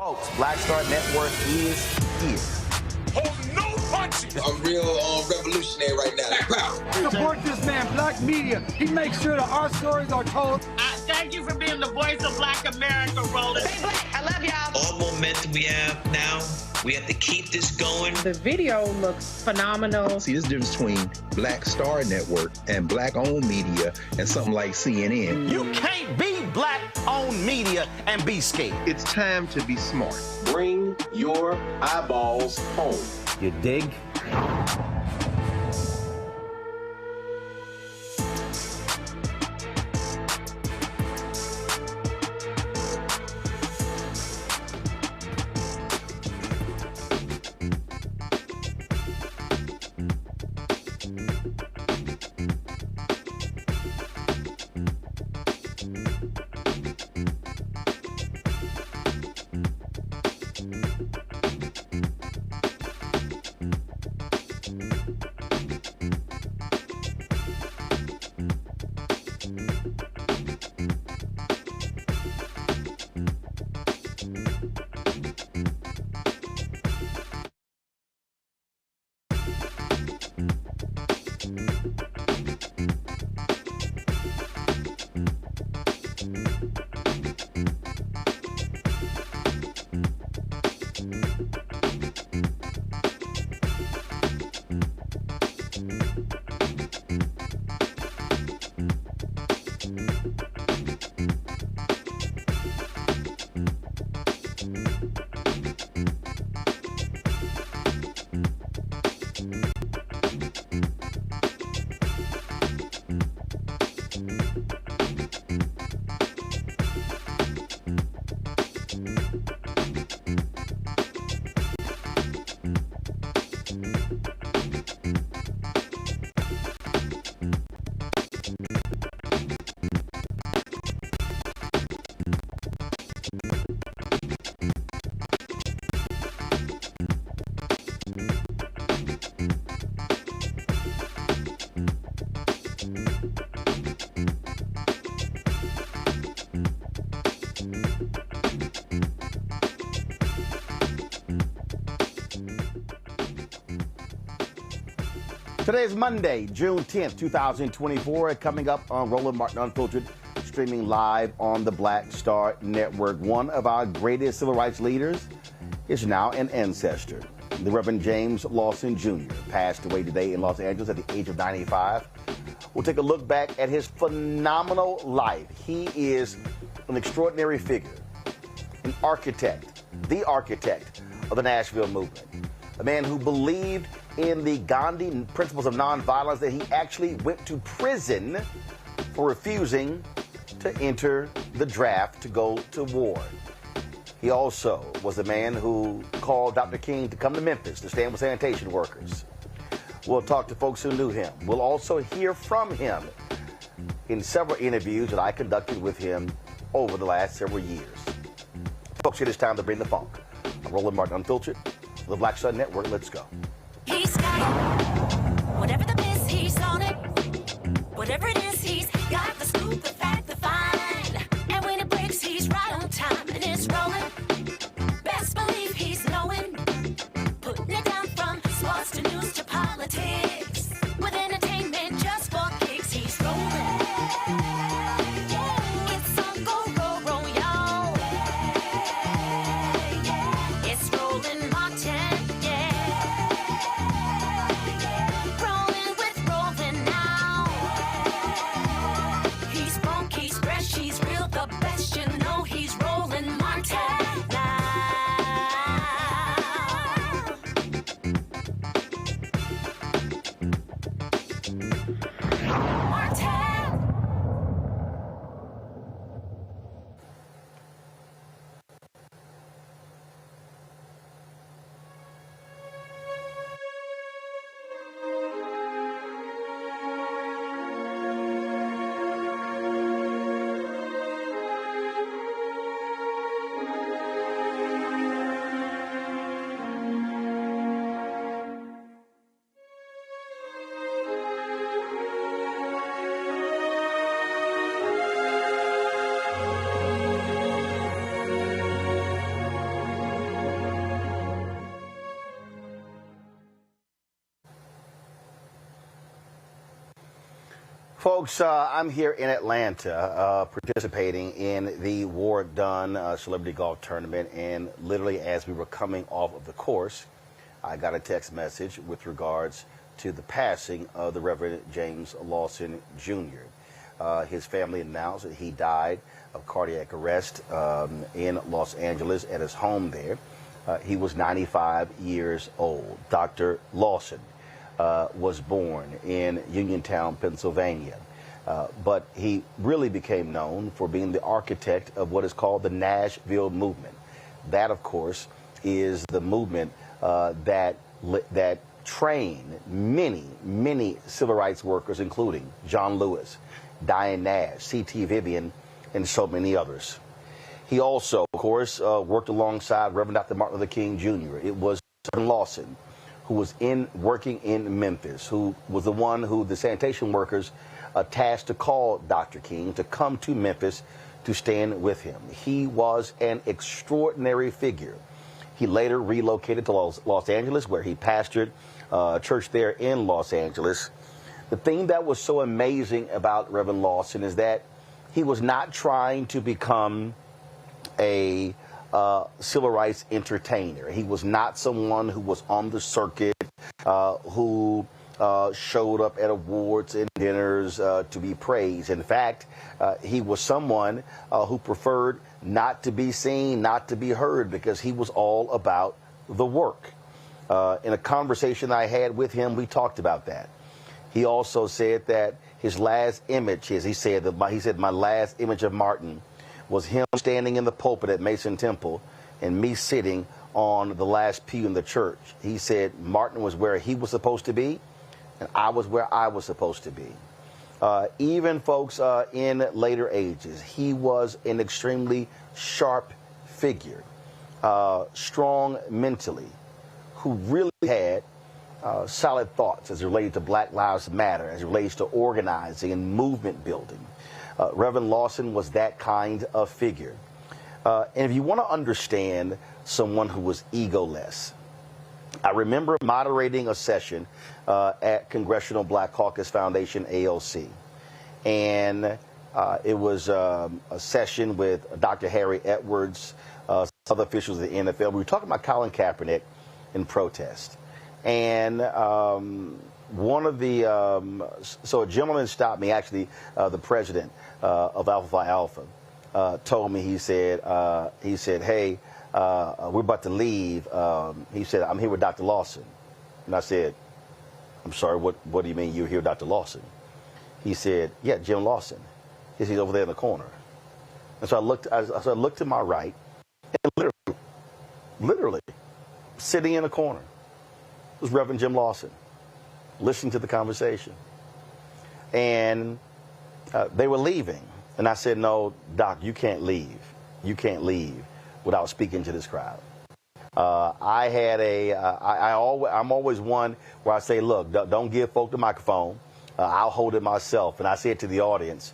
Folks, Black Star Network is here. Hold no punches. I'm real revolutionary right now. Black power. Support this man, Black Media. He makes sure that our stories are told. Thank you for being the voice of Black America, Roland. Stay black. I love y'all. All momentum we have now, we have to keep this going. The video looks phenomenal. See, this difference between Black Star Network and Black-owned media and something like CNN. You can't be Black-owned media and be scared. It's time to be smart. Bring your eyeballs home. You dig? Today is Monday, June 10th, 2024. Coming up on Roland Martin Unfiltered, streaming live on the Black Star Network. One of our greatest civil rights leaders is now an ancestor. The Reverend James Lawson Jr. passed away today in Los Angeles at the age of 95. We'll take a look back at his phenomenal life. He is an extraordinary figure, an architect, the architect of the Nashville movement, a man who believed in the Gandhi principles of nonviolence, that he actually went to prison for refusing to enter the draft to go to war. He also was the man who called Dr. King to come to Memphis to stand with sanitation workers. We'll talk to folks who knew him. We'll also hear from him in several interviews that I conducted with him over the last several years. Folks, it is time to bring the funk. I'm Roland Martin Unfiltered, the Black Star Network. Let's go. He's got it. Whatever the miss, he's on it. Whatever it is, he's got the scoop, the fact, the find. And when it breaks, he's right on time. And it's rolling. Best believe he's knowing. Putting it down from sports to news to politics. With entertainment just for kicks, he's rolling. It's on go, roll, y'all. It's Roland Martin, yeah. Folks, I'm here in Atlanta participating in the War Done Celebrity Golf Tournament, and literally as we were coming off of the course, I got a text message with regards to the passing of the Reverend James Lawson Jr. His family announced that he died of cardiac arrest in Los Angeles at his home there. He was 95 years old. Dr. Lawson was born in Uniontown, Pennsylvania. But he really became known for being the architect of what is called the Nashville movement. That, of course, is the movement that trained many civil rights workers, including John Lewis, Diane Nash, C.T. Vivian, and so many others. He also, of course, worked alongside Reverend Dr. Martin Luther King Jr. It was Lawson who was working in Memphis, who was the one who the sanitation workers tasked to call Dr. King to come to Memphis to stand with him. He was an extraordinary figure. He later relocated to Los Angeles, where he pastored a church there in Los Angeles. The thing that was so amazing about Reverend Lawson is that he was not trying to become a civil rights entertainer. He was not someone who was on the circuit, who showed up at awards and dinners to be praised. In fact, he was someone who preferred not to be seen, not to be heard, because he was all about the work. In a conversation I had with him, we talked about that. He also said that his last image, he said, my last image of Martin was him standing in the pulpit at Mason Temple and me sitting on the last pew in the church. He said Martin was where he was supposed to be, and I was where I was supposed to be. Even folks in later ages, he was an extremely sharp figure, strong mentally, who really had solid thoughts as it related to Black Lives Matter, as it relates to organizing and movement building. Reverend Lawson was that kind of figure. And if you want to understand someone who was egoless, I remember moderating a session at Congressional Black Caucus Foundation, AOC. And it was a session with Dr. Harry Edwards, other officials of the NFL. We were talking about Colin Kaepernick in protest. And one of the, so a gentleman stopped me, actually, the president of Alpha Phi Alpha, told me, he said, hey, we're about to leave. He said, I'm here with Dr. Lawson. And I said, I'm sorry, what do you mean you're here with Dr. Lawson? He said, yeah, Jim Lawson. He said, he's over there in the corner. And so I looked to my right, and literally, sitting in a corner was Reverend Jim Lawson, listening to the conversation. And they were leaving. And I said, no, Doc, you can't leave. You can't leave without speaking to this crowd. I'm always one where I say, look, don't give folk the microphone. I'll hold it myself. And I said to the audience,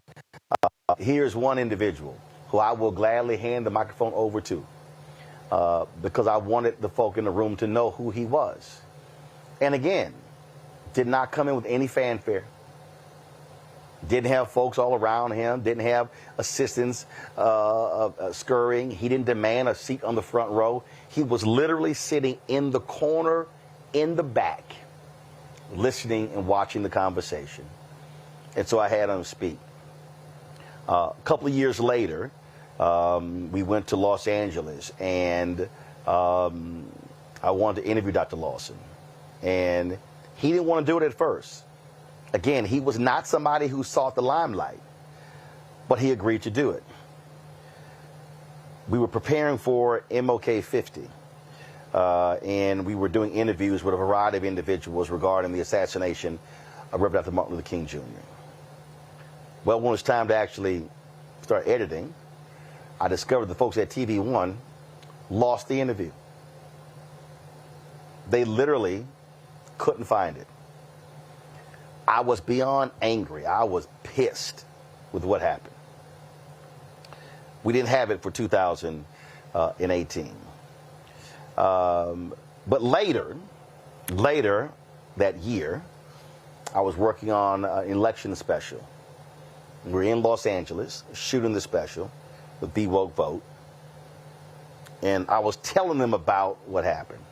here's one individual who I will gladly hand the microphone over to because I wanted the folk in the room to know who he was. And again, did not come in with any fanfare. Didn't have folks all around him. Didn't have assistants scurrying. He didn't demand a seat on the front row. He was literally sitting in the corner in the back, listening and watching the conversation. And so I had him speak. A couple of years later, we went to Los Angeles, and I wanted to interview Dr. Lawson. And he didn't want to do it at first. Again, he was not somebody who sought the limelight, but he agreed to do it. We were preparing for MLK 50, and we were doing interviews with a variety of individuals regarding the assassination of Reverend Dr. Martin Luther King Jr. Well, when it was time to actually start editing, I discovered the folks at TV One lost the interview. They literally couldn't find it. I was beyond angry. I was pissed with what happened. We didn't have it for 2018. But later that year, I was working on an election special. We're in Los Angeles shooting the special, the Be Woke Vote. And I was telling them about what happened.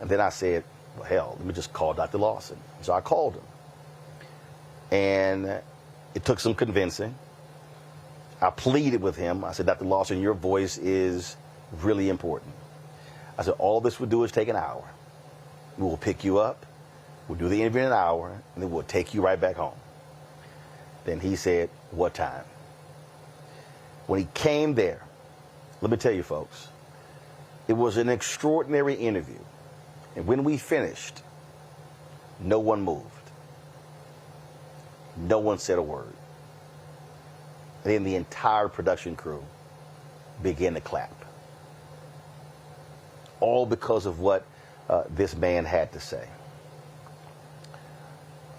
And then I said, well, hell, let me just call Dr. Lawson. So I called him. And it took some convincing. I pleaded with him. I said, Dr. Lawson, your voice is really important. I said, all this would do is take an hour. We will pick you up. We'll do the interview in an hour, and then we'll take you right back home. Then he said, what time? When he came there, let me tell you, folks, it was an extraordinary interview. And when we finished, no one moved. No one said a word. And then the entire production crew began to clap. All because of what this man had to say.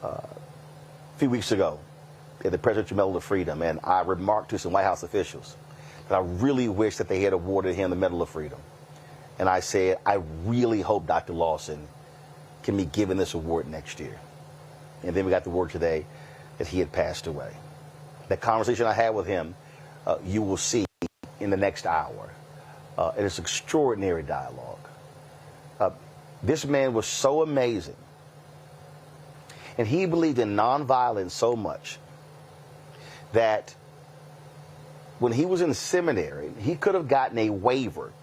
A few weeks ago, at the Presidential Medal of Freedom, and I remarked to some White House officials that I really wish that they had awarded him the Medal of Freedom. And I said, I really hope Dr. Lawson can be given this award next year. And then we got the word today that he had passed away. That conversation I had with him, you will see in the next hour. And it's extraordinary dialogue. This man was so amazing. And he believed in nonviolence so much that when he was in seminary, he could have gotten a waiver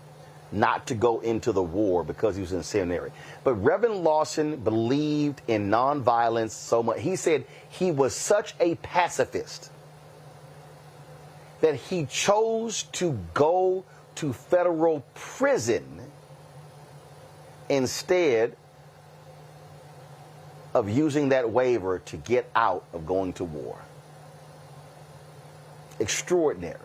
not to go into the war because he was in seminary. But Reverend Lawson believed in nonviolence so much. He said he was such a pacifist that he chose to go to federal prison instead of using that waiver to get out of going to war. Extraordinary.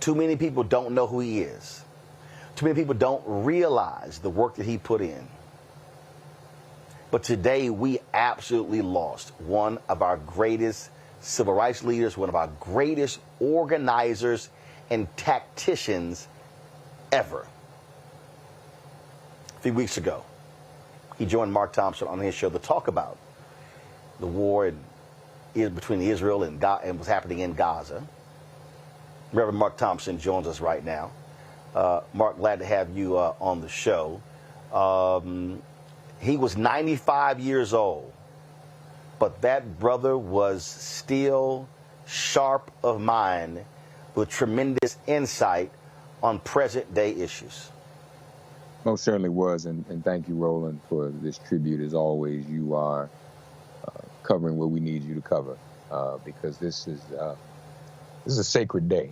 Too many people don't know who he is. Too many people don't realize the work that he put in. But today we absolutely lost one of our greatest civil rights leaders, one of our greatest organizers and tacticians ever. A few weeks ago, he joined Mark Thompson on his show to talk about the war between Israel and what's happening in Gaza. Reverend Mark Thompson joins us right now. Mark, glad to have you on the show. He was 95 years old, but that brother was still sharp of mind with tremendous insight on present-day issues. Most certainly was, and thank you, Roland, for this tribute. As always, you are covering what we need you to cover, because this is a sacred day.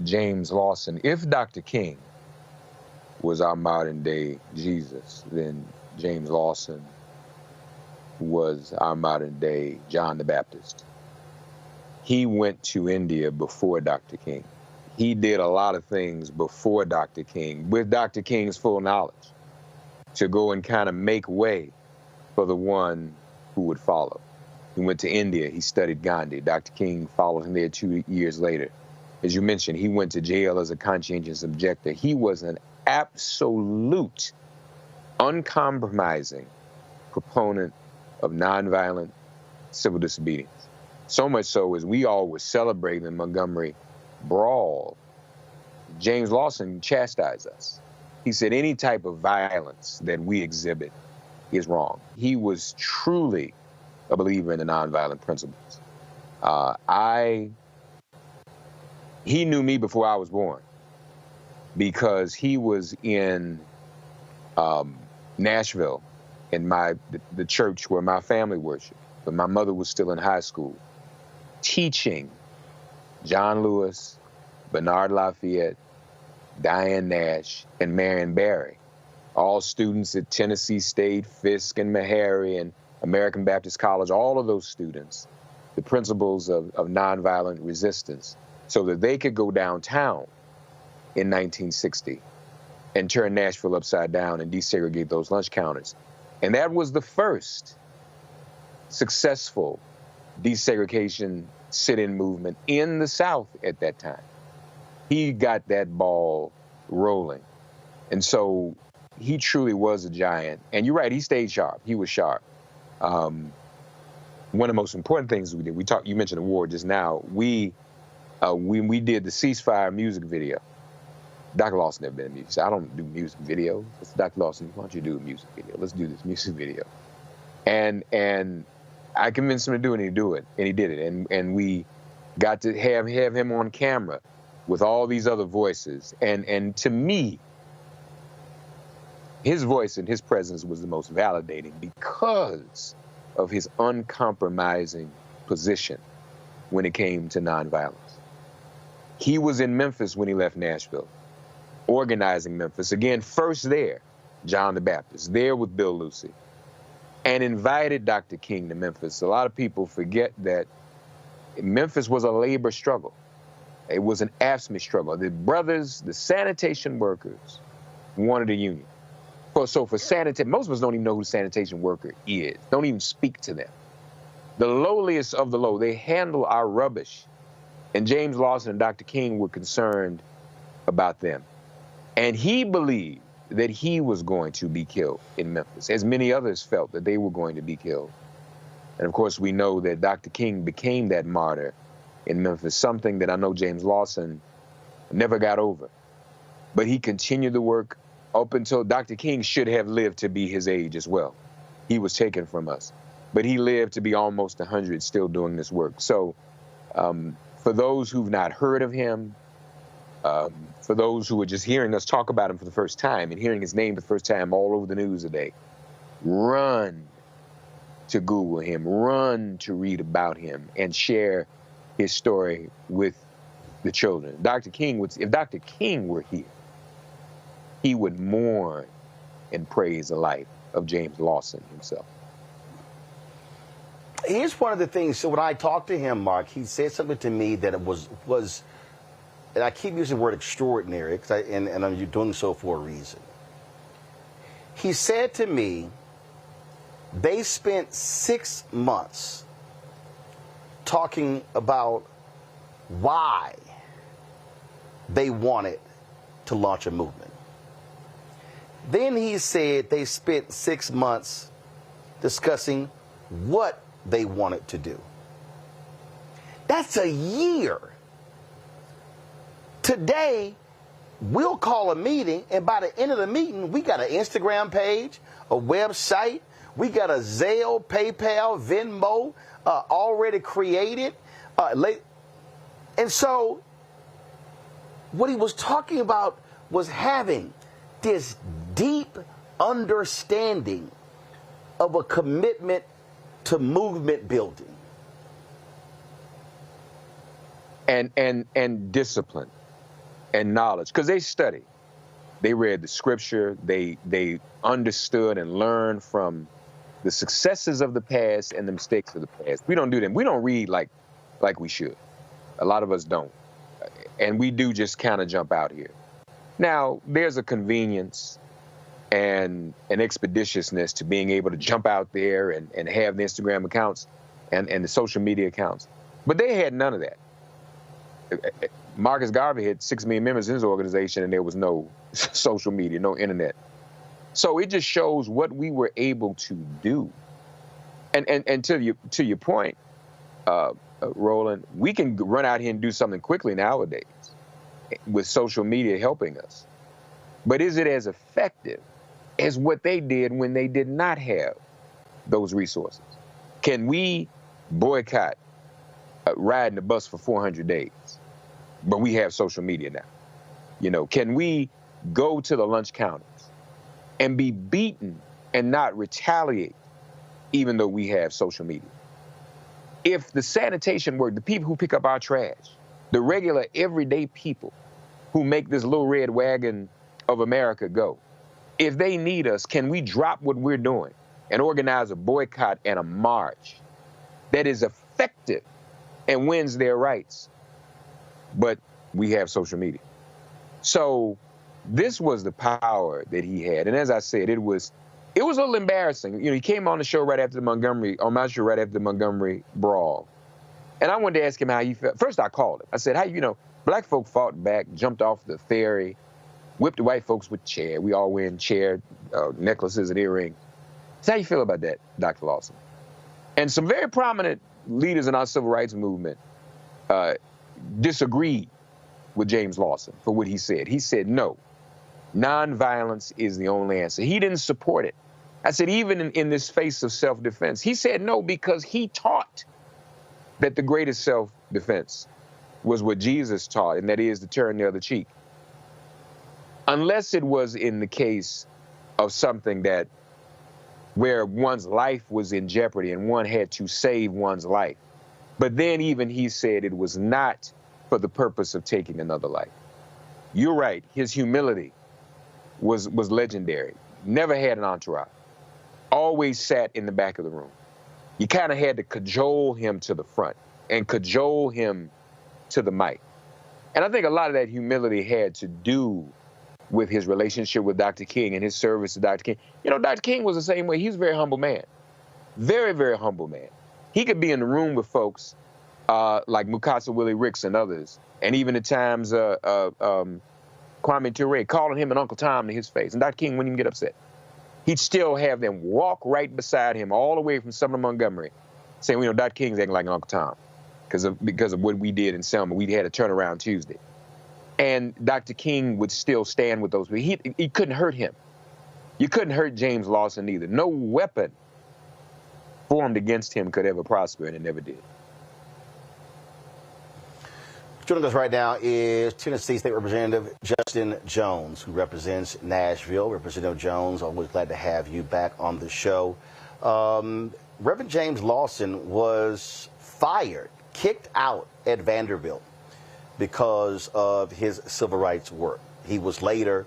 James Lawson, if Dr. King was our modern-day Jesus, then James Lawson was our modern-day John the Baptist. He went to India before Dr. King. He did a lot of things before Dr. King, with Dr. King's full knowledge, to go and kind of make way for the one who would follow. He went to India. He studied Gandhi. Dr. King followed him there 2 years later. As you mentioned, he went to jail as a conscientious objector. He was an absolute, uncompromising proponent of nonviolent civil disobedience. So much so as we all were celebrating the Montgomery brawl, James Lawson chastised us. He said any type of violence that we exhibit is wrong. He was truly a believer in the nonviolent principles. He knew me before I was born because he was in Nashville in the church where my family worshiped, but my mother was still in high school, teaching John Lewis, Bernard Lafayette, Diane Nash, and Marion Barry, all students at Tennessee State, Fisk and Meharry, and American Baptist College, all of those students, the principles of nonviolent resistance, so that they could go downtown in 1960 and turn Nashville upside down and desegregate those lunch counters. And that was the first successful desegregation sit-in movement in the South at that time. He got that ball rolling. And so he truly was a giant. And you're right, he stayed sharp. He was sharp. one of the most important things we did, you mentioned the war just now. We did the ceasefire music video. Dr. Lawson never been in music. He said, I don't do music videos. I said, Dr. Lawson, why don't you do a music video? Let's do this music video. And I convinced him to do it, and he did it. And we got to have him on camera with all these other voices. And to me, his voice and his presence was the most validating because of his uncompromising position when it came to nonviolence. He was in Memphis when he left Nashville, organizing Memphis. Again, first there, John the Baptist, there with Bill Lucy, and invited Dr. King to Memphis. A lot of people forget that Memphis was a labor struggle. It was an AFSCME struggle. The brothers, the sanitation workers, wanted a union. So for sanitation, most of us don't even know who a sanitation worker is, don't even speak to them. The lowliest of the low, they handle our rubbish. And James Lawson and Dr. King were concerned about them. And he believed that he was going to be killed in Memphis, as many others felt that they were going to be killed. And of course, we know that Dr. King became that martyr in Memphis, something that I know James Lawson never got over. But he continued the work up until Dr. King should have lived to be his age as well. He was taken from us. But he lived to be almost 100 still doing this work. So for those who've not heard of him, for those who are just hearing us talk about him for the first time and hearing his name for the first time all over the news today, run to Google him, run to read about him and share his story with the children. Dr. King if Dr. King were here, he would mourn and praise the life of James Lawson himself. Here's one of the things. So when I talked to him, Mark, he said something to me that it was and I keep using the word extraordinary, and I'm doing so for a reason. He said to me, they spent 6 months talking about why they wanted to launch a movement. Then he said they spent 6 months discussing what they wanted to do. That's a year. Today, we'll call a meeting, and by the end of the meeting, we got an Instagram page, a website, we got a Zelle, PayPal, Venmo already created. And so what he was talking about was having this deep understanding of a commitment to movement building. And discipline and knowledge, because they studied. They read the scripture, they understood and learned from the successes of the past and the mistakes of the past. We don't do them. We don't read like we should. A lot of us don't. And we do just kind of jump out here. Now, there's a convenience and an expeditiousness to being able to jump out there and have the Instagram accounts and the social media accounts. But they had none of that. Marcus Garvey had 6 million members in his organization, and there was no social media, no internet. So it just shows what we were able to do. And to your point, Roland, we can run out here and do something quickly nowadays with social media helping us. But is it as effective as what they did when they did not have those resources? Can we boycott riding the bus for 400 days, but we have social media now? You know, can we go to the lunch counters and be beaten and not retaliate, even though we have social media? If the sanitation work, the people who pick up our trash, the regular everyday people who make this little red wagon of America go, if they need us, can we drop what we're doing and organize a boycott and a march that is effective and wins their rights? But we have social media. So this was the power that he had. And as I said, it was a little embarrassing. You know, he came on the show right after my show right after the Montgomery brawl. And I wanted to ask him how he felt. First, I called him. I said, black folk fought back, jumped off the ferry, whipped the white folks with chair. We all wearing chair necklaces and earrings. So how you feel about that, Dr. Lawson? And some very prominent leaders in our civil rights movement disagreed with James Lawson for what he said. He said, no, nonviolence is the only answer. He didn't support it. I said, even in this face of self-defense, he said no because he taught that the greatest self-defense was what Jesus taught, and that is to turn the other cheek. Unless it was in the case of something that where one's life was in jeopardy and one had to save one's life. But then even he said it was not for the purpose of taking another life. You're right, his humility was legendary. Never had an entourage. Always sat in the back of the room. You kind of had to cajole him to the front and cajole him to the mic. And I think a lot of that humility had to do with his relationship with Dr. King and his service to Dr. King. You know, Dr. King was the same way. He was a very humble man. Very, very humble man. He could be in the room with folks like Mukasa Willie Ricks and others, and even at times Kwame Ture, calling him an Uncle Tom to his face. And Dr. King wouldn't even get upset. He'd still have them walk right beside him all the way from Sumner, Montgomery, saying, you know, Dr. King's acting like an Uncle Tom because of what we did in Selma. We had a turnaround Tuesday. And Dr. King would still stand with those people. He couldn't hurt him. You couldn't hurt James Lawson either. No weapon formed against him could ever prosper, and it never did. Joining us right now is Tennessee State Representative Justin Jones, who represents Nashville. Representative Jones, always glad to have you back on the show. Reverend James Lawson was fired, kicked out at Vanderbilt because of his civil rights work. He was later,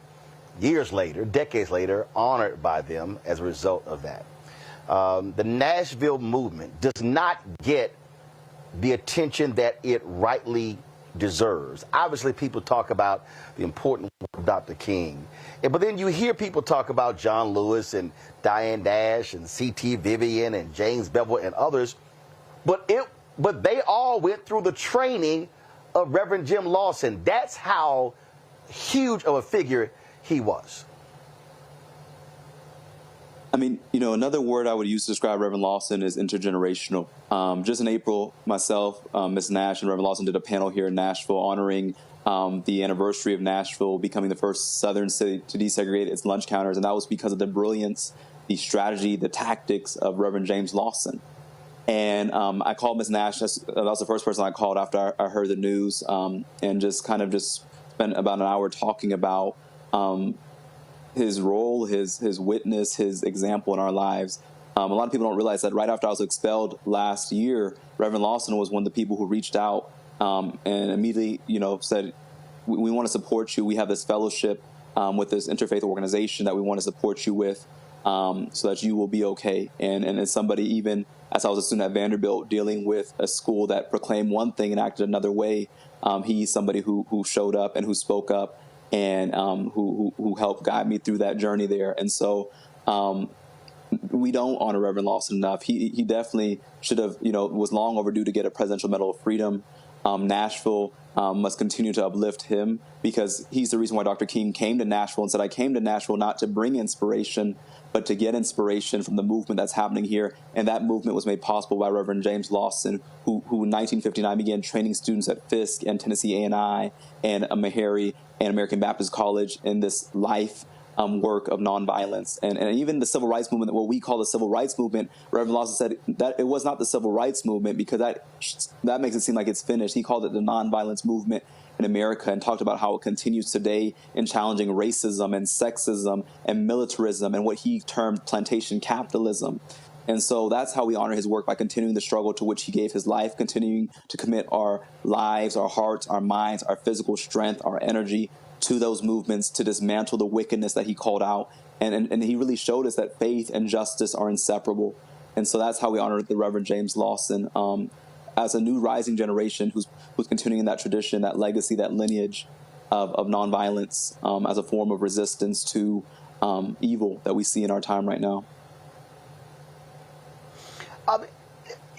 years later, decades later, honored by them as a result of that. The Nashville movement does not get the attention that it rightly deserves. Obviously, people talk about the important work of Dr. King, but then you hear people talk about John Lewis and Diane Nash and C.T. Vivian and James Bevel and others, but they all went through the training of Reverend Jim Lawson. That's how huge of a figure he was. I mean, you know, another word I would use to describe Reverend Lawson is intergenerational. Just in April, myself, Ms. Nash, and Reverend Lawson did a panel here in Nashville honoring the anniversary of Nashville becoming the first Southern city to desegregate its lunch counters, and that was because of the brilliance, the strategy, the tactics of Reverend James Lawson. And I called Ms. Nash. That was the first person I called after I heard the news, and just spent about an hour talking about his role, his witness, his example in our lives. A lot of people don't realize that right after I was expelled last year, Reverend Lawson was one of the people who reached out and immediately, you know, said, we want to support you. We have this fellowship with this interfaith organization that we want to support you with so that you will be okay. And as somebody, even as I was a student at Vanderbilt dealing with a school that proclaimed one thing and acted another way, he's somebody who showed up and who spoke up and who helped guide me through that journey there. And so we don't honor Reverend Lawson enough. He definitely should have, you know, was long overdue to get a Presidential Medal of Freedom. Nashville must continue to uplift him because he's the reason why Dr. King came to Nashville and said, I came to Nashville not to bring inspiration, but to get inspiration from the movement that's happening here. And that movement was made possible by Reverend James Lawson, who in 1959 began training students at Fisk and Tennessee A&I and Meharry and American Baptist College in this life work of nonviolence. And even the civil rights movement, what we call the civil rights movement, Reverend Lawson said that it was not the civil rights movement because that makes it seem like it's finished. He called it the nonviolence movement in America and talked about how it continues today in challenging racism and sexism and militarism and what he termed plantation capitalism. And so that's how we honor his work, by continuing the struggle to which he gave his life, continuing to commit our lives, our hearts, our minds, our physical strength, our energy to those movements to dismantle the wickedness that he called out. And he really showed us that faith and justice are inseparable. And so that's how we honor the Reverend James Lawson as a new rising generation who's continuing that tradition, that legacy, that lineage of nonviolence as a form of resistance to evil that we see in our time right now.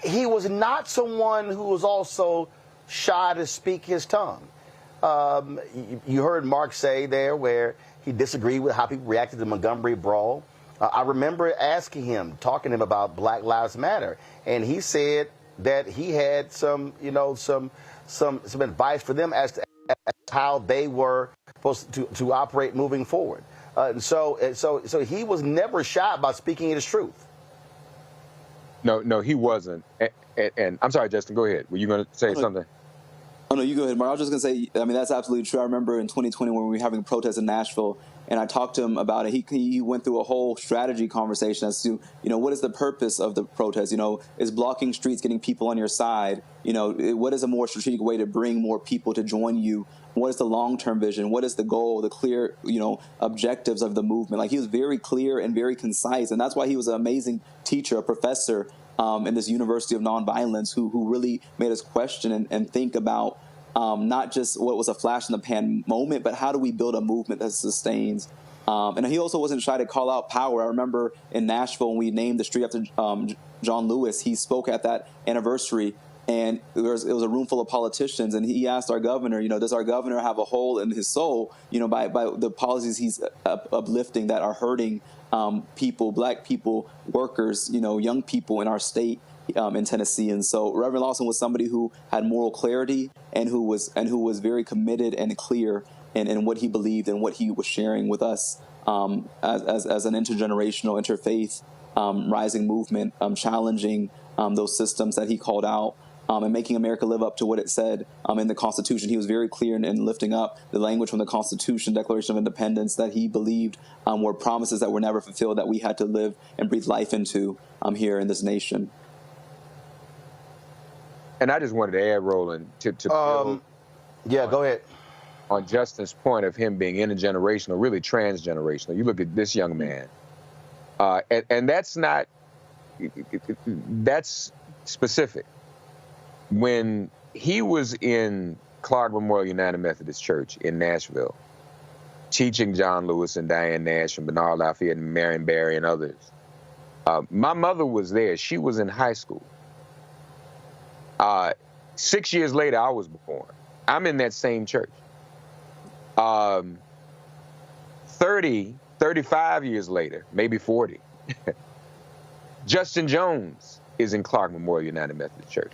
He was not someone who was also shy to speak his tongue. You heard Mark say there where he disagreed with how people reacted to the Montgomery brawl. I remember asking him, talking to him about Black Lives Matter, and he said that he had some advice for them as to how they were supposed to operate moving forward. So he was never shy about speaking his truth. No, he wasn't. And I'm sorry, Justin, go ahead. Were you going to say something? Oh, no, you go ahead, Mark. I was just going to say, I mean, that's absolutely true. I remember in 2020 when we were having a protest in Nashville, and I talked to him about it. He went through a whole strategy conversation as to, what is the purpose of the protest? Is blocking streets getting people on your side? What is a more strategic way to bring more people to join you? What is the long-term vision? What is the goal, the clear, objectives of the movement? Like, he was very clear and very concise, and that's why he was an amazing teacher, a professor in this University of Nonviolence who really made us question and think about not just what was a flash in the pan moment, but how do we build a movement that sustains? And he also wasn't shy to call out power. I remember in Nashville when we named the street after John Lewis, he spoke at that anniversary, and it was a room full of politicians, and he asked our governor, does our governor have a hole in his soul, by the policies he's uplifting that are hurting people, Black people, workers, young people in our state in Tennessee. And so Reverend Lawson was somebody who had moral clarity and who was very committed and clear in what he believed and what he was sharing with us as an intergenerational, interfaith rising movement, challenging those systems that he called out. And making America live up to what it said in the Constitution. He was very clear in lifting up the language from the Constitution, Declaration of Independence, that he believed were promises that were never fulfilled, that we had to live and breathe life into here in this nation. And I just wanted to add, Roland, to build go ahead. On Justin's point of him being intergenerational, really transgenerational. You look at this young man, and that's specific. When he was in Clark Memorial United Methodist Church in Nashville, teaching John Lewis and Diane Nash and Bernard Lafayette and Marion Barry and others, my mother was there. She was in high school. 6 years later, I was born. I'm in that same church. 35 years later, maybe 40, Justin Jones is in Clark Memorial United Methodist Church.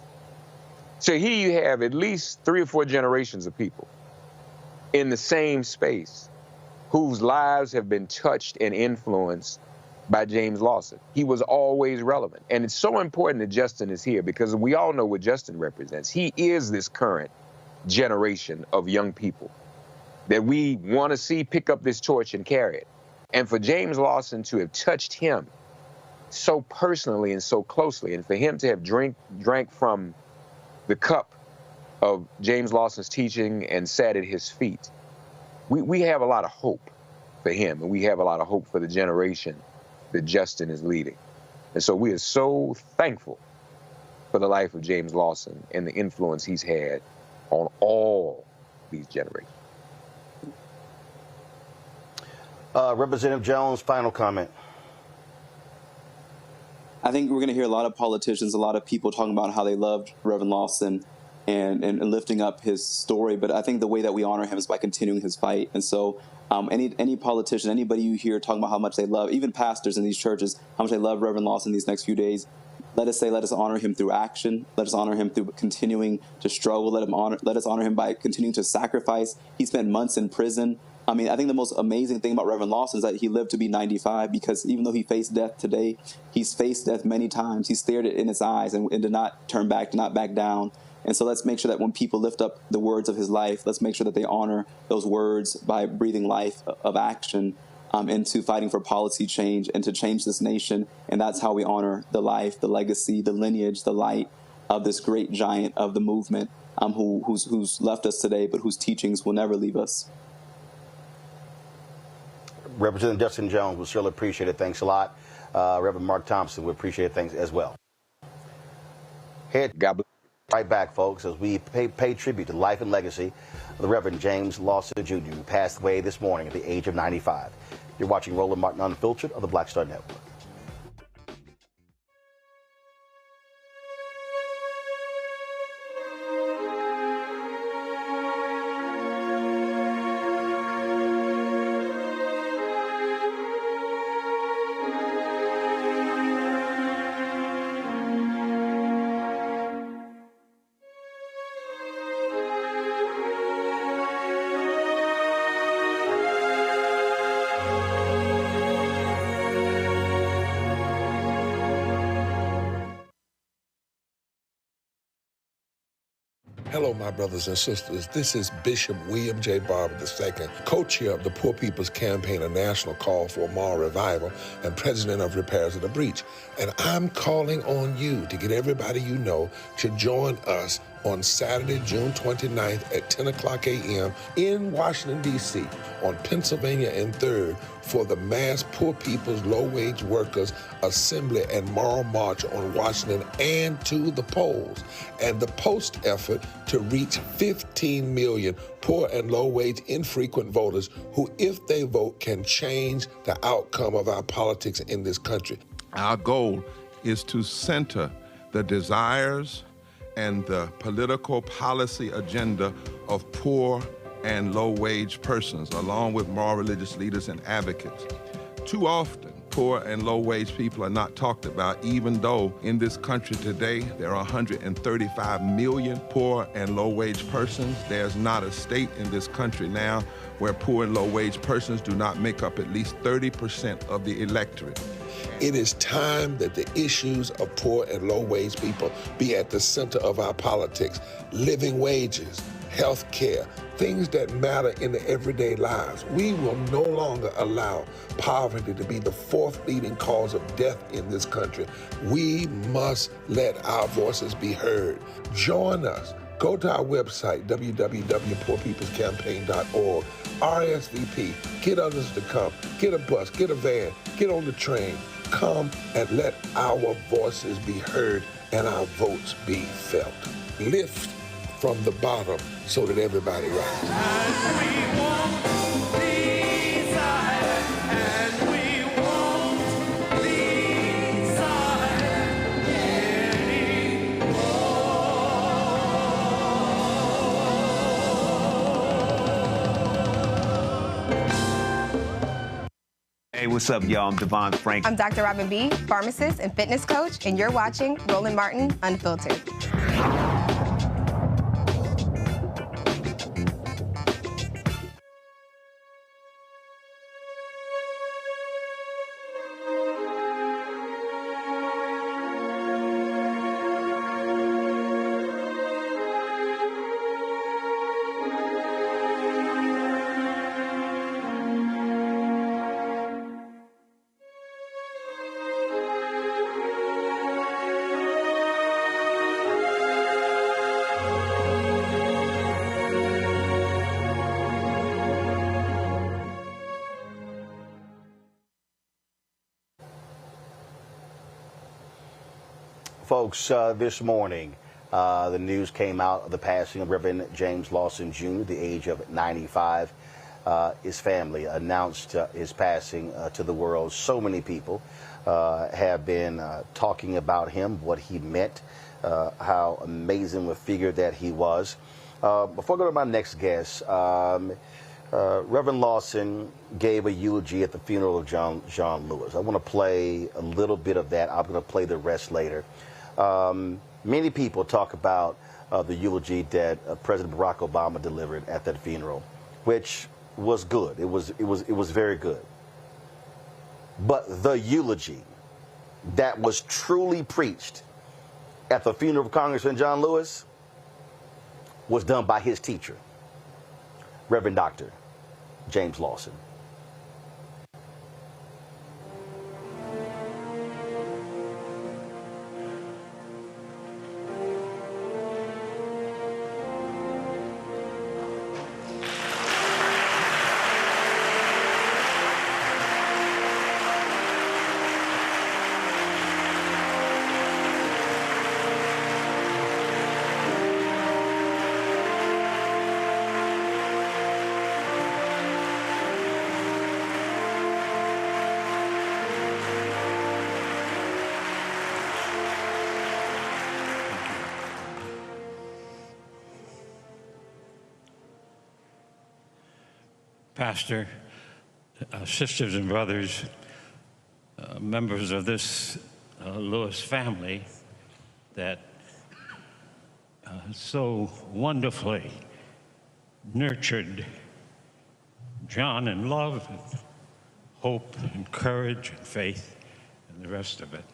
So here you have at least 3 or 4 generations of people in the same space whose lives have been touched and influenced by James Lawson. He was always relevant. And it's so important that Justin is here because we all know what Justin represents. He is this current generation of young people that we want to see pick up this torch and carry it. And for James Lawson to have touched him so personally and so closely, and for him to have drank from the cup of James Lawson's teaching and sat at his feet, we have a lot of hope for him, and we have a lot of hope for the generation that Justin is leading. And so we are so thankful for the life of James Lawson and the influence he's had on all these generations. Representative Jones, final comment. I think we're going to hear a lot of politicians, a lot of people talking about how they loved Reverend Lawson and lifting up his story. But I think the way that we honor him is by continuing his fight. And so any politician, anybody you hear talking about how much they love, even pastors in these churches, how much they love Reverend Lawson these next few days, let us honor him through action. Let us honor him through continuing to struggle. Let us honor him by continuing to sacrifice. He spent months in prison. I mean, I think the most amazing thing about Reverend Lawson is that he lived to be 95 because even though he faced death today, he's faced death many times. He stared it in his eyes and did not turn back, did not back down. And so let's make sure that when people lift up the words of his life, let's make sure that they honor those words by breathing life of action into fighting for policy change and to change this nation. And that's how we honor the life, the legacy, the lineage, the light of this great giant of the movement who's left us today, but whose teachings will never leave us. Representative Justin Jones, we certainly appreciate it. Thanks a lot. Reverend Mark Thompson, we appreciate things as well. God bless. Right back, folks, as we pay tribute to the life and legacy of the Reverend James Lawson Jr., who passed away this morning at the age of 95. You're watching Roland Martin Unfiltered of the Black Star Network. Hello, my brothers and sisters. This is Bishop William J. Barber II, co-chair of the Poor People's Campaign, a national call for a moral revival, and president of Repairs of the Breach. And I'm calling on you to get everybody you know to join us on Saturday, June 29th at 10 o'clock a.m. in Washington, D.C. on Pennsylvania and 3rd for the mass Poor People's Low-Wage Workers Assembly and Moral March on Washington and to the polls, and the post effort to reach 15 million poor and low-wage infrequent voters who, if they vote, can change the outcome of our politics in this country. Our goal is to center the desires and the political policy agenda of poor and low-wage persons, along with moral religious leaders and advocates. Too often, poor and low-wage people are not talked about, even though in this country today there are 135 million poor and low-wage persons. There's not a state in this country now where poor and low-wage persons do not make up at least 30% of the electorate. It is time that the issues of poor and low-wage people be at the center of our politics. Living wages, health care, things that matter in the everyday lives. We will no longer allow poverty to be the fourth leading cause of death in this country. We must let our voices be heard. Join us. Go to our website, www.poorpeoplescampaign.org. RSVP. Get others to come. Get a bus. Get a van. Get on the train. Come and let our voices be heard and our votes be felt. Lift from the bottom so that everybody rises. Hey, what's up, y'all? I'm Devon Frank. I'm Dr. Robin B., pharmacist and fitness coach, and you're watching Roland Martin Unfiltered. Folks, this morning, the news came out of the passing of Reverend James Lawson Jr., the age of 95. His family announced his passing to the world. So many people have been talking about him, what he meant, how amazing a figure that he was. Before I go to my next guest, Reverend Lawson gave a eulogy at the funeral of John Lewis. I want to play a little bit of that. I'm going to play the rest later. Many people talk about the eulogy that President Barack Obama delivered at that funeral, which was good. It was very good. But the eulogy that was truly preached at the funeral of Congressman John Lewis was done by his teacher, Reverend Dr. James Lawson. Pastor, sisters and brothers, members of this Lewis family that so wonderfully nurtured John in love and hope and courage and faith and the rest of it.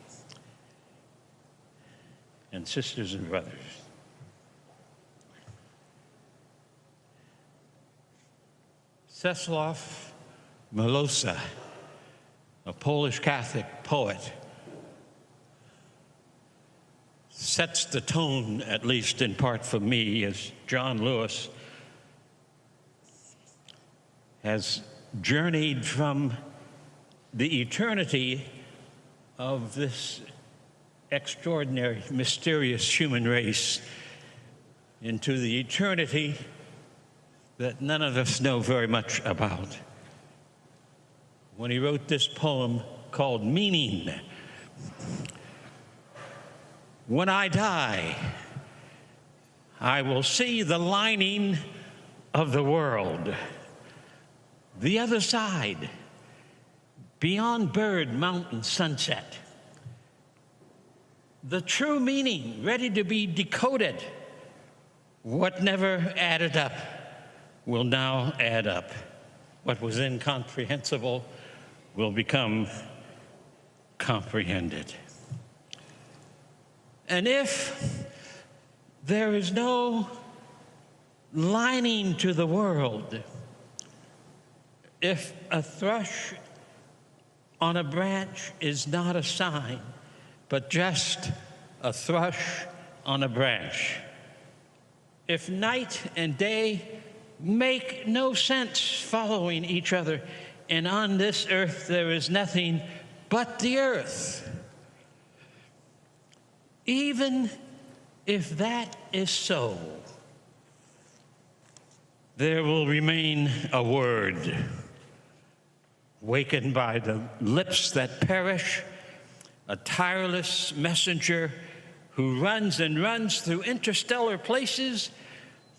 And sisters and brothers, Czesław Miłosz, a Polish Catholic poet, sets the tone, at least in part for me, as John Lewis has journeyed from the eternity of this extraordinary, mysterious human race into the eternity that none of us know very much about. When he wrote this poem called Meaning, when I die, I will see the lining of the world, the other side, beyond bird, mountain, sunset. The true meaning ready to be decoded. What never added up will now add up. What was incomprehensible will become comprehended. And if there is no lining to the world, if a thrush on a branch is not a sign, but just a thrush on a branch, if night and day make no sense following each other, and on this earth there is nothing but the earth, even if that is so, there will remain a word, wakened by the lips that perish, a tireless messenger who runs and runs through interstellar places,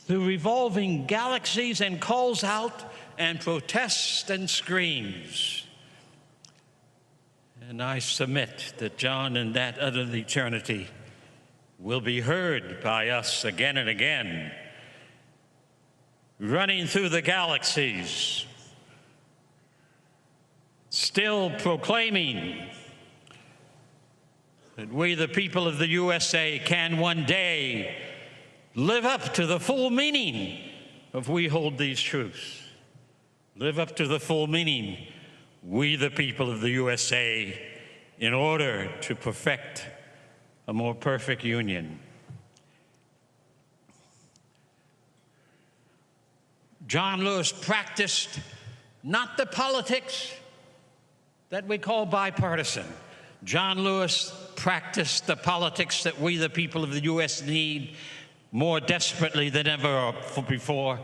through revolving galaxies, and calls out and protests and screams. And I submit that John in that other eternity will be heard by us again and again, running through the galaxies, still proclaiming that we, the people of the USA, can one day live up to the full meaning of we hold these truths. Live up to the full meaning, we, the people of the USA, in order to perfect a more perfect union. John Lewis practiced not the politics that we call bipartisan. John Lewis practiced the politics that we, the people of the U.S., need more desperately than ever before,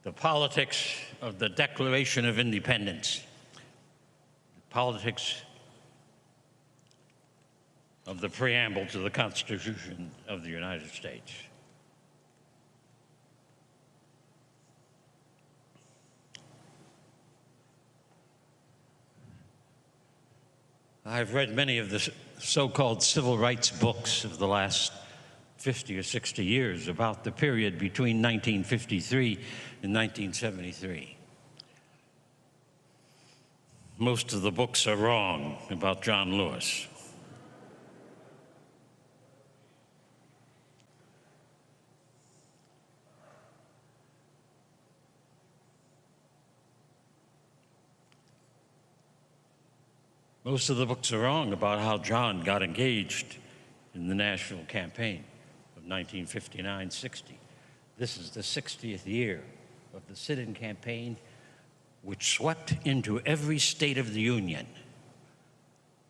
the politics of the Declaration of Independence, the politics of the preamble to the Constitution of the United States. I've read many of the so-called civil rights books of the last 50 or 60 years about the period between 1953 and 1973. Most of the books are wrong about John Lewis. Most of the books are wrong about how John got engaged in the national campaign of 1959-60. This is the 60th year of the sit-in campaign, which swept into every state of the Union,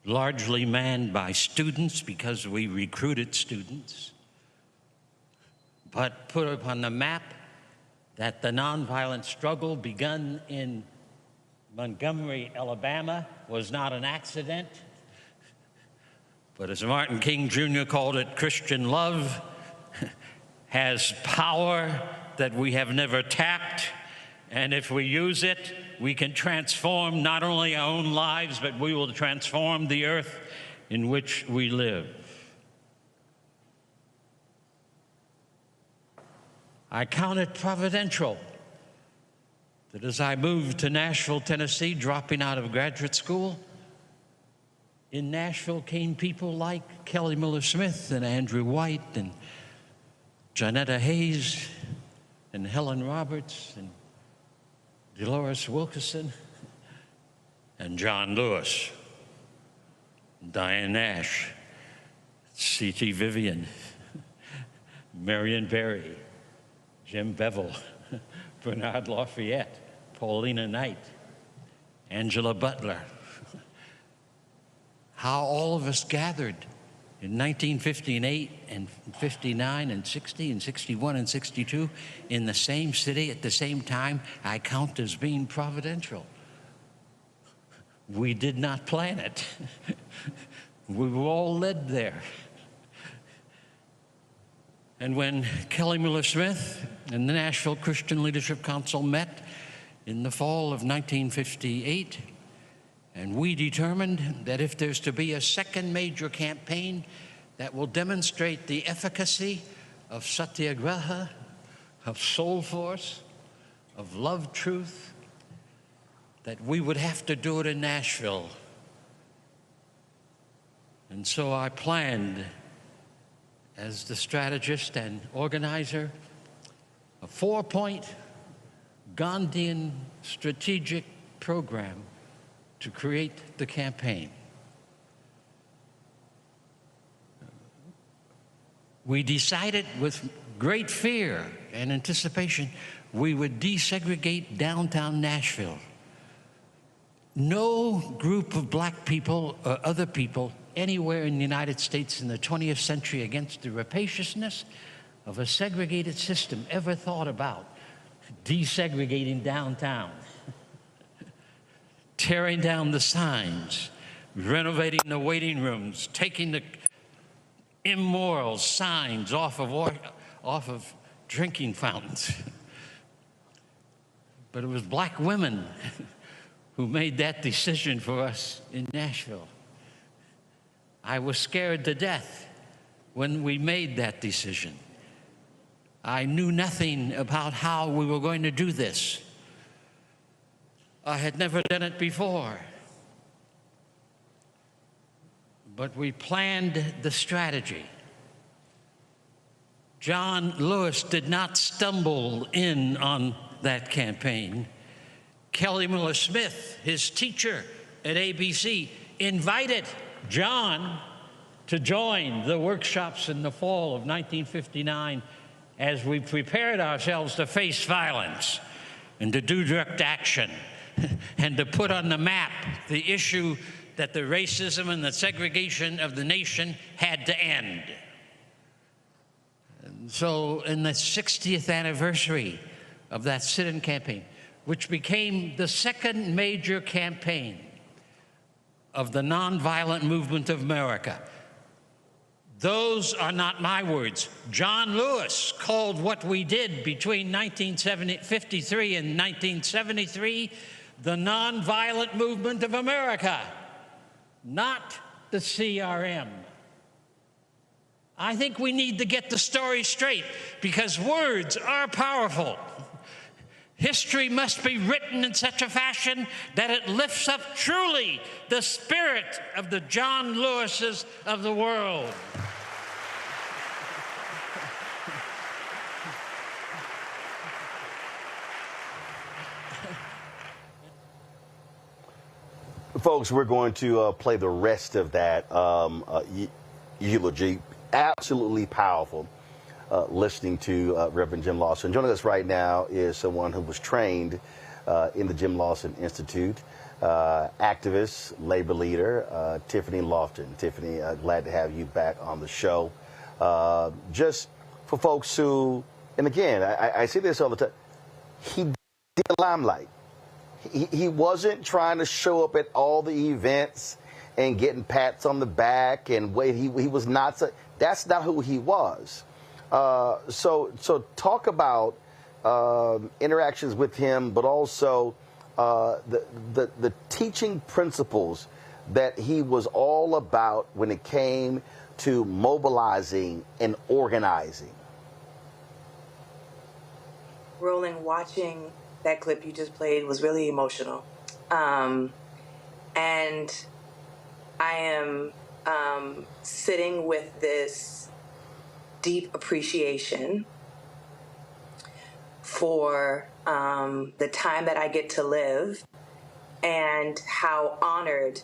largely manned by students because we recruited students, but put upon the map that the nonviolent struggle begun in Montgomery, Alabama, was not an accident, but as Martin King Jr. called it, Christian love has power that we have never tapped, and if we use it, we can transform not only our own lives, but we will transform the earth in which we live. I count it providential that as I moved to Nashville, Tennessee, dropping out of graduate school, in Nashville came people like Kelly Miller Smith and Andrew White and Janetta Hayes and Helen Roberts and Dolores Wilkerson, and John Lewis, Diane Nash, C.T. Vivian, Marion Barry, Jim Bevel, Bernard Lafayette, Paulina Knight, Angela Butler. How all of us gathered in 1958 and 59 and 60 and 61 and 62 in the same city at the same time, I count as being providential. We did not plan it. We were all led there. And when Kelly Miller Smith and the Nashville Christian Leadership Council met in the fall of 1958, and we determined that if there's to be a second major campaign that will demonstrate the efficacy of satyagraha, of soul force, of love truth, that we would have to do it in Nashville. And so I planned, as the strategist and organizer, a 4-point Gandhian strategic program to create the campaign. We decided with great fear and anticipation we would desegregate downtown Nashville. No group of black people or other people anywhere in the United States in the 20th century against the rapaciousness of a segregated system ever thought about desegregating downtown, tearing down the signs, renovating the waiting rooms, taking the immoral signs off of drinking fountains. But it was black women who made that decision for us in Nashville. I was scared to death when we made that decision. I knew nothing about how we were going to do this. I had never done it before. But we planned the strategy. John Lewis did not stumble in on that campaign. Kelly Miller Smith, his teacher at ABC, invited John to join the workshops in the fall of 1959 as we prepared ourselves to face violence and to do direct action and to put on the map the issue that the racism and the segregation of the nation had to end. And so in the 60th anniversary of that sit-in campaign, which became the second major campaign of the nonviolent movement of America. Those are not my words. John Lewis called what we did between 1953 and 1973 the nonviolent movement of America, not the CRM. I think we need to get the story straight because words are powerful. History must be written in such a fashion that it lifts up truly the spirit of the John Lewises of the world. Folks, we're going to play the rest of that eulogy. Absolutely powerful. Listening to Reverend Jim Lawson. Joining us right now is someone who was trained in the Jim Lawson Institute, activist, labor leader, Tiffany Lofton. Tiffany, glad to have you back on the show. Just for folks who, and again, I see this all the time, he did the limelight. He wasn't trying to show up at all the events and getting pats on the back and he was not, that's not who he was. So talk about interactions with him, but also the teaching principles that he was all about when it came to mobilizing and organizing. Roland, watching that clip you just played was really emotional. And I am sitting with this deep appreciation for the time that I get to live, and how honored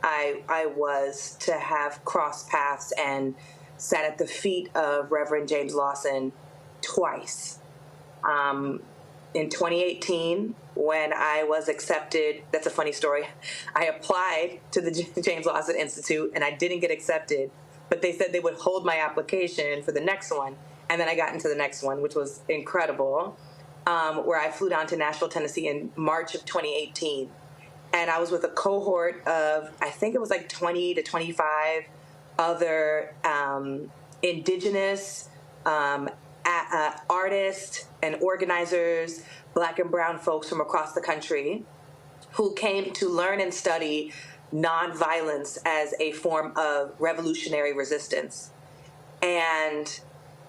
I was to have crossed paths and sat at the feet of Reverend James Lawson twice. In 2018, when I was accepted, that's a funny story, I applied to the James Lawson Institute and I didn't get accepted, but they said they would hold my application for the next one, and then I got into the next one, which was incredible, where I flew down to Nashville, Tennessee in March of 2018. And I was with a cohort of, I think it was like 20 to 25 other indigenous artists and organizers, Black and brown folks from across the country, who came to learn and study nonviolence as a form of revolutionary resistance. And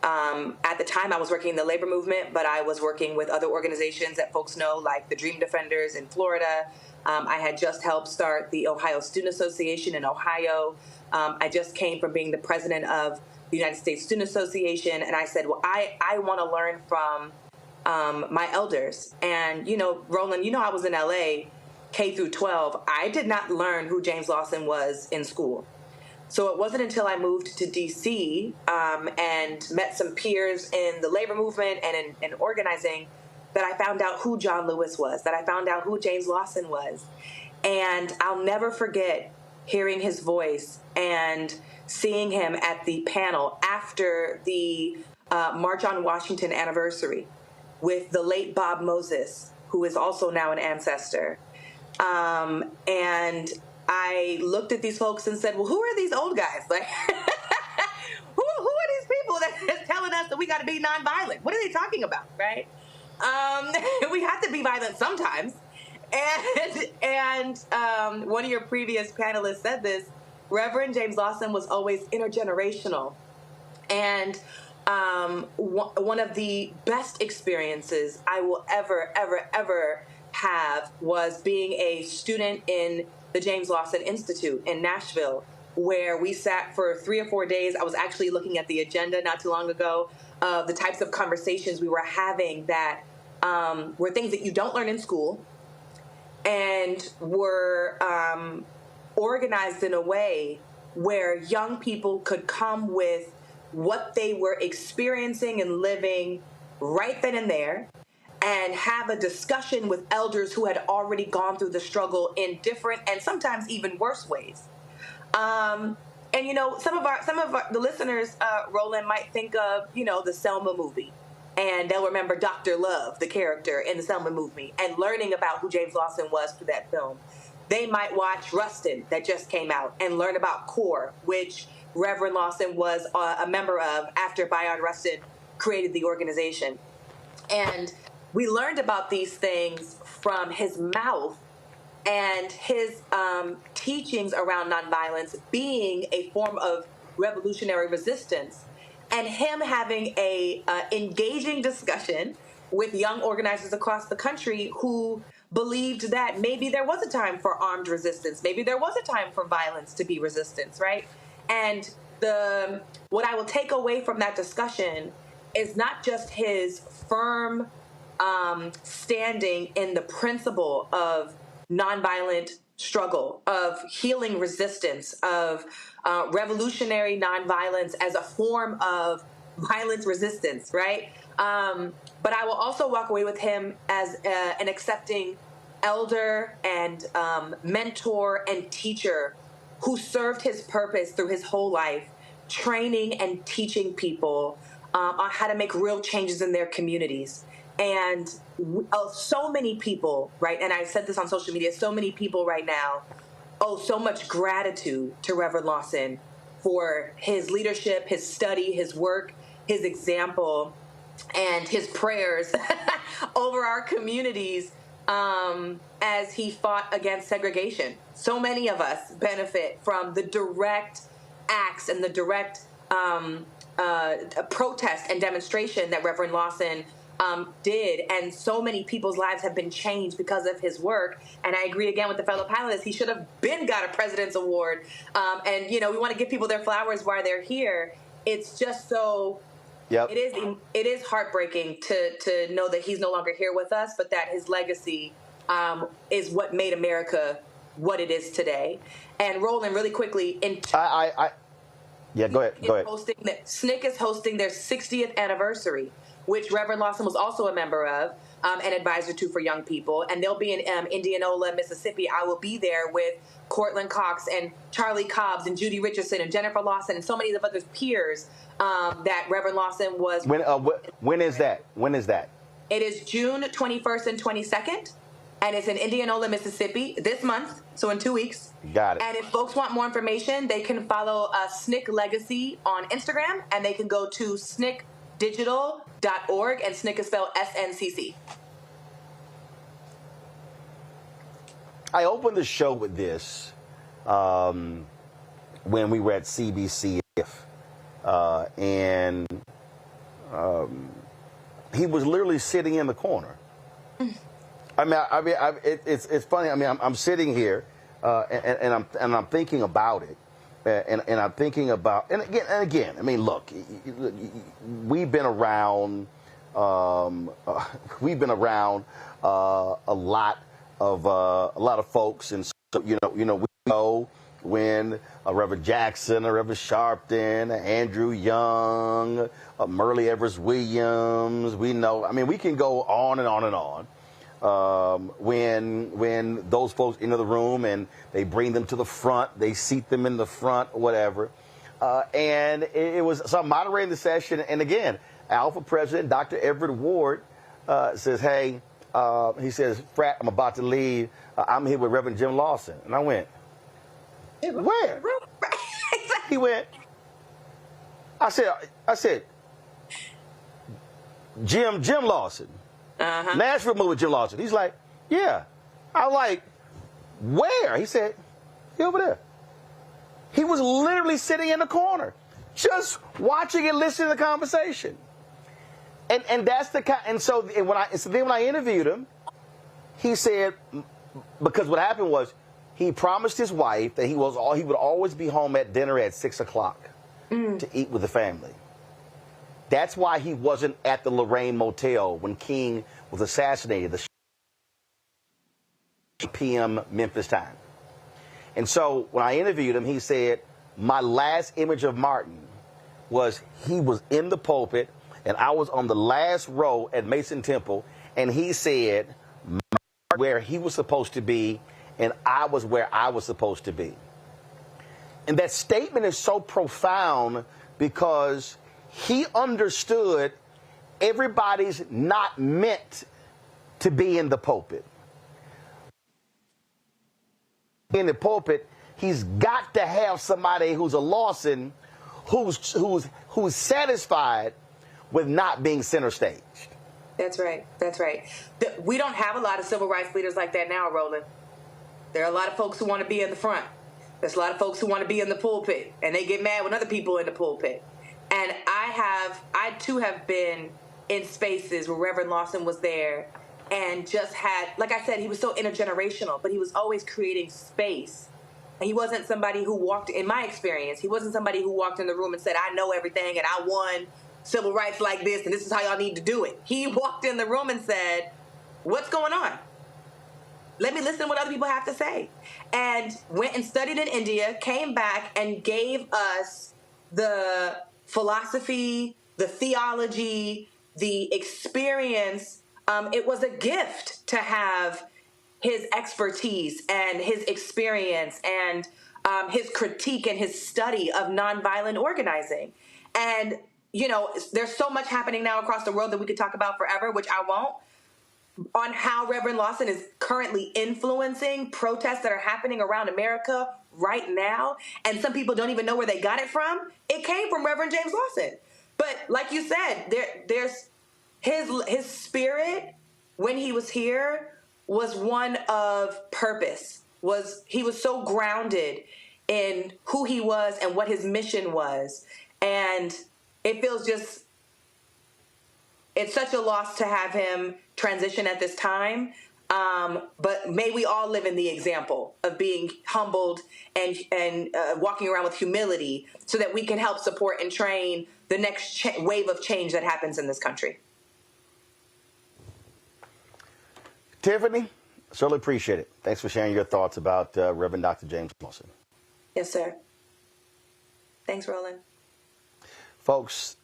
at the time, I was working in the labor movement, but I was working with other organizations that folks know, like the Dream Defenders in Florida. I had just helped start the Ohio Student Association in Ohio. I just came from being the president of the United States Student Association, and I said, well, I want to learn from my elders. And, you know, Roland, you know, I was in LA, K through 12. I did not learn who James Lawson was in school. So it wasn't until I moved to D.C. And met some peers in the labor movement and in organizing that I found out who John Lewis was, that I found out who James Lawson was. And I'll never forget hearing his voice and seeing him at the panel after the March on Washington anniversary with the late Bob Moses, who is also now an ancestor. And I looked at these folks and said, well, who are these old guys? Like, who are these people that's telling us that we got to be nonviolent? What are they talking about, right? We have to be violent sometimes. And one of your previous panelists said this, Reverend James Lawson was always intergenerational. And one of the best experiences I will ever have was being a student in the James Lawson Institute in Nashville, where we sat for 3 or 4 days. I was actually looking at the agenda not too long ago of the types of conversations we were having that were things that you don't learn in school, and were organized in a way where young people could come with what they were experiencing and living right then and there, and have a discussion with elders who had already gone through the struggle in different and sometimes even worse ways. And you know, some of the listeners, Roland, might think of, you know, the Selma movie, and they'll remember Dr. Love, the character in the Selma movie, and learning about who James Lawson was through that film. They might watch Rustin, that just came out, and learn about CORE, which Reverend Lawson was a member of after Bayard Rustin created the organization. And we learned about these things from his mouth, and his teachings around nonviolence being a form of revolutionary resistance, and him having a engaging discussion with young organizers across the country who believed that maybe there was a time for armed resistance, maybe there was a time for violence to be resistance, right? And what I will take away from that discussion is not just his firm standing in the principle of nonviolent struggle, of healing resistance, of revolutionary nonviolence as a form of violence resistance, right? But I will also walk away with him as an accepting elder and mentor and teacher who served his purpose through his whole life, training and teaching people on how to make real changes in their communities. And so many people, right, and I said this on social media, so many people right now owe so much gratitude to Reverend Lawson for his leadership, his study, his work, his example, and his prayers over our communities as he fought against segregation. So many of us benefit from the direct acts and the direct protest and demonstration that Reverend Lawson did, and so many people's lives have been changed because of his work. And I agree again with the fellow panelists, he should have been got a President's Award. And, you know, we want to give people their flowers while they're here. It's just so Yep. It is heartbreaking to know that he's no longer here with us, but that his legacy is what made America what it is today. And Roland, really quickly, yeah, go ahead. SNCC is hosting their 60th anniversary, which Reverend Lawson was also a member of, an advisor to for young people. And they'll be in Indianola, Mississippi. I will be there with Cortland Cox and Charlie Cobbs and Judy Richardson and Jennifer Lawson and so many of other peers that Reverend Lawson was. When is that? When is that? It is June 21st and 22nd. And it's in Indianola, Mississippi this month, so in 2 weeks. Got it. And if folks want more information, they can follow SNCC Legacy on Instagram, and they can go to sncdigital.org, and SNCC is spelled SNCC. I opened the show with this when we were at CBC, and he was literally sitting in the corner. It's funny. I mean, I'm sitting here, and I'm thinking about it, and I'm thinking about, and again. I mean, look, we've been around a lot of folks, and so, we know when Reverend Jackson, Reverend Sharpton, Andrew Young, Merle Evers Williams. We know. I mean, we can go on and on and on. When those folks enter the room and they bring them to the front, they seat them in the front, whatever. And it was, so I'm moderating the session. And again, Alpha President, Dr. Everett Ward, says, hey, he says, Frat, I'm about to leave. I'm here with Reverend Jim Lawson. And I went, where? He went, I said, Jim Lawson. Nashville moved with Jim Lawson. He's like, yeah. I'm like, where? He said, he over there. He was literally sitting in the corner, just watching and listening to the conversation. And that's the kind. And so then when I interviewed him, he said, because what happened was he promised his wife that he would always be home at dinner at 6 o'clock to eat with the family. That's why he wasn't at the Lorraine Motel when King was assassinated, the 8 p.m. Memphis time. And so when I interviewed him, he said, my last image of Martin was he was in the pulpit, and I was on the last row at Mason Temple, and he said where he was supposed to be, and I was where I was supposed to be. And that statement is so profound because he understood everybody's not meant to be in the pulpit. In the pulpit, he's got to have somebody who's a Lawson, who's satisfied with not being center staged. That's right. That's right. We don't have a lot of civil rights leaders like that now, Roland. There are a lot of folks who want to be in the front. There's a lot of folks who want to be in the pulpit, and they get mad when other people are in the pulpit. And I too have been in spaces where Reverend Lawson was there and just had, like I said, he was so intergenerational, but he was always creating space. And he wasn't somebody who walked, in my experience, he wasn't somebody who walked in the room and said, I know everything and I won civil rights like this and this is how y'all need to do it. He walked in the room and said, what's going on? Let me listen to what other people have to say. And went and studied in India, came back and gave us the philosophy, the theology, the experience. It was a gift to have his expertise and his experience and his critique and his study of nonviolent organizing. And, you know, there's so much happening now across the world that we could talk about forever, which I won't, on how Reverend Lawson is currently influencing protests that are happening around America right now. And some people don't even know where they got it from. It came from Reverend James Lawson. But like you said, there's his spirit when he was here was one of purpose. He was so grounded in who he was and what his mission was. And it feels just, it's such a loss to have him transition at this time. But may we all live in the example of being humbled and walking around with humility so that we can help support and train the next wave of change that happens in this country. Tiffany, certainly appreciate it. Thanks for sharing your thoughts about Reverend Dr. James Lawson. Yes, sir. Thanks, Roland. Folks,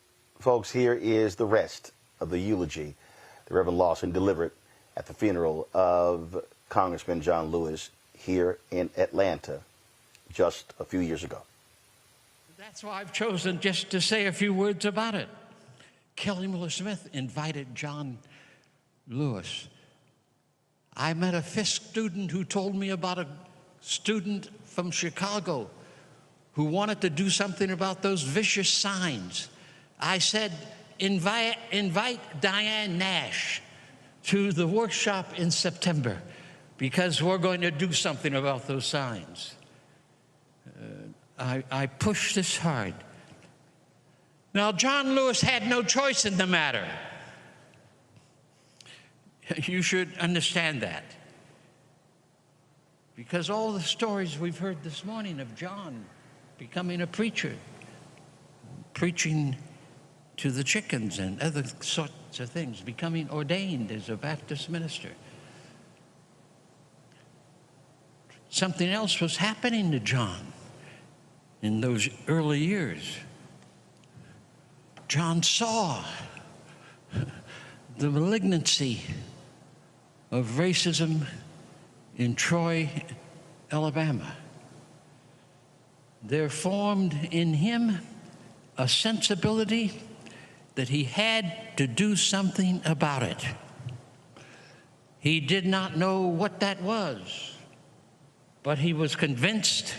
here is the rest of the eulogy that Reverend Lawson delivered at the funeral of Congressman John Lewis here in Atlanta just a few years ago. That's why I've chosen just to say a few words about it. Kelly Miller Smith invited John Lewis. I met a Fisk student who told me about a student from Chicago who wanted to do something about those vicious signs. I said, invite Diane Nash to the workshop in September because we're going to do something about those signs. I pushed this hard. Now, John Lewis had no choice in the matter. You should understand that. Because all the stories we've heard this morning of John becoming a preacher, preaching to the chickens and other sorts of things, becoming ordained as a Baptist minister. Something else was happening to John in those early years. John saw the malignancy of racism in Troy, Alabama. There formed in him a sensibility that he had to do something about it. He did not know what that was, but he was convinced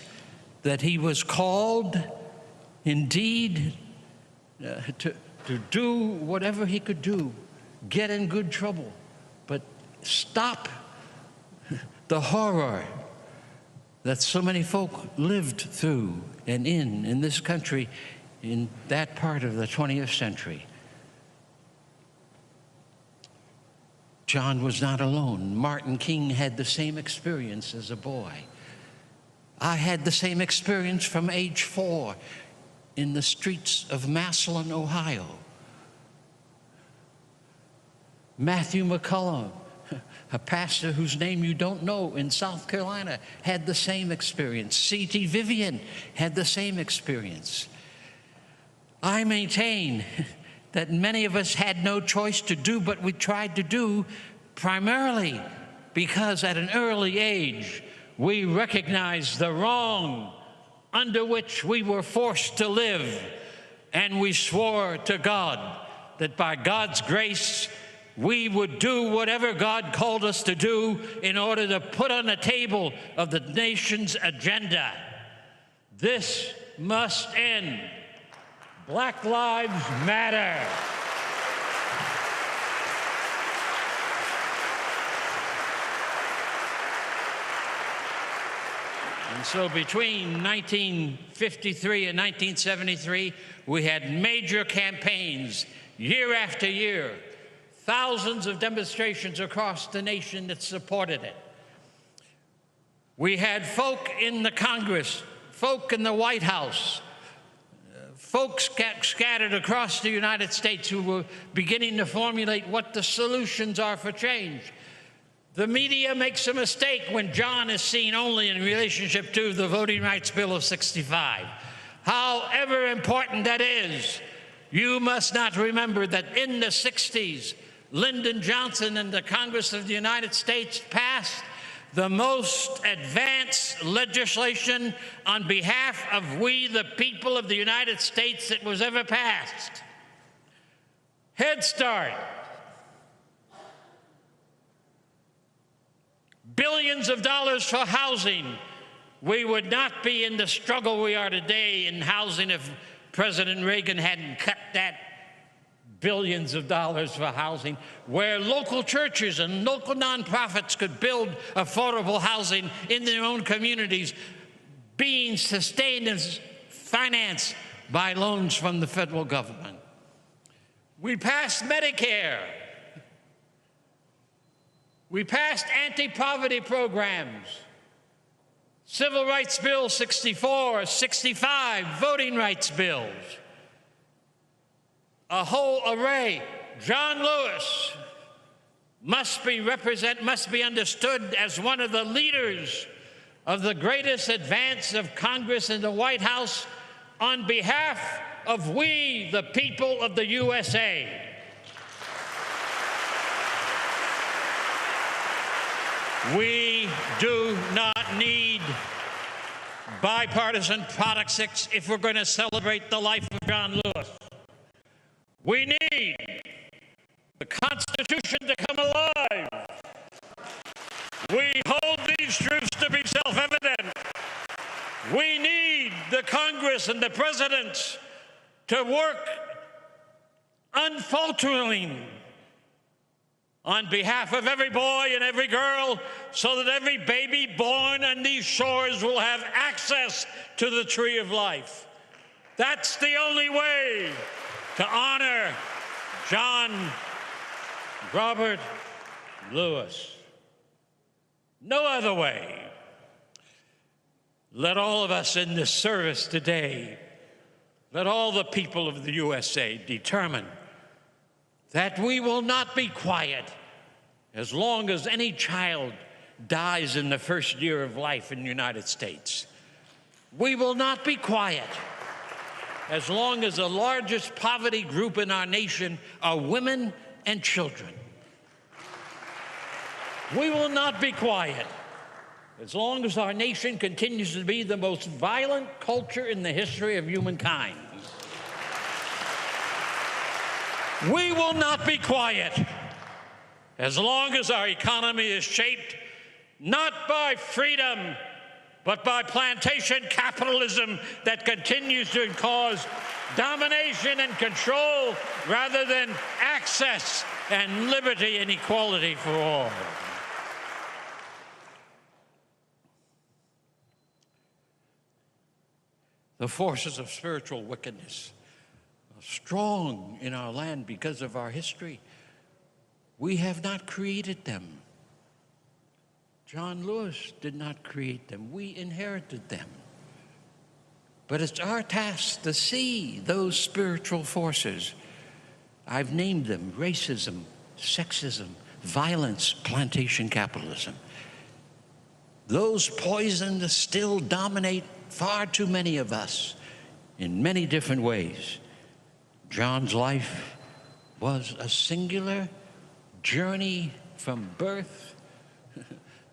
that he was called indeed to do whatever he could do, get in good trouble, but stop the horror that so many folk lived through and in this country in that part of the 20th century. John was not alone. Martin King had the same experience as a boy. I had the same experience from age 4 in the streets of Massillon, Ohio. Matthew McCullum, a pastor whose name you don't know in South Carolina, had the same experience. C.T. Vivian had the same experience. I maintain that many of us had no choice to do what we tried to do, primarily because at an early age we recognized the wrong under which we were forced to live, and we swore to God that by God's grace we would do whatever God called us to do in order to put on the table of the nation's agenda. This must end. Black Lives Matter. And so between 1953 and 1973, we had major campaigns year after year, thousands of demonstrations across the nation that supported it. We had folk in the Congress, folk in the White House, folks scattered across the United States who were beginning to formulate what the solutions are for change. The media makes a mistake when John is seen only in relationship to the Voting Rights Bill of '65. However important that is, you must not remember that in the 60s, Lyndon Johnson and the Congress of the United States passed the most advanced legislation on behalf of we, the people of the United States, that was ever passed. Head Start. Billions of dollars for housing. We would not be in the struggle we are today in housing if President Reagan hadn't cut that billions of dollars for housing, where local churches and local nonprofits could build affordable housing in their own communities, being sustained and financed by loans from the federal government. We passed Medicare. We passed anti-poverty programs, Civil Rights Bill 64, 65, voting rights bills. a whole array. John Lewis must be understood as one of the leaders of the greatest advance of Congress in the White House on behalf of we, the people of the USA. We do not need bipartisan politics if we're going to celebrate the life of John Lewis. We need the Constitution to come alive. We hold these truths to be self-evident. We need the Congress and the presidents to work unfalteringly on behalf of every boy and every girl so that every baby born on these shores will have access to the tree of life. That's the only way to honor John Robert Lewis. No other way. Let all of us in this service today, let all the people of the USA determine that we will not be quiet as long as any child dies in the first year of life in the United States. We will not be quiet as long as the largest poverty group in our nation are women and children. We will not be quiet as long as our nation continues to be the most violent culture in the history of humankind. We will not be quiet as long as our economy is shaped not by freedom, but by plantation capitalism that continues to cause domination and control rather than access and liberty and equality for all. The forces of spiritual wickedness are strong in our land because of our history. We have not created them. John Lewis did not create them. We inherited them. But it's our task to see those spiritual forces. I've named them: racism, sexism, violence, plantation capitalism. Those poisons still dominate far too many of us in many different ways. John's life was a singular journey from birth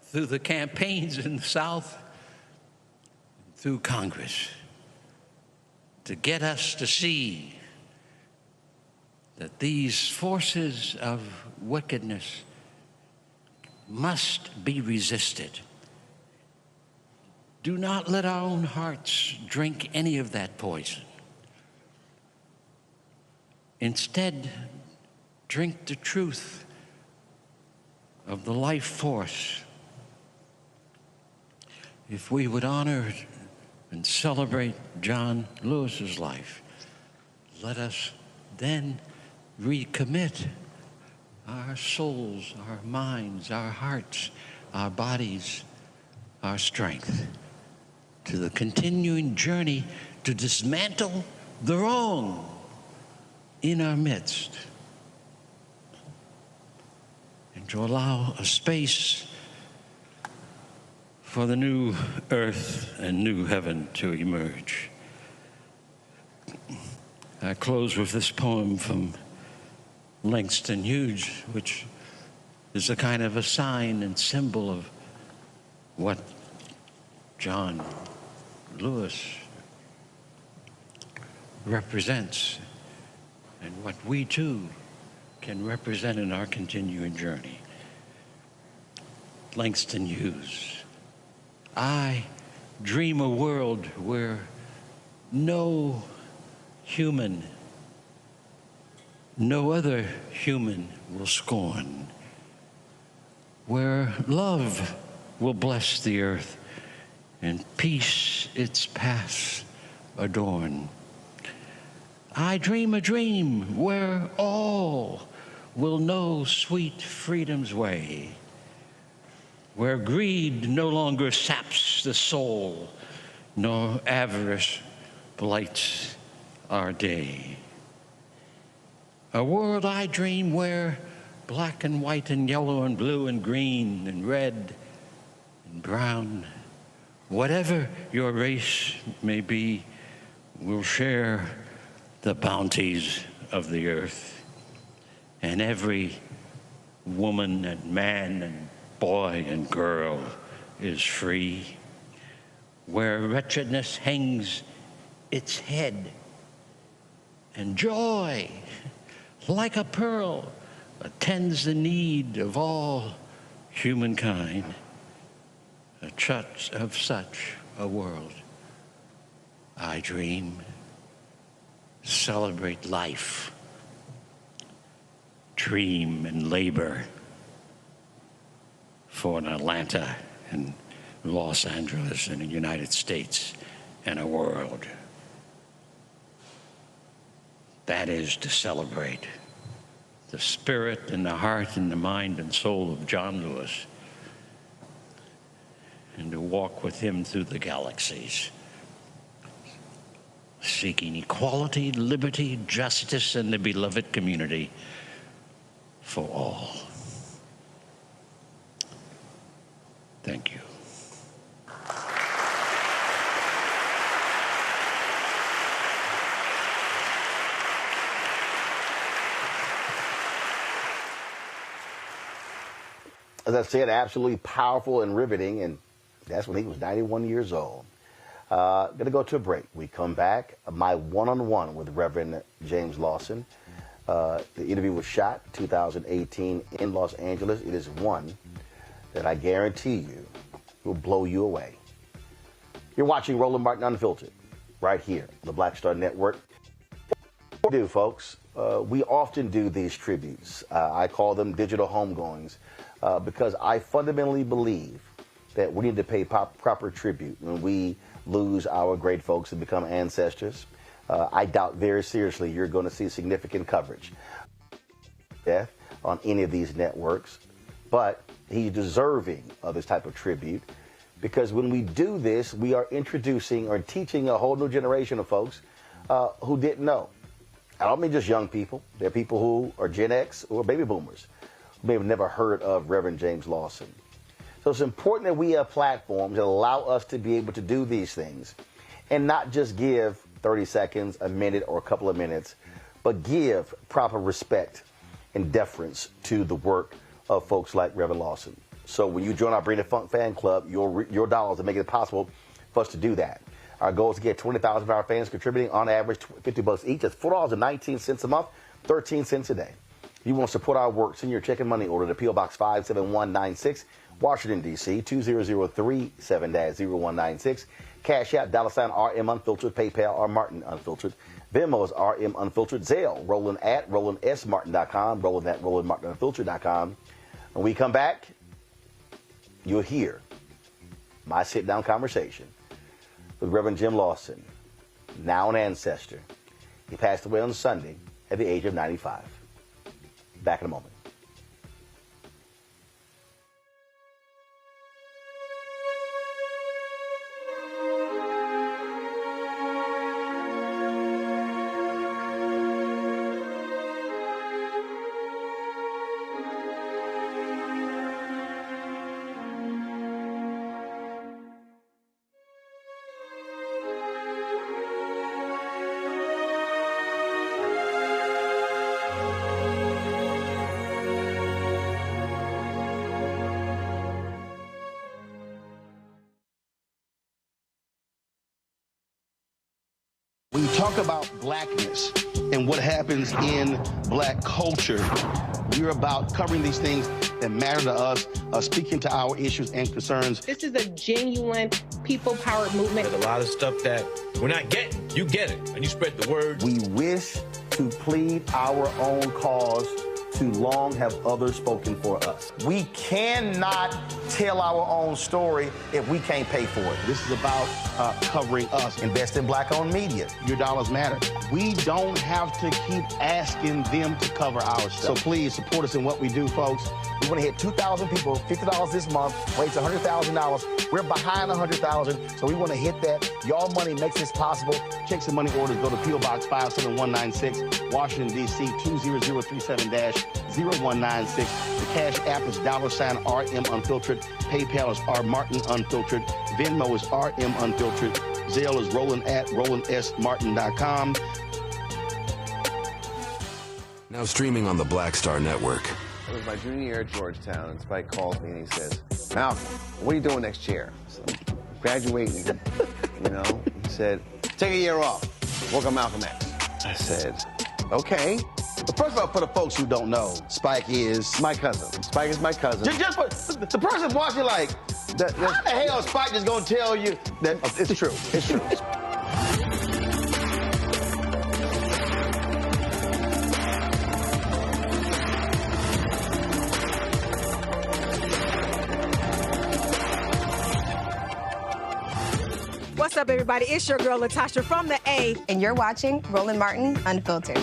through the campaigns in the South, through Congress, to get us to see that these forces of wickedness must be resisted. Do not let our own hearts drink any of that poison. Instead, drink the truth of the life force. If we would honor and celebrate John Lewis's life, let us then recommit our souls, our minds, our hearts, our bodies, our strength to the continuing journey to dismantle the wrong in our midst and to allow a space for the new earth and new heaven to emerge. I close with this poem from Langston Hughes, which is a kind of a sign and symbol of what John Lewis represents and what we too can represent in our continuing journey. Langston Hughes. I dream a world where no human, no other human will scorn, where love will bless the earth and peace its paths adorn. I dream a dream where all will know sweet freedom's way, where greed no longer saps the soul, nor avarice blights our day. A world I dream where black and white and yellow and blue and green and red and brown, whatever your race may be, will share the bounties of the earth. And every woman and man and boy and girl is free. Where wretchedness hangs its head and joy, like a pearl, attends the need of all humankind. Of such a world I dream. Celebrate life, dream and labor for an Atlanta and Los Angeles and the United States and a world. That is to celebrate the spirit and the heart and the mind and soul of John Lewis, and to walk with him through the galaxies, seeking equality, liberty, justice, and the beloved community for all. Thank you. As I said, absolutely powerful and riveting, and that's when he was 91 years old. Going to go to a break. We come back. My one-on-one with Reverend James Lawson. The interview was shot 2018 in Los Angeles. It is one that I guarantee you will blow you away. You're watching Roland Martin Unfiltered right here on the Black Star Network. What we do, folks, we often do these tributes. I call them digital homegoings because I fundamentally believe that we need to pay proper tribute when we lose our great folks and become ancestors. I doubt very seriously you're going to see significant coverage death on any of these networks, but he's deserving of this type of tribute because when we do this, we are introducing or teaching a whole new generation of folks who didn't know. I don't mean just young people. There are people who are Gen X or baby boomers who may have never heard of Reverend James Lawson. So it's important that we have platforms that allow us to be able to do these things and not just give 30 seconds, a minute, or a couple of minutes, but give proper respect and deference to the work of folks like Reverend Lawson. So when you join our Bring the Funk fan club, your dollars are making it possible for us to do that. Our goal is to get 20,000 of our fans contributing on average $50 each. That's $4.19 a month, 13 cents a day. If you want to support our work, send your check and money order to P.O. Box 57196, Washington, D.C., 20037-0196. Cash App, $RM Unfiltered, PayPal, R Martin Unfiltered. Venmo is RM Unfiltered. Zelle, Roland at RolandSMartin.com, Roland at RolandMartinUnfiltered.com. When we come back, you'll hear my sit-down conversation with Reverend Jim Lawson, now an ancestor. He passed away on Sunday at the age of 95. Back in a moment. When you talk about blackness and what happens in black culture, we're about covering these things that matter to us, speaking to our issues and concerns. This is a genuine people-powered movement. There's a lot of stuff that we're not getting. You get it, and you spread the word. We wish to plead our own cause. Too long have others spoken for us. We cannot tell our own story if we can't pay for it. This is about covering us. Invest in black-owned media. Your dollars matter. We don't have to keep asking them to cover our stuff. So please support us in what we do, folks. We want to hit 2,000 people, $50 this month, raise $100,000. We're behind $100,000, so we want to hit that. Y'all money makes this possible. Check some money orders. Go to P.O. Box 57196, Washington, D.C. 20037-0196. The Cash App is $RM Unfiltered. PayPal is R Martin Unfiltered. Venmo is RM Unfiltered. Zelle is Roland at RolandSMartin.com. Now streaming on the Black Star Network. It was my junior year at Georgetown, and Spike calls me and he says, Malcolm, what are you doing next year? So, graduating, you know? He said, take a year off, work on Malcolm X. I said, okay. But first of all, for the folks who don't know, Spike is my cousin. Spike is my cousin. Just for the person watching, like, how the hell is Spike just gonna tell you that it's true? It's true. What's up, everybody? It's your girl, Latasha from the A. And you're watching Roland Martin Unfiltered.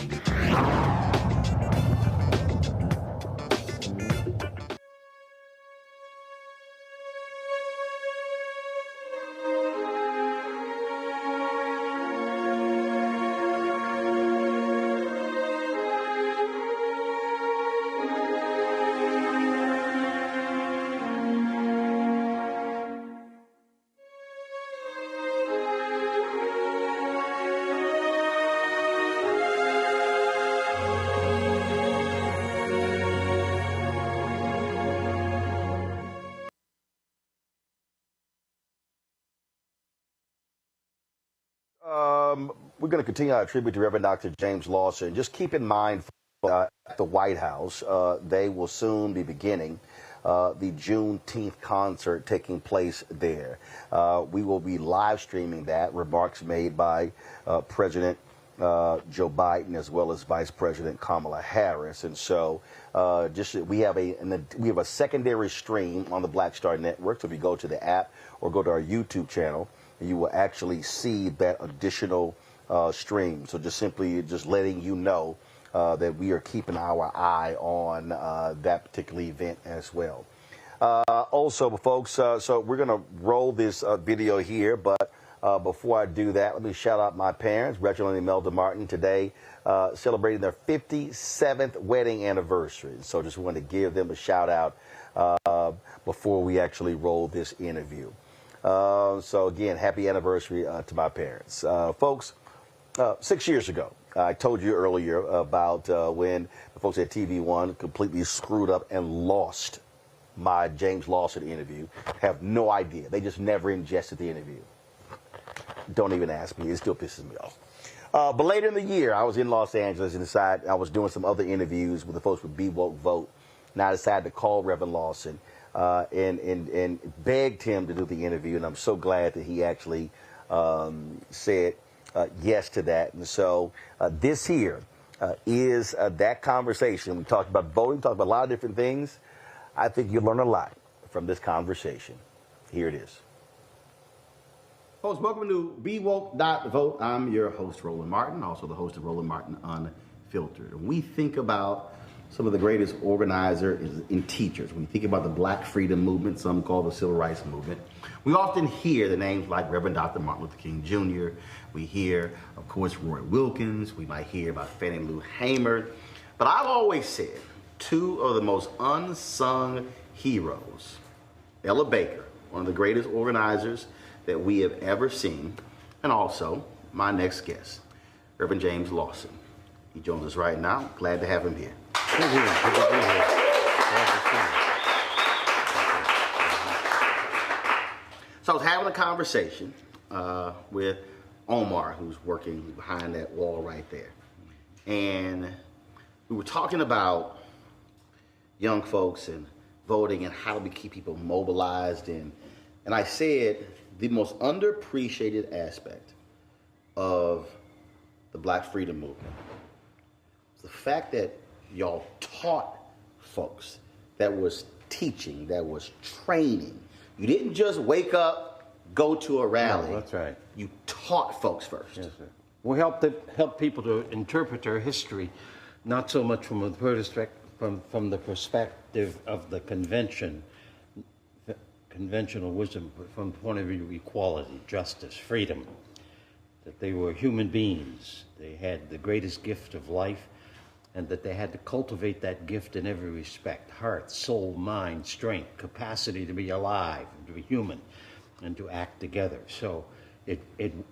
We're going to continue our tribute to Reverend Dr. James Lawson. Just keep in mind, at the White House, they will soon be beginning the Juneteenth concert taking place there. We will be live streaming that. Remarks made by President Joe Biden as well as Vice President Kamala Harris. And so we have a secondary stream on the Black Star Network. So if you go to the app or go to our YouTube channel, you will actually see that additional stream. So just letting you know that we are keeping our eye on that particular event as well. Also, folks, so we're going to roll this video here, but before I do that, let me shout out my parents, Reginald and Imelda Martin, today celebrating their 57th wedding anniversary. So just wanted to give them a shout out before we actually roll this interview. So again, happy anniversary to my parents. Folks, 6 years ago, I told you earlier about when the folks at TV1 completely screwed up and lost my James Lawson interview. Have no idea. They just never ingested the interview. Don't even ask me. It still pisses me off. But later in the year, I was in Los Angeles and decided I was doing some other interviews with the folks with Be Woke Vote. And I decided to call Reverend Lawson and begged him to do the interview. And I'm so glad that he actually said yes to that. And so this here is that conversation. We talked about voting, talked about a lot of different things. I think you'll learn a lot from this conversation. Here it is. Folks, welcome to BeWoke.Vote. I'm your host, Roland Martin, also the host of Roland Martin Unfiltered. And we think about some of the greatest organizers and teachers. When we think about the Black Freedom Movement, some call the Civil Rights Movement, we often hear the names like Reverend Dr. Martin Luther King Jr. We hear, of course, Roy Wilkins. We might hear about Fannie Lou Hamer. But I've always said two of the most unsung heroes, Ella Baker, one of the greatest organizers that we have ever seen, and also my next guest, Reverend James Lawson. He joins us right now. Glad to have him here. Good to be here. So I was having a conversation with Omar, who's working behind that wall right there. And we were talking about young folks and voting and how do we keep people mobilized. And I said the most underappreciated aspect of the Black Freedom Movement is the fact that y'all taught folks, that was teaching, that was training. You didn't just wake up, go to a rally. No, that's right. You taught folks first. Yes, sir. We help people to interpret their history, not so much from a from the perspective of the conventional wisdom, from the point of view of equality, justice, freedom, that they were human beings. They had the greatest gift of life, and that they had to cultivate that gift in every respect: heart, soul, mind, strength, capacity to be alive, to be human, and to act together. So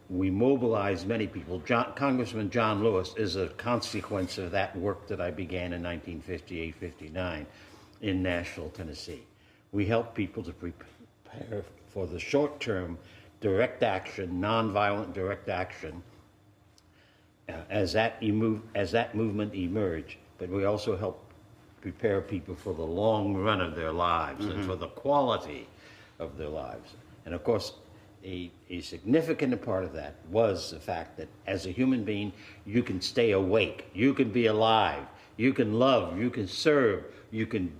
we mobilized many people. Congressman John Lewis is a consequence of that work that I began in 1958-59 in Nashville, Tennessee. We helped people to prepare for the short-term direct action, nonviolent direct action, as that movement emerged. But we also helped prepare people for the long run of their lives and for the quality of their lives. And of course, a significant part of that was the fact that as a human being, you can stay awake, you can be alive, you can love, you can serve, you can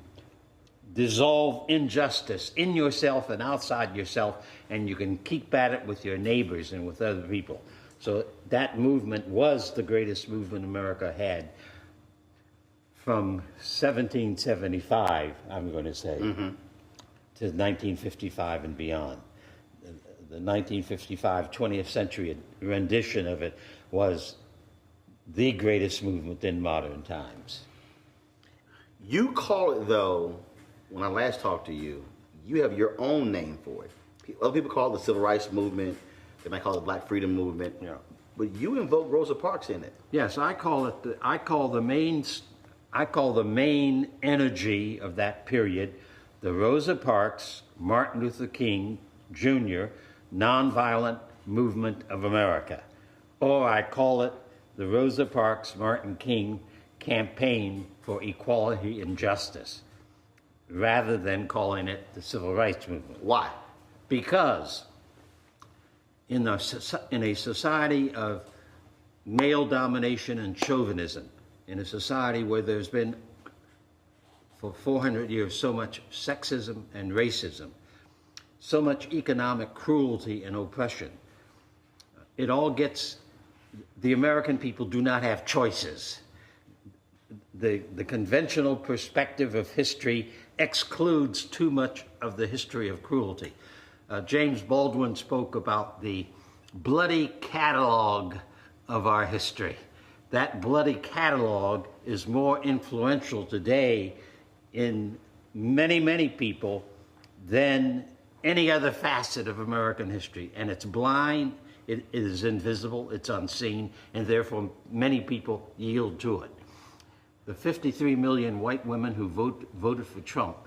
dissolve injustice in yourself and outside yourself, and you can keep at it with your neighbors and with other people. So that movement was the greatest movement America had from 1775, I'm going to say, to 1955 and beyond. The 1955 20th century rendition of it was the greatest movement in modern times. You call it, though, when I last talked to you, you have your own name for it. Other people call it the Civil Rights Movement. They might call it the Black Freedom Movement. Yeah. But you invoke Rosa Parks in it. Yes, I call the main energy of that period the Rosa Parks, Martin Luther King Jr. Nonviolent Movement of America. Or I call it the Rosa Parks, Martin King Campaign for Equality and Justice, rather than calling it the Civil Rights Movement. Why? Because in a society of male domination and chauvinism, in a society where there's been for 400 years so much sexism and racism, so much economic cruelty and oppression, the American people do not have choices. The conventional perspective of history excludes too much of the history of cruelty. James Baldwin spoke about the bloody catalog of our history. That bloody catalog is more influential today in many, many people than any other facet of American history. And it's blind, it is invisible, it's unseen, and therefore many people yield to it. The 53 million white women who voted for Trump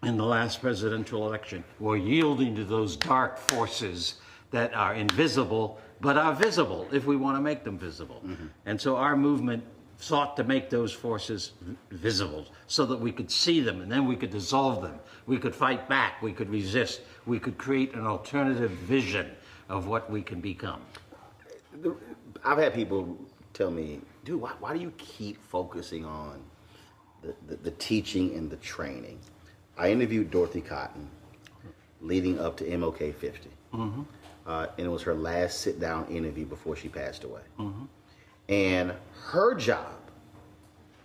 in the last presidential election were yielding to those dark forces that are invisible, but are visible if we want to make them visible. And so our movement sought to make those forces visible so that we could see them, and then we could dissolve them. We could fight back, we could resist, we could create an alternative vision of what we can become. I've had people tell me, dude, why do you keep focusing on the teaching and the training? I interviewed Dorothy Cotton leading up to MLK 50. And it was her last sit-down interview before she passed away. And her job,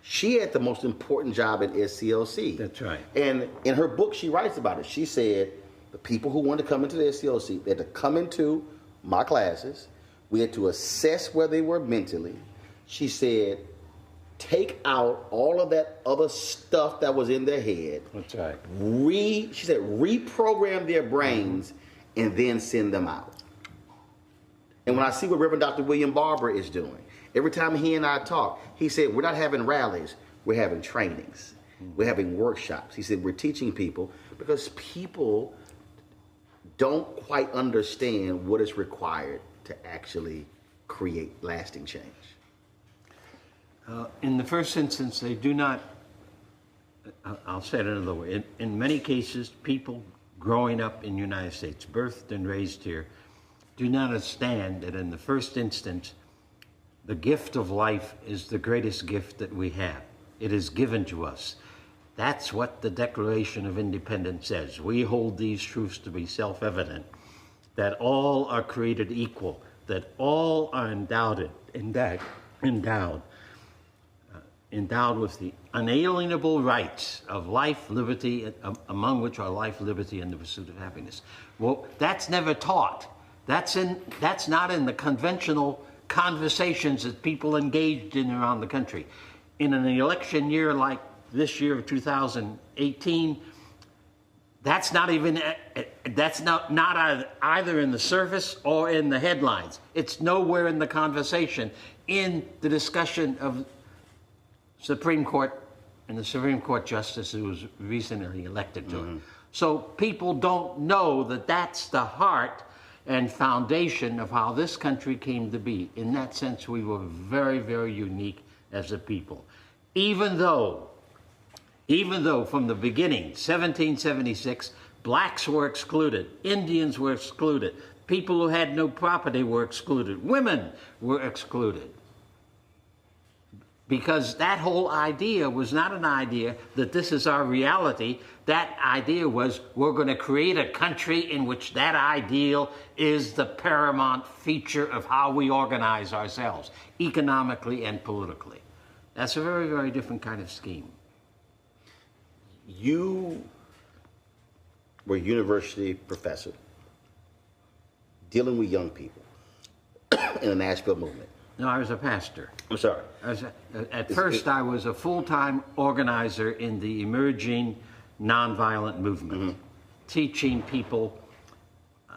she had the most important job at SCLC. That's right. And in her book, she writes about it. She said, the people who wanted to come into the SCLC, they had to come into my classes. We had to assess where they were mentally. She said, take out all of that other stuff that was in their head. That's right. She said, reprogram their brains and then send them out. And when I see what Reverend Dr. William Barber is doing, every time he and I talk, he said, we're not having rallies, we're having trainings. We're having workshops. He said, we're teaching people because people don't quite understand what is required to actually create lasting change. In the first instance, they do not, I'll say it another way. In many cases, people growing up in the United States, birthed and raised here, do not understand that in the first instance, the gift of life is the greatest gift that we have. It is given to us. That's what the Declaration of Independence says. We hold these truths to be self-evident, that all are created equal, that all are endowed. endowed with the unalienable rights of life, liberty, among which are life, liberty, and the pursuit of happiness. Well, that's never taught. That's not in the conventional conversations that people engaged in around the country. In an election year like this year of 2018, that's not either in the surface or in the headlines. It's nowhere in the conversation, in the discussion of Supreme Court and the Supreme Court justice who was recently elected to it. So people don't know that that's the heart and foundation of how this country came to be. In that sense, we were very, very unique as a people. Even though from the beginning, 1776, blacks were excluded, Indians were excluded, people who had no property were excluded, women were excluded. Because that whole idea was not an idea that this is our reality. That idea was we're going to create a country in which that ideal is the paramount feature of how we organize ourselves, economically and politically. That's a very, very different kind of scheme. You were a university professor dealing with young people in the Nashville movement. No, I was a pastor. I'm sorry. At first, I was a full-time organizer in the emerging nonviolent movement, teaching people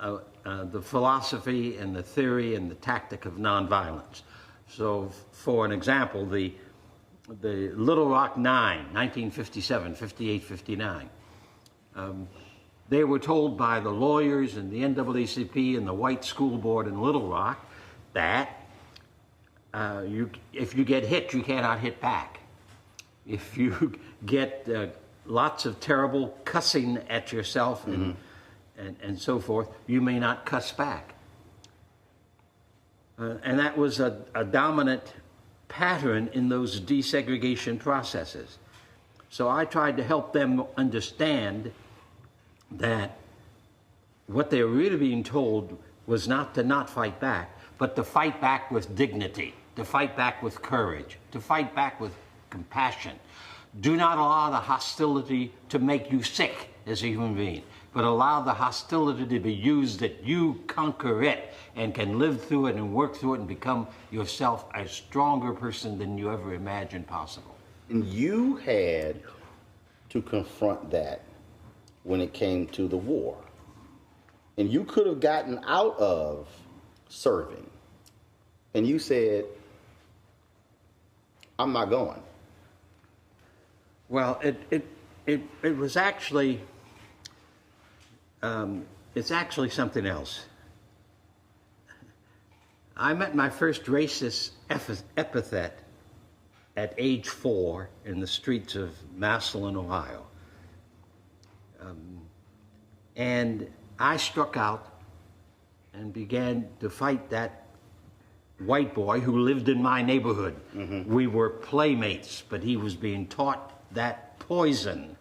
the philosophy and the theory and the tactic of nonviolence. So, for an example, the Little Rock Nine, 1957, 58, 59, they were told by the lawyers and the NAACP and the white school board in Little Rock that if you get hit, you cannot hit back. If you get lots of terrible cussing at yourself and so forth, you may not cuss back. And that was a dominant pattern in those desegregation processes. So I tried to help them understand that what they were really being told was not to not fight back, but to fight back with dignity, to fight back with courage, to fight back with compassion. Do not allow the hostility to make you sick as a human being, but allow the hostility to be used that you conquer it and can live through it and work through it and become yourself a stronger person than you ever imagined possible. And you had to confront that when it came to the war. And you could have gotten out of serving. And you said, I'm not going. Well, it was actually, it's actually something else. I met my first racist epithet at age 4 in the streets of Massillon, Ohio. And I struck out and began to fight that white boy who lived in my neighborhood. We were playmates, but he was being taught that poison.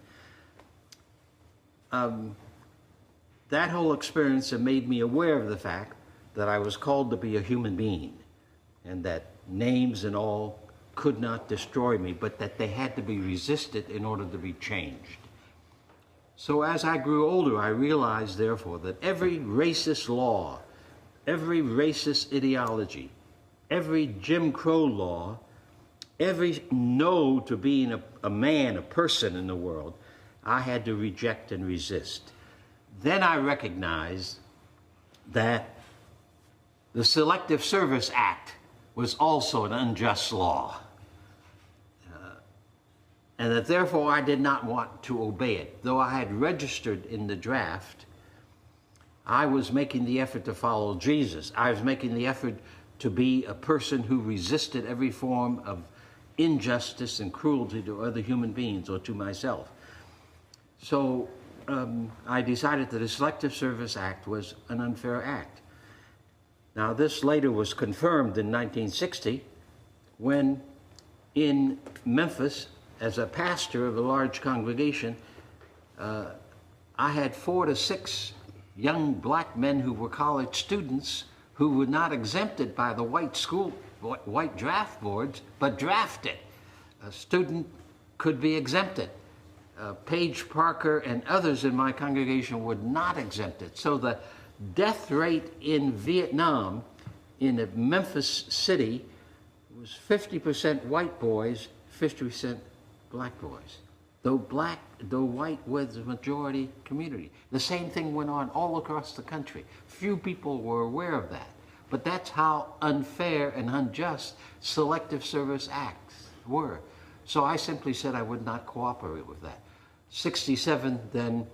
That whole experience had made me aware of the fact that I was called to be a human being and that names and all could not destroy me, but that they had to be resisted in order to be changed. So as I grew older, I realized, therefore, that every racist law, every racist ideology, every Jim Crow law, every no to being a man, a person in the world, I had to reject and resist. Then I recognized that the Selective Service Act was also an unjust law, and that therefore I did not want to obey it. Though I had registered in the draft, I was making the effort to follow Jesus. I was making the effort to be a person who resisted every form of injustice and cruelty to other human beings or to myself. So I decided that the Selective Service Act was an unfair act. Now, this later was confirmed in 1960 when in Memphis, as a pastor of a large congregation, I had 4 to 6 young black men who were college students who were not exempted by the white draft boards, but drafted. a student could be exempted. Paige Parker and others in my congregation would not exempt it. So the death rate in Vietnam, in Memphis City, was 50% white boys, 50% black boys. Though white was the majority community. The same thing went on all across the country. Few people were aware of that. But that's how unfair and unjust selective service acts were. So I simply said I would not cooperate with that. 67, then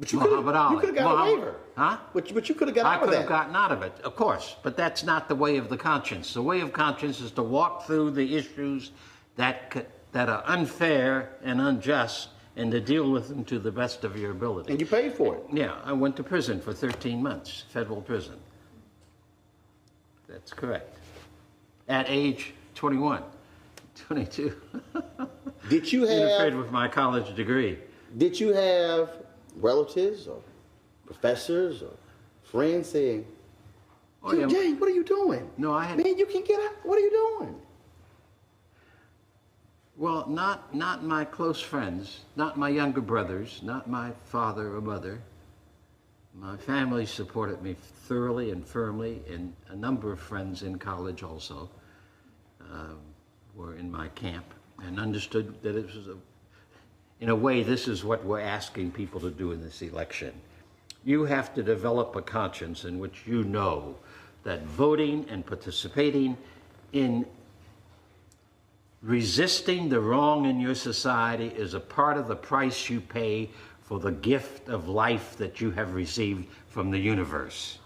But you Muhammad Ali. could have got a waiver. Huh? But you could have got out of I could have that. gotten out of it, of course. But that's not the way of the conscience. The way of conscience is to walk through the issues that are unfair and unjust and to deal with them to the best of your ability. And you paid for it. Yeah, I went to prison for 13 months, federal prison. That's correct. At age 21, 22. Did you Interfered have with my college degree. Did you have relatives or professors or friends saying, James, what are you doing? No, I had. Man, you can get out. What are you doing? Well, not my close friends, not my younger brothers, not my father or mother. My family supported me thoroughly and firmly, and a number of friends in college also were in my camp and understood that it was in a way, this is what we're asking people to do in this election. You have to develop a conscience in which you know that voting and participating in resisting the wrong in your society is a part of the price you pay for the gift of life that you have received from the universe.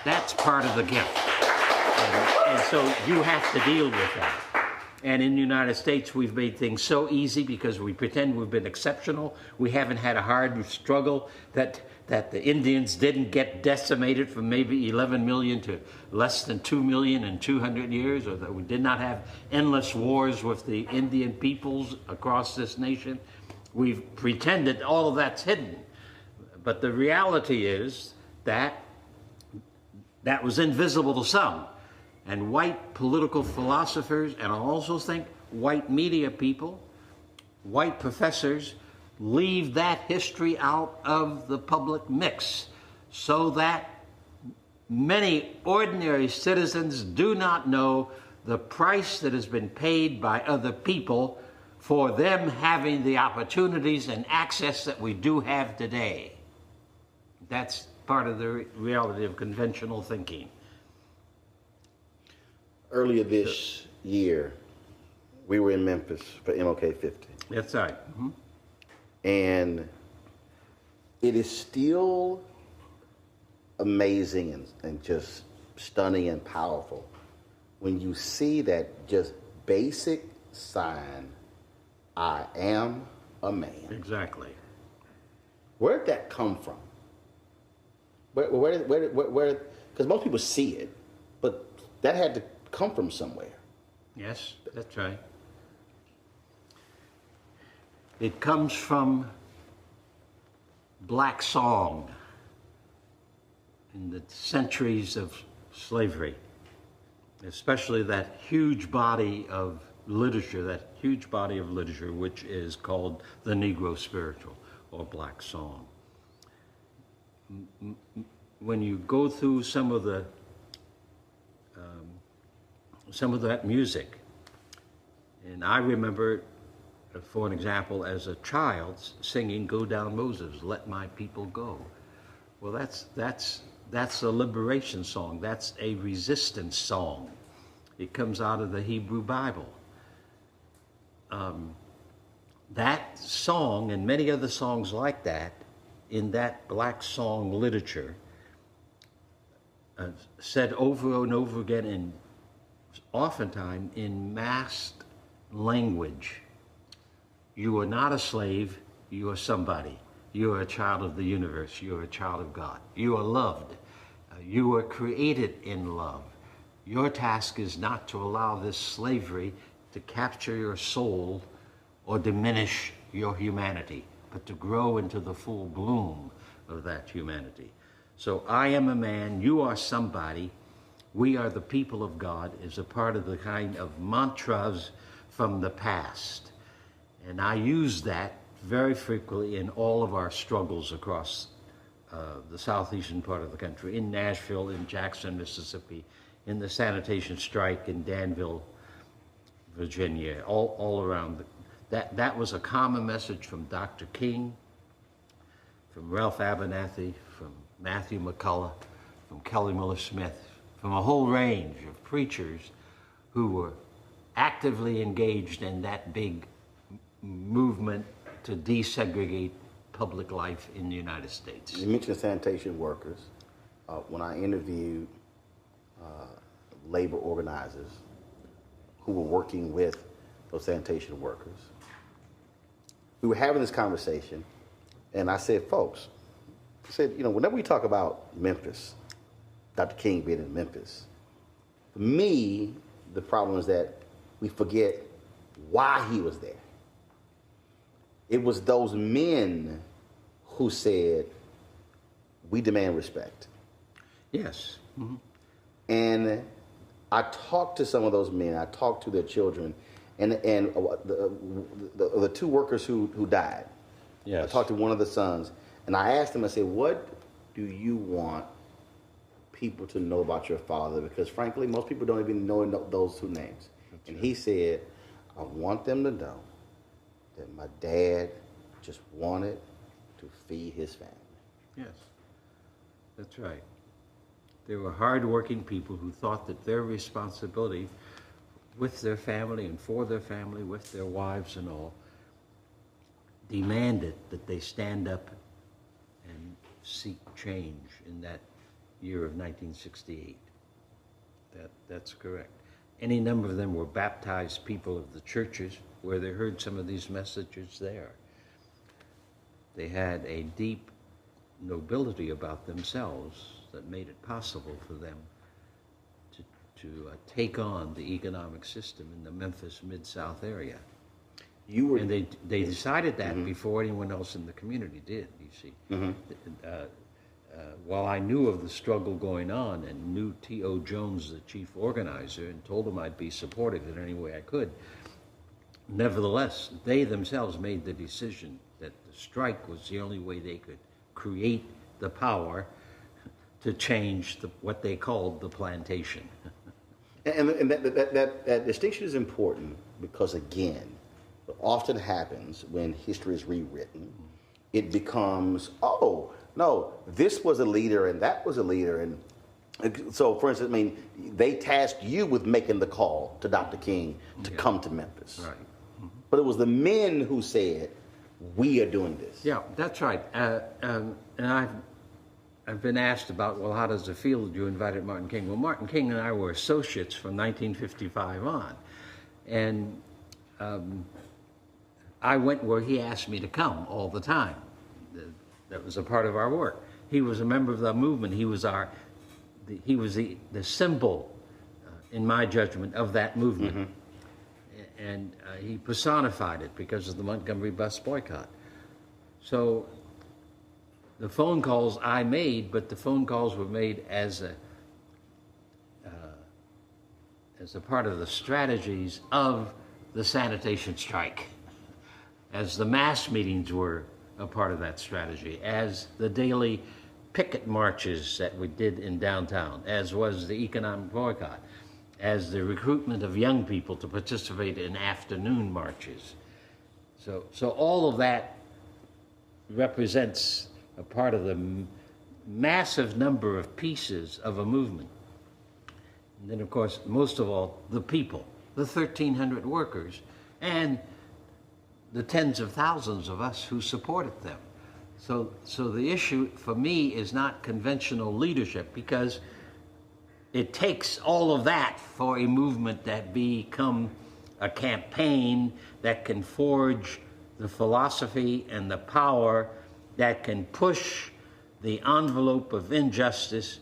That's part of the gift. And so you have to deal with that. And in the United States, we've made things so easy because we pretend we've been exceptional. We haven't had a hard struggle that the Indians didn't get decimated from maybe 11 million to less than 2 million in 200 years, or that we did not have endless wars with the Indian peoples across this nation. We've pretended all of that's hidden. But the reality is that that was invisible to some. And white political philosophers, and I also think white media people, white professors, leave that history out of the public mix so that many ordinary citizens do not know the price that has been paid by other people for them having the opportunities and access that we do have today. That's part of the reality of conventional thinking. Earlier this year, we were in Memphis for MLK 50. That's right. Mm-hmm. And it is still amazing and just stunning and powerful when you see that just basic sign, I am a man. Exactly. Where did that come from? Where? Because most people see it, but that had to come from somewhere. Yes, that's right. It comes from black song in the centuries of slavery, especially that huge body of literature, which is called the Negro spiritual or black song. When you go through some of that music, and I remember, for an example, as a child singing "Go Down Moses, Let My People Go." Well, that's a liberation song. That's a resistance song. It comes out of the Hebrew Bible. That song and many other songs like that in that black song literature said over and over again, and oftentimes in masked language. You are not a slave, you are somebody. You are a child of the universe, you are a child of God. You are loved, you are created in love. Your task is not to allow this slavery to capture your soul or diminish your humanity, but to grow into the full bloom of that humanity. So I am a man, you are somebody, we are the people of God is a part of the kind of mantras from the past. And I use that very frequently in all of our struggles across the southeastern part of the country, in Nashville, in Jackson, Mississippi, in the sanitation strike in Danville, Virginia, all around. That was a common message from Dr. King, from Ralph Abernathy, from Matthew McCullough, from Kelly Miller Smith, from a whole range of preachers who were actively engaged in that big movement to desegregate public life in the United States. You mentioned sanitation workers. When I interviewed labor organizers who were working with those sanitation workers, we were having this conversation, and I said, folks, I said, you know, whenever we talk about Memphis, Dr. King being in Memphis, for me, the problem is that we forget why he was there. It was those men who said, we demand respect. Yes. Mm-hmm. And I talked to some of those men, I talked to their children, and the two workers who died. Yes. I talked to one of the sons, and I asked him, I said, what do you want people to know about your father? Because frankly, most people don't even know those two names. That's and right. He said, I want them to know that my dad just wanted to feed his family. Yes, that's right. They were hardworking people who thought that their responsibility with their family and for their family, with their wives and all, demanded that they stand up and seek change in that year of 1968. That's correct. Any number of them were baptized people of the churches where they heard some of these messages there. They had a deep nobility about themselves that made it possible for them to take on the economic system in the Memphis Mid-South area. And they decided that mm-hmm. before anyone else in the community did, you see. Mm-hmm. While I knew of the struggle going on and knew T.O. Jones, the chief organizer, and told him I'd be supportive in any way I could, nevertheless, they themselves made the decision that the strike was the only way they could create the power to change what they called the plantation. And that distinction is important because, again, what often happens when history is rewritten, it becomes, oh, no, this was a leader and that was a leader. And so, for instance, I mean, they tasked you with making the call to Dr. King to come to Memphis. Right. Mm-hmm. But it was the men who said, we are doing this. Yeah, that's right. And I've been asked about, well, how does it feel that you invited Martin King? Well, Martin King and I were associates from 1955 on. And I went where he asked me to come all the time. That was a part of our work. He was a member of the movement. He was the symbol, in my judgment, of that movement. Mm-hmm. And he personified it because of the Montgomery bus boycott. So the phone calls I made, but the phone calls were made as a part of the strategies of the sanitation strike, as the mass meetings were a part of that strategy, as the daily picket marches that we did in downtown, as was the economic boycott, as the recruitment of young people to participate in afternoon marches. So all of that represents a part of the massive number of pieces of a movement. And then, of course, most of all, the people, the 1,300 workers, and the tens of thousands of us who supported them. So the issue for me is not conventional leadership, because it takes all of that for a movement that become a campaign that can forge the philosophy and the power that can push the envelope of injustice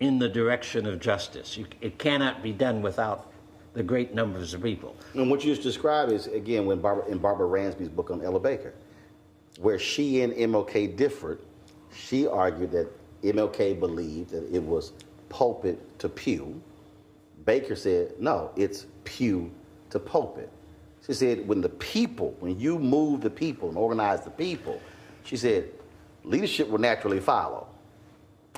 in the direction of justice. It cannot be done without the great numbers of people. And what you just described is, again, in Barbara Ransby's book on Ella Baker, where she and MLK differed. She argued that MLK believed that it was pulpit to pew. Baker said, no, it's pew to pulpit. She said, when you move the people and organize the people, she said, leadership will naturally follow.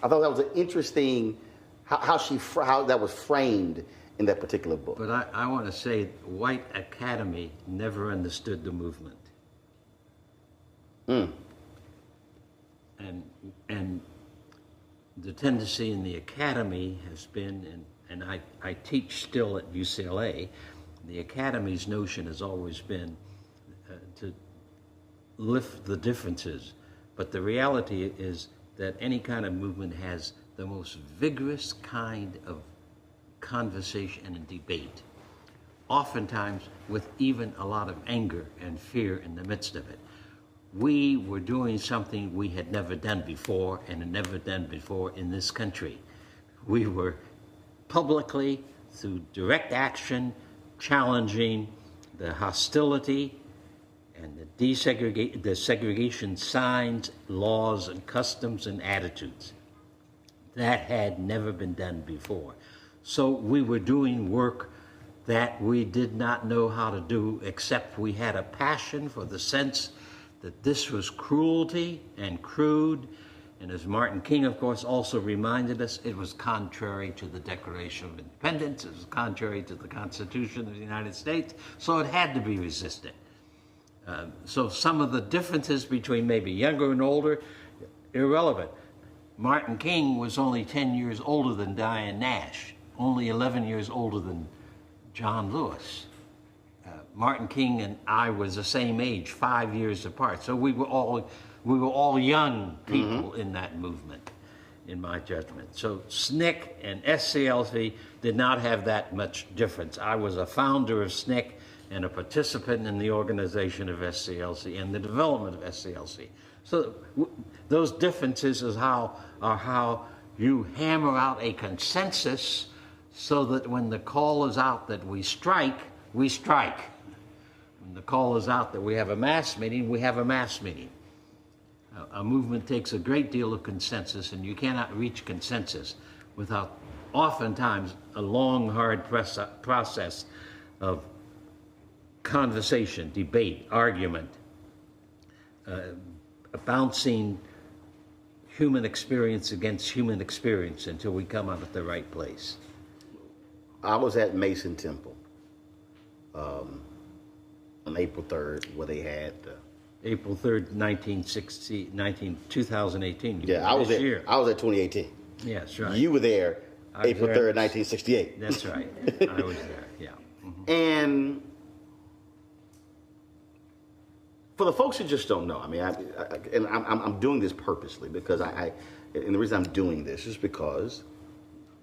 I thought that was an interesting, how that was framed in that particular book. But I want to say, white academy never understood the movement. And the tendency in the academy has been, and I teach still at UCLA, the academy's notion has always been to lift the differences. But the reality is that any kind of movement has the most vigorous kind of conversation and debate, oftentimes with even a lot of anger and fear in the midst of it. We were doing something we had never done before and had never done before in this country. We were publicly, through direct action, challenging the hostility and the segregation signs, laws, and customs and attitudes. That had never been done before. So we were doing work that we did not know how to do, except we had a passion for the sense that this was cruelty and crude. And as Martin King, of course, also reminded us, it was contrary to the Declaration of Independence. It was contrary to the Constitution of the United States. So it had to be resisted. So some of the differences between maybe younger and older, irrelevant. Martin King was only 10 years older than Diane Nash, only 11 years older than John Lewis. Martin King and I was the same age, 5 years apart. So we were all young people in that movement, in my judgment. So SNCC and SCLC did not have that much difference. I was a founder of SNCC and a participant in the organization of SCLC and the development of SCLC. So those differences are how you hammer out a consensus so that when the call is out that we strike, we strike. When the call is out that we have a mass meeting, we have a mass meeting. A movement takes a great deal of consensus, and you cannot reach consensus without oftentimes a long, hard process of conversation, debate, argument, bouncing human experience against human experience until we come out at the right place. I was at Mason Temple on April 3rd, where they had April 3rd, 2018. Yeah, I was there. I was at 2018. Yes, right. You were there April 3rd, 1968. That's right. I was there, yeah. And for the folks who just don't know, I mean, I'm doing this purposely because and the reason I'm doing this is because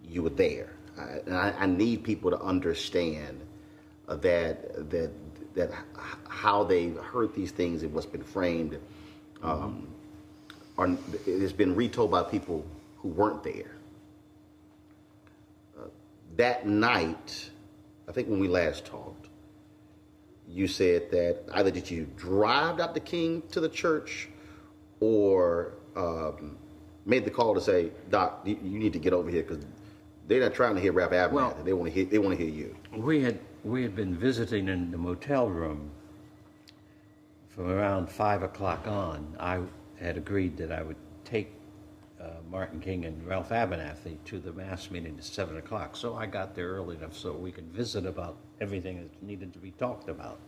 you were there. And I need people to understand that how they heard these things and what's been framed it's been retold by people who weren't there. That night, I think when we last talked, you said that either did you drive Dr. King to the church or made the call to say, Doc, you need to get over here because they're not trying to hear Ralph Abernathy. Well, they want to hear you. We had been visiting in the motel room from around 5 o'clock on. I had agreed that I would take Martin King and Ralph Abernathy to the mass meeting at 7 o'clock. So I got there early enough so we could visit about everything that needed to be talked about.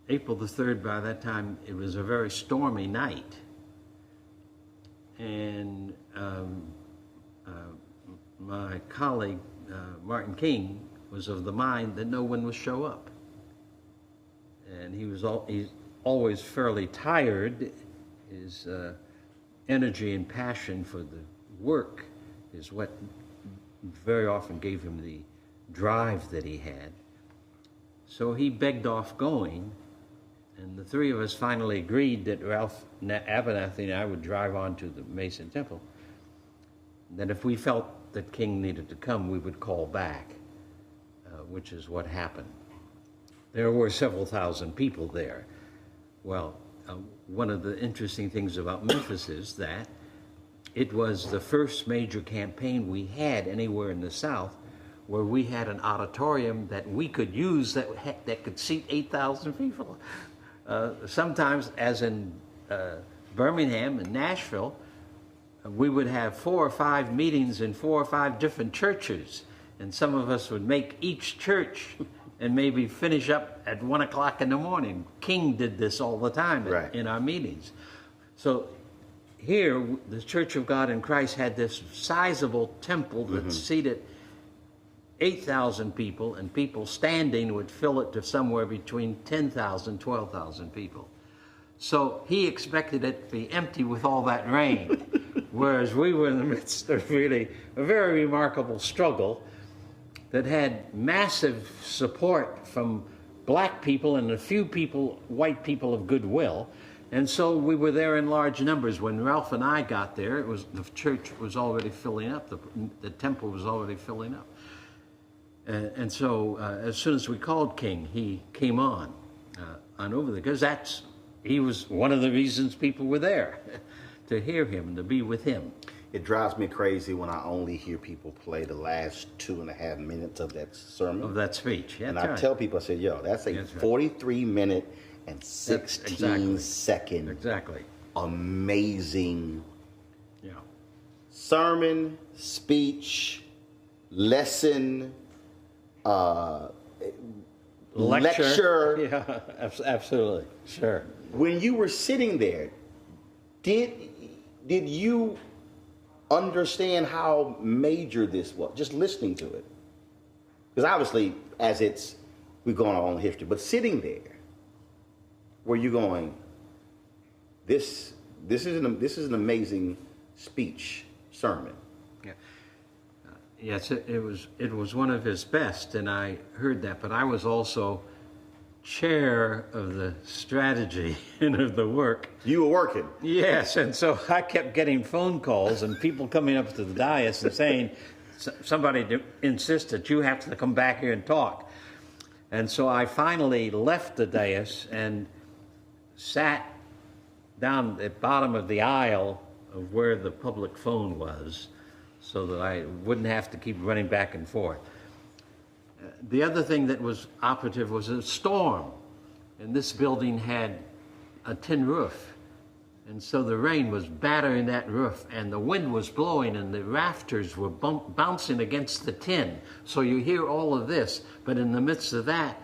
April the 3rd, by that time, it was a very stormy night. And my colleague, Martin King, was of the mind that no one would show up. And he's always fairly tired. His energy and passion for the work is what very often gave him the drive that he had. So he begged off going, and the three of us finally agreed that Ralph Abernathy and I would drive on to the Mason Temple. That if we felt that King needed to come, we would call back, which is what happened. There were several thousand people there. Well, one of the interesting things about Memphis is that it was the first major campaign we had anywhere in the South where we had an auditorium that we could use that could seat 8,000 people. Sometimes, as in Birmingham and Nashville, we would have 4 or 5 meetings in 4 or 5 different churches, and some of us would make each church and maybe finish up at 1 o'clock in the morning. King did this all the time in our meetings. So here, the Church of God in Christ had this sizable temple that seated 8,000 people, and people standing would fill it to somewhere between 10,000, 12,000 people. So he expected it to be empty with all that rain, whereas we were in the midst of really a very remarkable struggle that had massive support from black people and a few people, white people of goodwill. And so we were there in large numbers. When Ralph and I got there, the church was already filling up, the temple was already filling up. And so as soon as we called King, he came on over there, because he was one of the reasons people were there, to hear him and to be with him. It drives me crazy when I only hear people play the last 2.5 minutes of that sermon. Of that speech, yeah. And I tell people, I say, yo, that's a 43-minute and 16-second amazing sermon, speech, lesson, lecture. Yeah, absolutely, sure. When you were sitting there, did you understand how major this was, just listening to it? Because obviously, we've gone our own history, but sitting there, were you going, this is an amazing speech, sermon? Yeah. Yes, it was one of his best, and I heard that, but I was also chair of the strategy and of the work. You were working? Yes, and so I kept getting phone calls and people coming up to the dais and saying, somebody insists that you have to come back here and talk. And so I finally left the dais and sat down at the bottom of the aisle of where the public phone was, so that I wouldn't have to keep running back and forth. The other thing that was operative was a storm, and this building had a tin roof, and so the rain was battering that roof, and the wind was blowing, and the rafters were bouncing against the tin. So you hear all of this, but in the midst of that,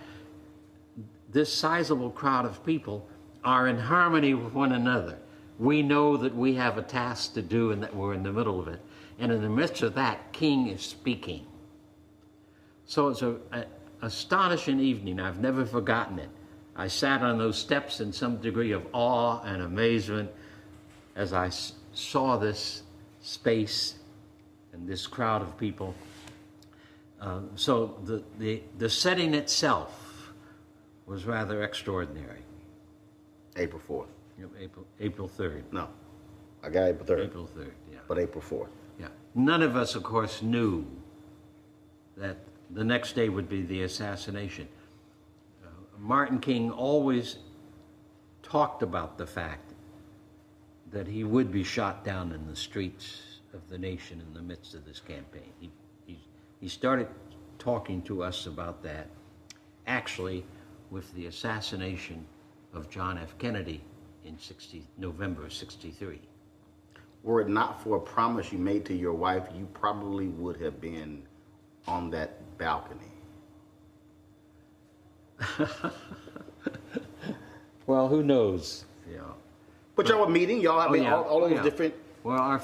this sizable crowd of people are in harmony with one another. We know that we have a task to do and that we're in the middle of it. And in the midst of that, King is speaking. So it's an astonishing evening. I've never forgotten it. I sat on those steps in some degree of awe and amazement as I saw this space and this crowd of people. So the setting itself was rather extraordinary. April 4th. April 3rd. No, I got April 3rd. April 3rd, yeah. But April 4th. Yeah. None of us, of course, knew that the next day would be the assassination. Martin King always talked about the fact that he would be shot down in the streets of the nation in the midst of this campaign. He started talking to us about that, actually, with the assassination of John F. Kennedy in November of '63. Were it not for a promise you made to your wife, you probably would have been on that balcony. Well, who knows? Yeah. But y'all were meeting. Y'all, all those different. Well,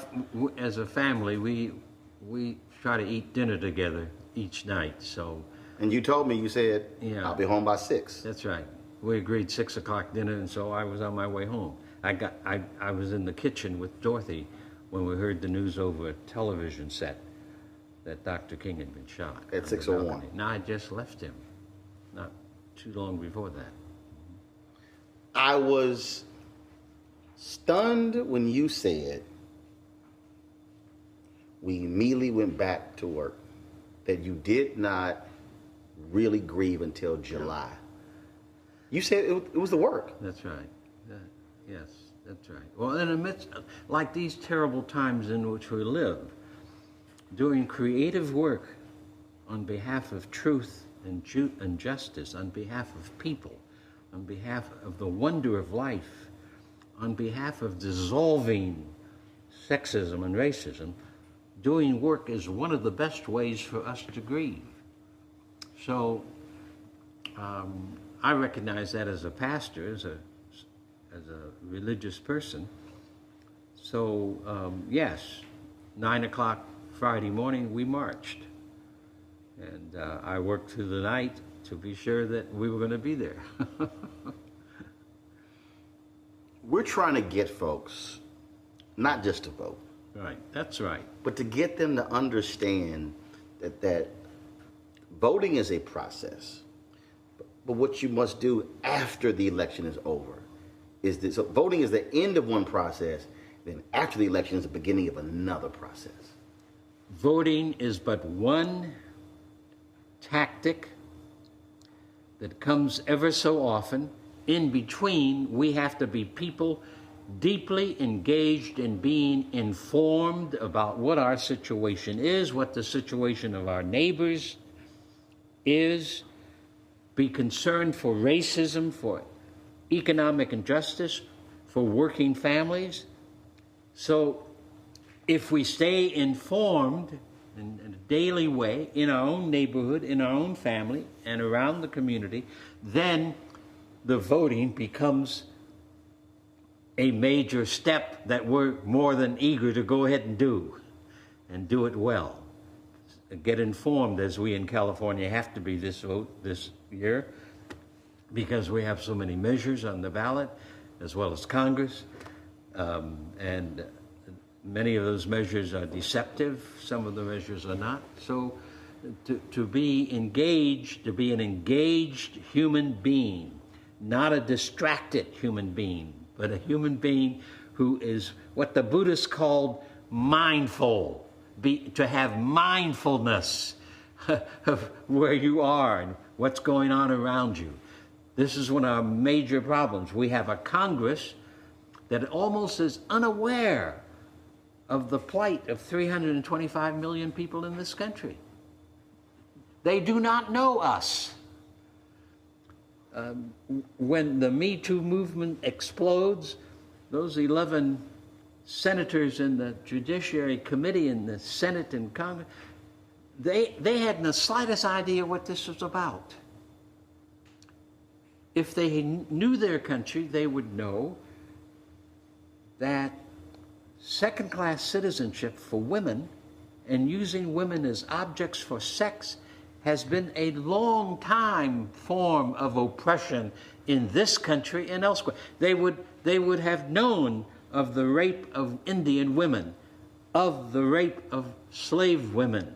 as a family, we try to eat dinner together each night. So. And you told me, you said, I'll be home by 6. That's right. We agreed 6 o'clock dinner, and so I was on my way home. I was in the kitchen with Dorothy when we heard the news over a television set that Dr. King had been shot. At 6:01. No, I just left him, not too long before that. I was stunned when you said we immediately went back to work, that you did not really grieve until July. You said it was the work. That's right. Yes, that's right. Well, in the midst of, like these terrible times in which we live, doing creative work on behalf of truth and justice, on behalf of people, on behalf of the wonder of life, on behalf of dissolving sexism and racism, doing work is one of the best ways for us to grieve. So I recognize that as a pastor, as a religious person. So yes, 9 o'clock Friday morning we marched, and I worked through the night to be sure that we were going to be there. We're trying to get folks not just to vote. Right, that's right. But to get them to understand that voting is a process. But what you must do after the election is over is this. So voting is the end of one process, then after the election is the beginning of another process. Voting is but one tactic that comes ever so often. In between, we have to be people deeply engaged in being informed about what our situation is, what the situation of our neighbors is, be concerned for racism, for economic injustice, for working families. So if we stay informed in a daily way, in our own neighborhood, in our own family, and around the community, then the voting becomes a major step that we're more than eager to go ahead and do it well. Get informed, as we in California have to be this year, because we have so many measures on the ballot, as well as Congress, and many of those measures are deceptive, some of the measures are not. So to be engaged, to be an engaged human being, not a distracted human being, but a human being who is what the Buddhists called mindful, to have mindfulness of where you are and what's going on around you. This is one of our major problems. We have a Congress that almost is unaware of the plight of 325 million people in this country. They do not know us. When the Me Too movement explodes, those 11 senators in the Judiciary Committee in the Senate and Congress, they hadn't the slightest idea what this was about. If they knew their country, they would know that second-class citizenship for women and using women as objects for sex has been a long time form of oppression in this country and elsewhere. They would have known of the rape of Indian women, of the rape of slave women.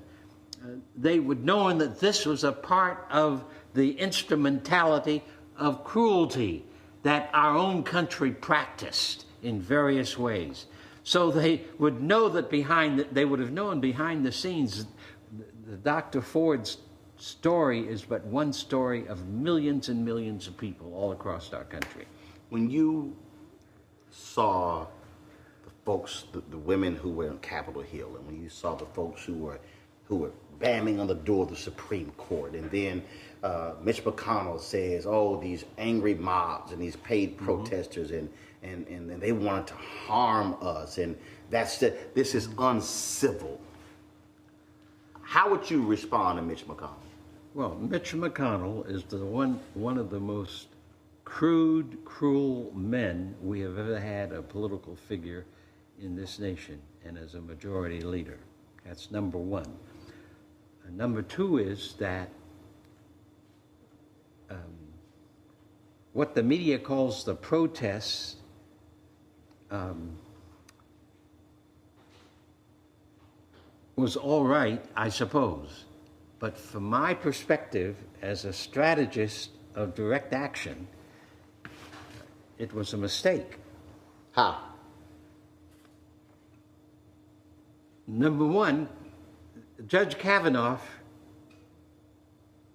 They would know that this was a part of the instrumentality of cruelty that our own country practiced in various ways. So they would know that they would have known behind the scenes, the Dr. Ford's story is but one story of millions and millions of people all across our country. When you saw the folks, the women who were on Capitol Hill, and when you saw the folks who were banging on the door of the Supreme Court, and then Mitch McConnell says, "Oh, these angry mobs and these paid protesters, and they wanted to harm us, and this is uncivil." How would you respond to Mitch McConnell? Well, Mitch McConnell is one of the most crude, cruel men we have ever had a political figure in this nation and as a majority leader. That's number one. And number two is that what the media calls the protests was all right, I suppose. But from my perspective, as a strategist of direct action, it was a mistake. How? Number one, Judge Kavanaugh,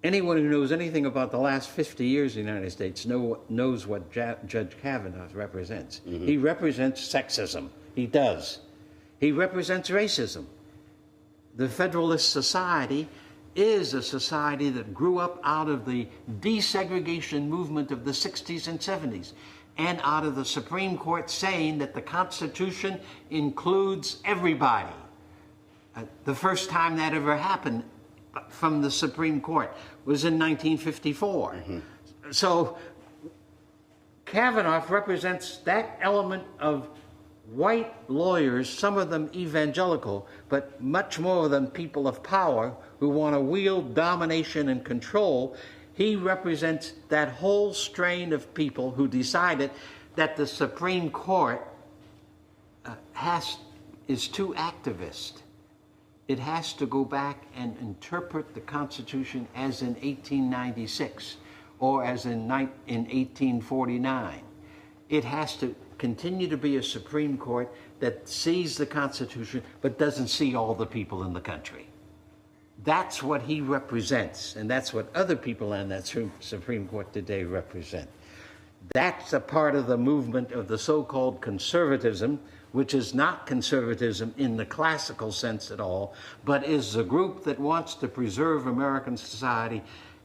anyone who knows anything about the last 50 years in the United States knows what Judge Kavanaugh represents. Mm-hmm. He represents sexism. He does. He represents racism. The Federalist Society is a society that grew up out of the desegregation movement of the 60s and 70s, and out of the Supreme Court saying that the Constitution includes everybody. The first time that ever happened from the Supreme Court was in 1954. So Kavanaugh represents that element of white lawyers, some of them evangelical, but much more than people of power who want to wield domination and control. He represents that whole strain of people who decided that the Supreme Court is too activist. It has to go back and interpret the Constitution as in 1896 or as in 1849. It has to continue to be a Supreme Court that sees the Constitution but doesn't see all the people in the country. That's what he represents, and that's what other people on that Supreme Court today represent. That's a part of the movement of the so-called conservatism, which is not conservatism in the classical sense at all, but is a group that wants to preserve American society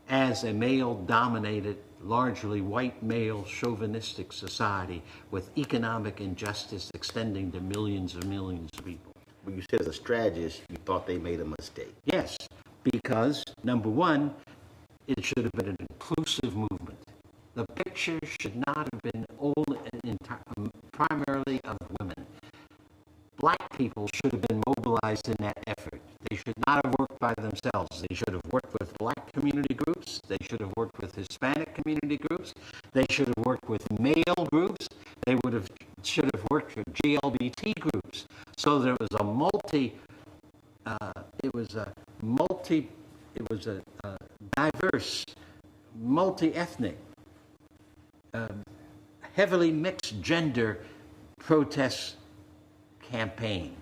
as a male-dominated, largely white male chauvinistic society with economic injustice extending to millions and millions of people. When you said as a strategist, you thought they made a mistake. Yes, because number one, it should have been an inclusive movement. The picture should not have been primarily of women. Black people should have been mobilized in that effort. They should not have worked by themselves. They should have worked with black community groups. They should have worked with Hispanic community groups. They should have worked with male groups. They should have worked with GLBT groups. So there was a diverse, multi-ethnic, heavily mixed gender protest campaign.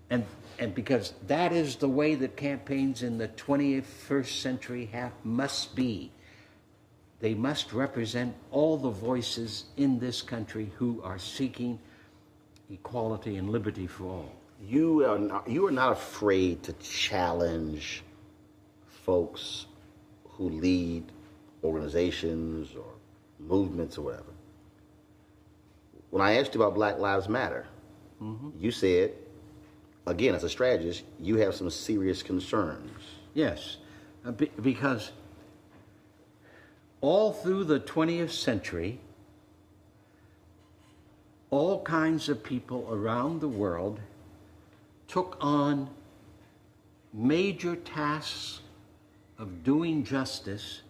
And because that is the way that campaigns in the 21st century must be. They must represent all the voices in this country who are seeking equality and liberty for all. You are not afraid to challenge folks who lead organizations or movements or whatever. When I asked you about Black Lives Matter, you said, again, as a strategist, you have some serious concerns. Yes, because all through the 20th century, all kinds of people around the world took on major tasks of doing justice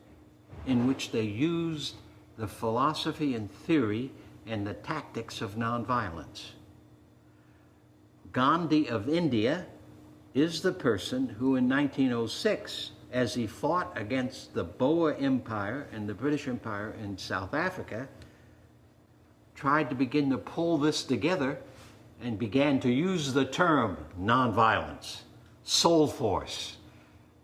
in which they used the philosophy and theory and the tactics of nonviolence. Gandhi of India is the person who in 1906, as he fought against the Boer Empire and the British Empire in South Africa, tried to begin to pull this together and began to use the term nonviolence, soul force,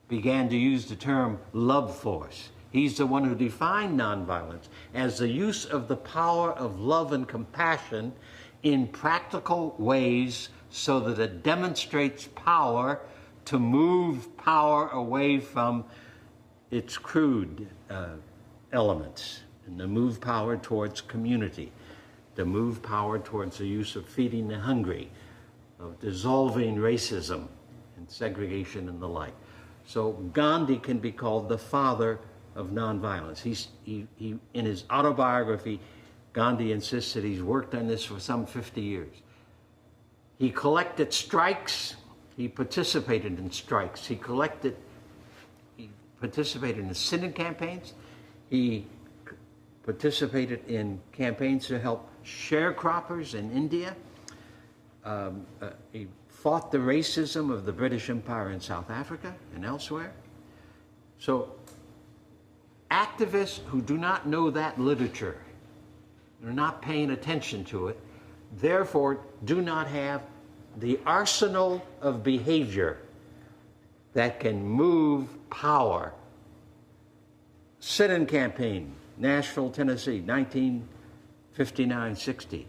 began to use the term love force. He's the one who defined nonviolence as the use of the power of love and compassion in practical ways so that it demonstrates power to move power away from its crude elements and to move power towards community, to move power towards the use of feeding the hungry, of dissolving racism and segregation and the like. So Gandhi can be called the father of nonviolence. He in his autobiography, Gandhi insists that he's worked on this for some 50 years. He collected strikes. He participated in strikes. He participated in sit-in campaigns. He participated in campaigns to help sharecroppers in India. He fought the racism of the British Empire in South Africa and elsewhere. So activists who do not know that literature, are not paying attention to it, therefore do not have the arsenal of behavior that can move power. Sit-in campaign, Nashville, Tennessee, 1959-60.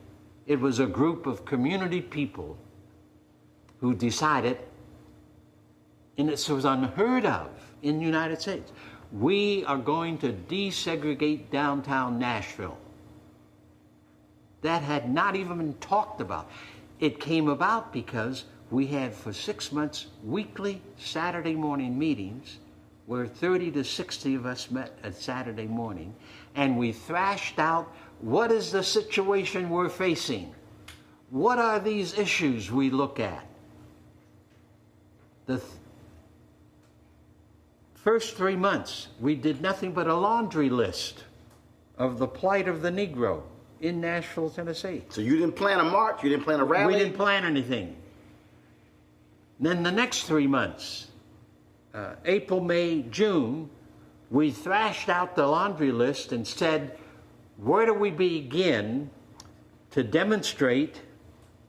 It was a group of community people who decided and this was unheard of in the United States. We are going to desegregate downtown Nashville. That had not even been talked about. It came about because we had for 6 months weekly Saturday morning meetings where 30 to 60 of us met at Saturday morning, and we thrashed out what is the situation we're facing? What are these issues we look at? The first 3 months, we did nothing but a laundry list of the plight of the Negro in Nashville, Tennessee. So you didn't plan a march? You didn't plan a rally? We didn't plan anything. Then the next 3 months, April, May, June, we thrashed out the laundry list and said, where do we begin to demonstrate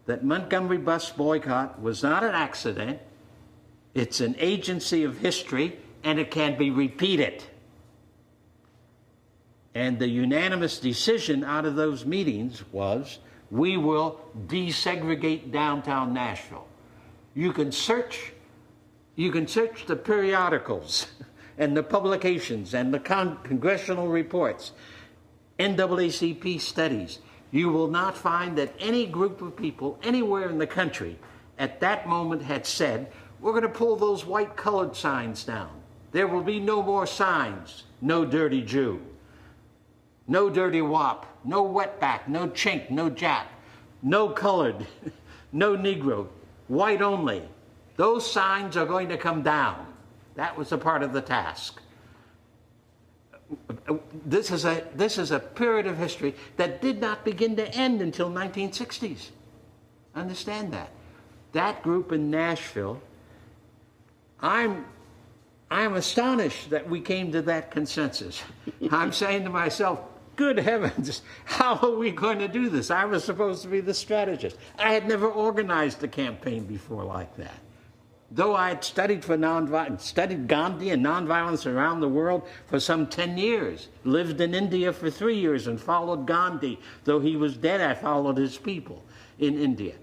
that Montgomery bus boycott was not an accident, it's an agency of history, and it can be repeated. And the unanimous decision out of those meetings was, we will desegregate downtown Nashville. You can search the periodicals and the publications and the congressional reports, NAACP studies. You will not find that any group of people anywhere in the country at that moment had said, we're going to pull those white colored signs down. There will be no more signs. No dirty Jew. No dirty wop. No wetback. No chink. No Jap. No colored. No Negro. White only. Those signs are going to come down. That was a part of the task. This is a period of history that did not begin to end until 1960s. Understand that. That group in Nashville, I'm astonished that we came to that consensus. I'm saying to myself, good heavens, how are we going to do this? I was supposed to be the strategist. I had never organized a campaign before like that. Though I had studied Gandhi and nonviolence around the world for some 10 years, lived in India for 3 years and followed Gandhi. Though he was dead, I followed his people in India.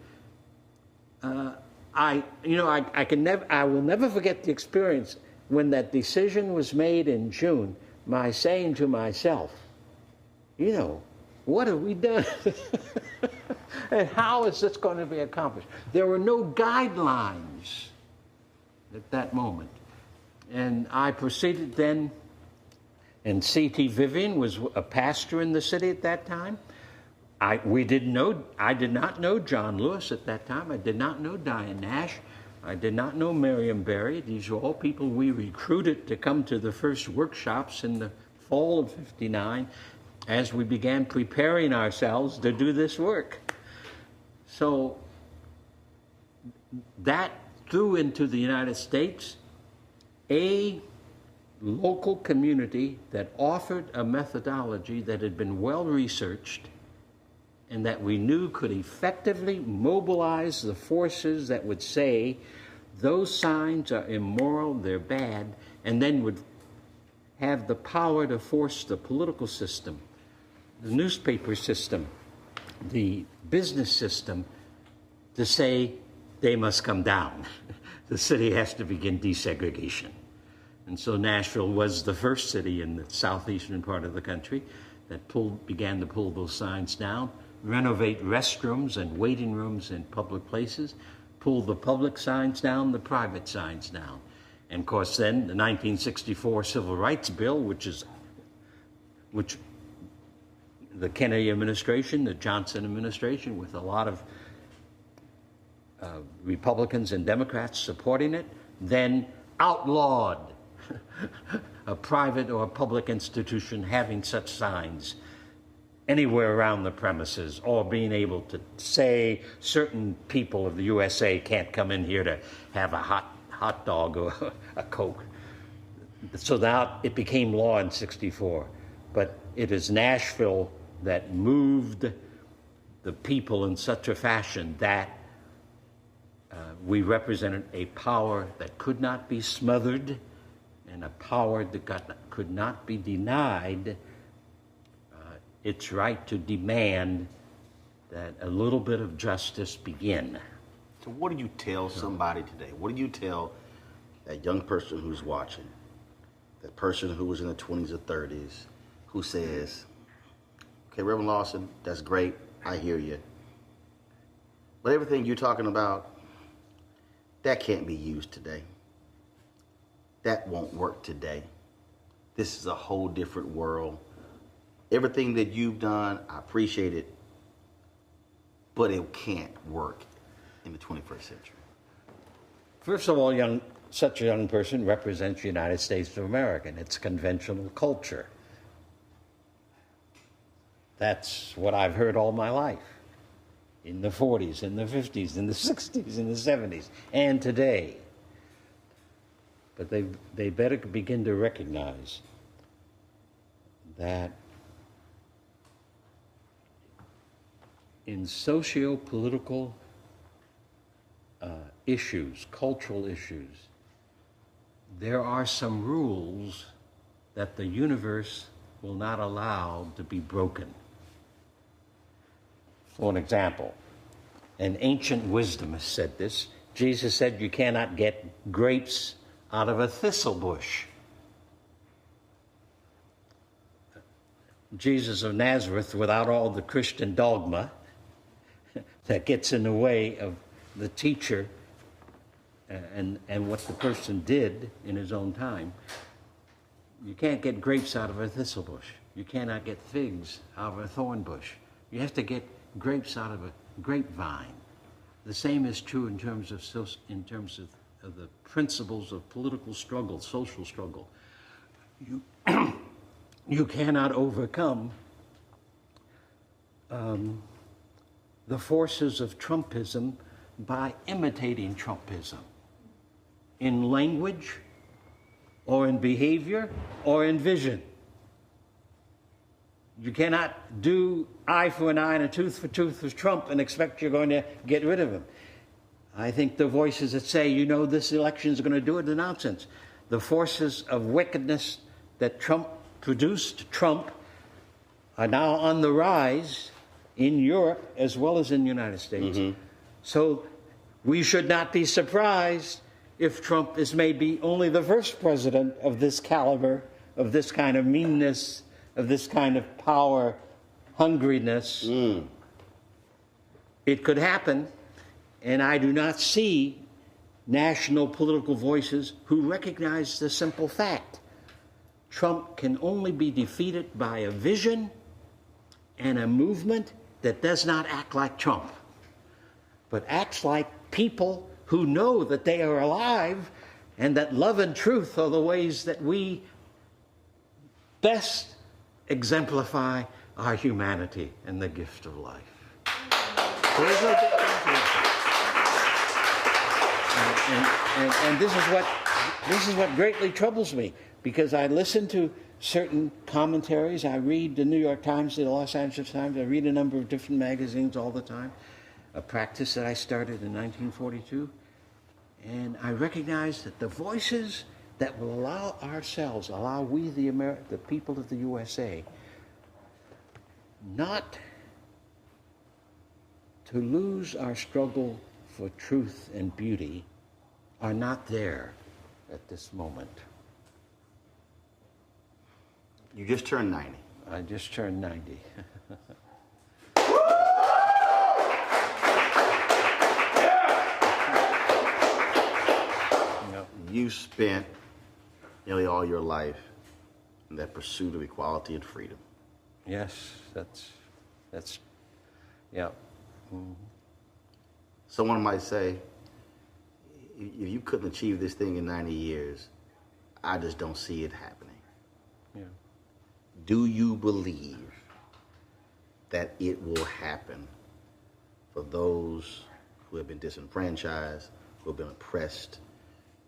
I will never forget the experience when that decision was made in June, my saying to myself, what have we done? And how is this going to be accomplished? There were no guidelines at that moment. And I proceeded then, and C.T. Vivian was a pastor in the city at that time. I did not know John Lewis at that time. I did not know Diane Nash. I did not know Miriam Berry. These were all people we recruited to come to the first workshops in the fall of '59 as we began preparing ourselves to do this work. So that threw into the United States a local community that offered a methodology that had been well researched and that we knew could effectively mobilize the forces that would say those signs are immoral, they're bad, and then would have the power to force the political system, the newspaper system, the business system to say they must come down. The city has to begin desegregation. And so Nashville was the first city in the southeastern part of the country that began to pull those signs down, renovate restrooms and waiting rooms in public places, pull the public signs down, the private signs down. And of course then the 1964 Civil Rights Bill, which the Kennedy administration, the Johnson administration, with a lot of Republicans and Democrats supporting it, then outlawed a private or public institution having such signs anywhere around the premises, or being able to say certain people of the USA can't come in here to have a hot dog or a Coke. So now it became law in '64. But it is Nashville that moved the people in such a fashion that we represented a power that could not be smothered and a power that could not be denied its right to demand that a little bit of justice begin. So what do you tell somebody today? What do you tell that young person who's watching, that person who was in the 20s or 30s, who says, okay, Reverend Lawson, that's great, I hear you. But everything you're talking about, that can't be used today. That won't work today. This is a whole different world. Everything that you've done, I appreciate it, but it can't work in the 21st century. First of all, such a young person represents the United States of America and its conventional culture. That's what I've heard all my life, in the 40s, in the 50s, in the 60s, in the 70s, and today. But they better begin to recognize that in socio-political issues, cultural issues, there are some rules that the universe will not allow to be broken. For an example, an ancient wisdom has said this. Jesus said you cannot get grapes out of a thistle bush. Jesus of Nazareth, without all the Christian dogma that gets in the way of the teacher and what the person did in his own time, you can't get grapes out of a thistle bush. You cannot get figs out of a thorn bush. You have to get grapes out of a grapevine. The same is true in terms of the principles of political struggle, social struggle. You cannot overcome the forces of Trumpism by imitating Trumpism in language or in behavior or in vision. You cannot do eye for an eye and a tooth for tooth with Trump and expect you're going to get rid of him. I think the voices that say, you know, this election is going to do it are nonsense. The forces of wickedness that Trump produced, Trump, are now on the rise in Europe as well as in the United States. Mm-hmm. So we should not be surprised if Trump is maybe only the first president of this caliber, of this kind of meanness, of this kind of power hungriness. It could happen, and I do not see national political voices who recognize the simple fact. Trump can only be defeated by a vision and a movement that does not act like Trump, but acts like people who know that they are alive and that love and truth are the ways that we best exemplify our humanity and the gift of life. There's no and this is what greatly troubles me, because I listen to certain commentaries. I read the New York Times, the Los Angeles Times. I read a number of different magazines all the time, a practice that I started in 1942. And I recognize that the voices that will allow we, the people of the USA, not to lose our struggle for truth and beauty, are not there at this moment. You just turned 90. I just turned 90. You spent nearly all your life in that pursuit of equality and freedom. Yes, that's yeah. Mm-hmm. Someone might say, if you couldn't achieve this thing in 90 years, I just don't see it happening. Yeah. Do you believe that it will happen for those who have been disenfranchised, who have been oppressed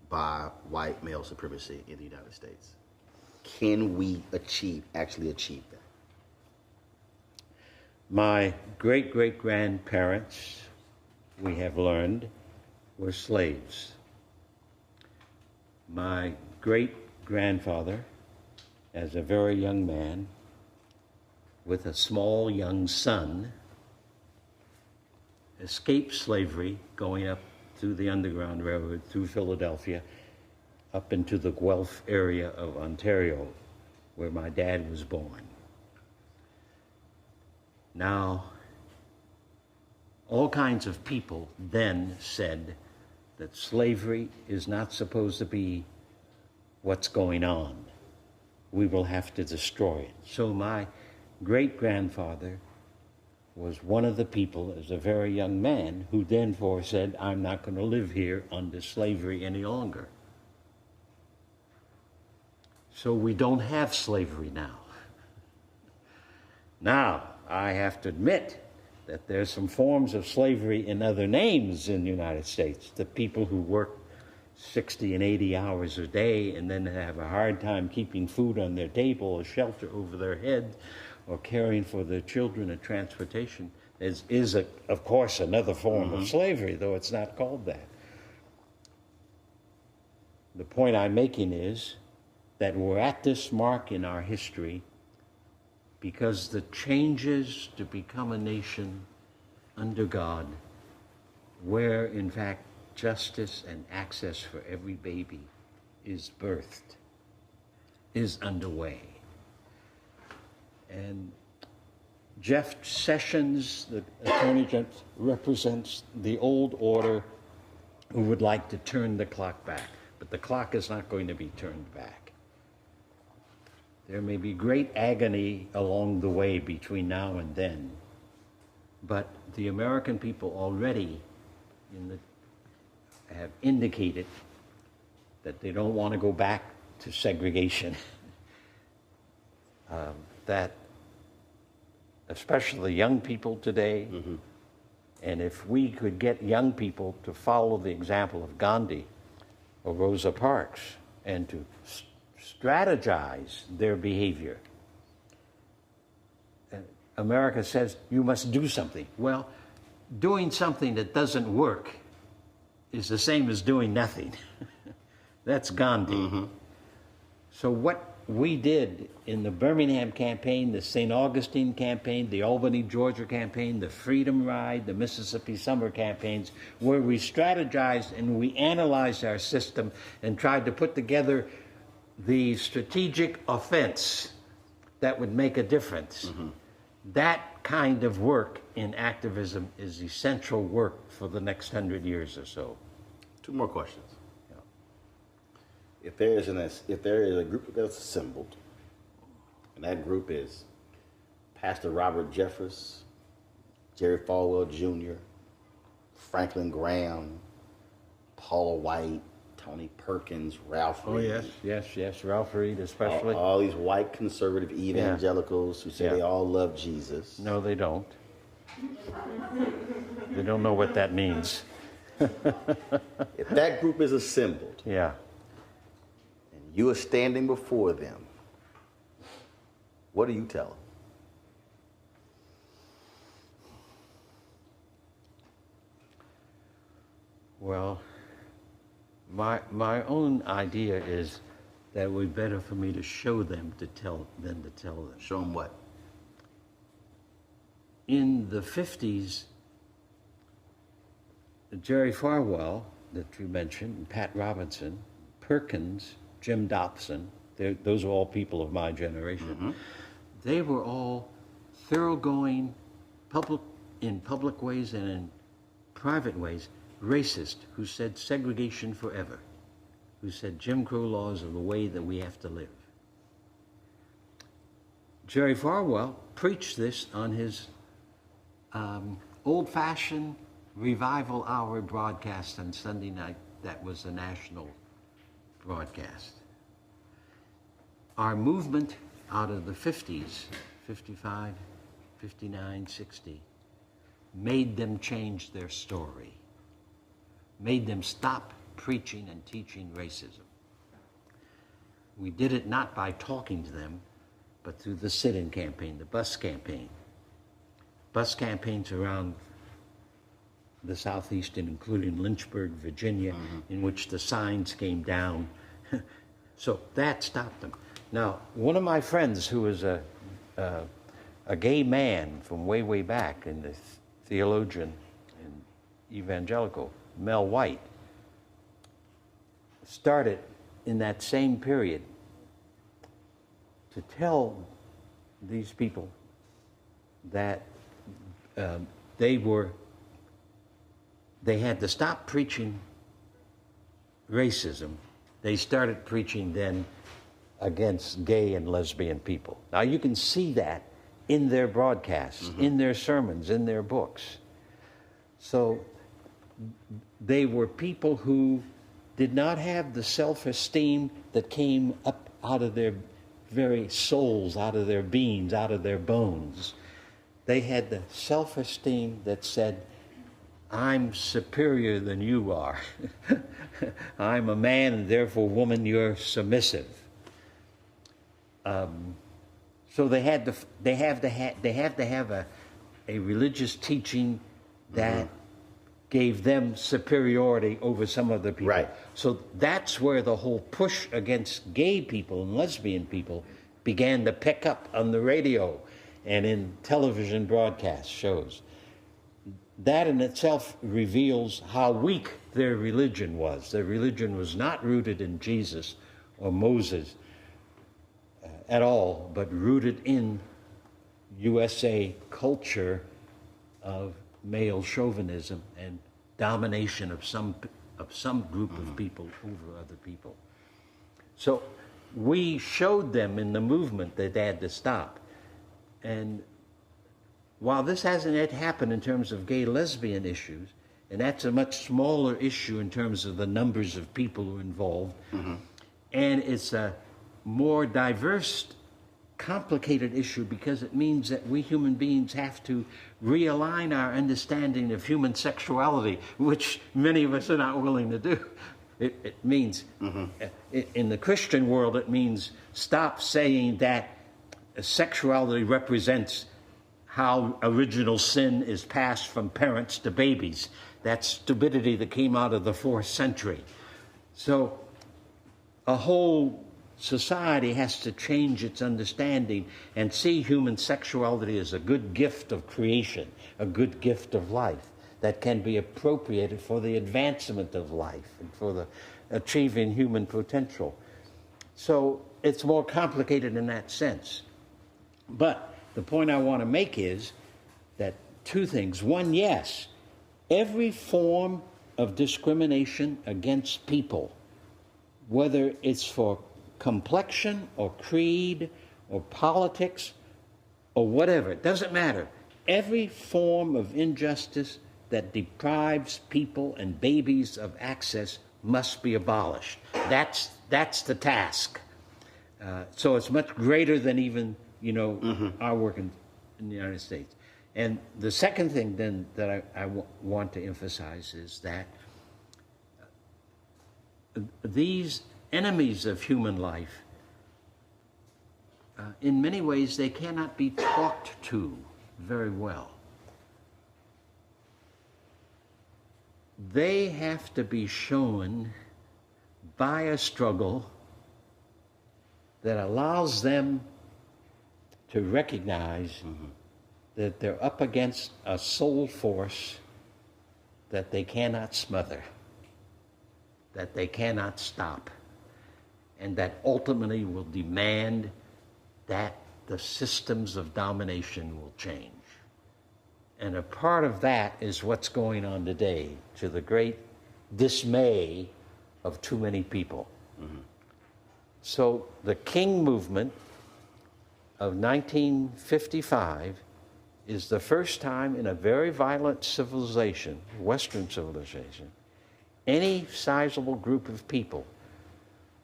by white male supremacy in the United States? Can we actually achieve that? My great-great-grandparents, we have learned, were slaves. My great-grandfather, as a very young man, with a small young son, escaped slavery going up through the Underground Railroad through Philadelphia up into the Guelph area of Ontario, where my dad was born. Now, all kinds of people then said that slavery is not supposed to be what's going on. We will have to destroy it. So my great-grandfather was one of the people, as a very young man, who then said, I'm not going to live here under slavery any longer. So we don't have slavery now. Now, I have to admit that there's some forms of slavery in other names in the United States. The people who work 60 and 80 hours a day and then have a hard time keeping food on their table or shelter over their head or caring for their children and transportation is of course, another form of slavery, though it's not called that. The point I'm making is that we're at this mark in our history because the changes to become a nation under God, where in fact justice and access for every baby is birthed, is underway. And Jeff Sessions, the Attorney General, represents the old order who would like to turn the clock back. But the clock is not going to be turned back. There may be great agony along the way between now and then, but the American people already have indicated that they don't want to go back to segregation. That especially young people today, and if we could get young people to follow the example of Gandhi or Rosa Parks and to strategize their behavior. America says you must do something. Well, doing something that doesn't work is the same as doing nothing. That's Gandhi. So what we did in the Birmingham campaign, the St. Augustine campaign, the Albany, Georgia campaign, the Freedom Ride, the Mississippi Summer campaigns, where we strategized and we analyzed our system and tried to put together the strategic offense that would make a difference. That kind of work in activism is essential work for the next 100 years or so. Two more questions. If there is a group that's assembled, and that group is Pastor Robert Jeffress, Jerry Falwell Jr., Franklin Graham, Paula White, Tony Perkins, Ralph Reed. Oh, yes, Ralph Reed especially. All these white conservative evangelicals who say they all love Jesus. No, they don't. They don't know what that means. If that group is assembled, and you are standing before them, what do you tell them? Well, my own idea is that it would be better for me to show them than to tell them. Show them what? In the 50s, Jerry Falwell, that you mentioned, and Pat Robinson, Perkins, Jim Dobson, those are all people of my generation. They were all thoroughgoing, in public ways and in private ways, racist, who said segregation forever, who said Jim Crow laws are the way that we have to live. Jerry Falwell preached this on his old-fashioned Revival Hour broadcast on Sunday night. That was a national broadcast. Our movement out of the 50s, 55, 59, 60, made them change their story, made them stop preaching and teaching racism. We did it not by talking to them, but through the sit-in campaign, the bus campaign. Bus campaigns around the Southeast, including Lynchburg, Virginia, in which the signs came down. So that stopped them. Now, one of my friends who was a gay man from way, way back, and the theologian and evangelical, Mel White, started in that same period to tell these people that they had to stop preaching racism. They started preaching then against gay and lesbian people. Now you can see that in their broadcasts, in their sermons, in their books. So they were people who did not have the self-esteem that came up out of their very souls, out of their beings, out of their bones. They had the self-esteem that said, I'm superior than you are. I'm a man, and therefore, woman, you're submissive. So they have to have a religious teaching that gave them superiority over some other people. Right. So that's where the whole push against gay people and lesbian people began to pick up on the radio and in television broadcast shows. That in itself reveals how weak their religion was. Their religion was not rooted in Jesus or Moses at all, but rooted in USA culture of male chauvinism and domination of some group of people over other people. So we showed them in the movement that they had to stop. And while this hasn't yet happened in terms of gay lesbian issues, and that's a much smaller issue in terms of the numbers of people who are involved, and it's a more diverse, complicated issue because it means that we human beings have to realign our understanding of human sexuality, which many of us are not willing to do. It means, in the Christian world, it means stop saying that sexuality represents how original sin is passed from parents to babies. That's stupidity that came out of the 4th century. So a whole society has to change its understanding and see human sexuality as a good gift of creation, a good gift of life that can be appropriated for the advancement of life and for the achieving human potential. So it's more complicated in that sense. But the point I want to make is that two things. One, yes, every form of discrimination against people, whether it's for complexion or creed or politics or whatever, it doesn't matter. Every form of injustice that deprives people and babies of access must be abolished. That's the task. So it's much greater than even our work in the United States. And the second thing then that I want to emphasize is that these enemies of human life, in many ways, they cannot be talked to very well. They have to be shown by a struggle that allows them to recognize that they're up against a soul force that they cannot smother, that they cannot stop, and that ultimately will demand that the systems of domination will change. And a part of that is what's going on today, to the great dismay of too many people. So the King movement of 1955 is the first time in a very violent civilization, Western civilization, any sizable group of people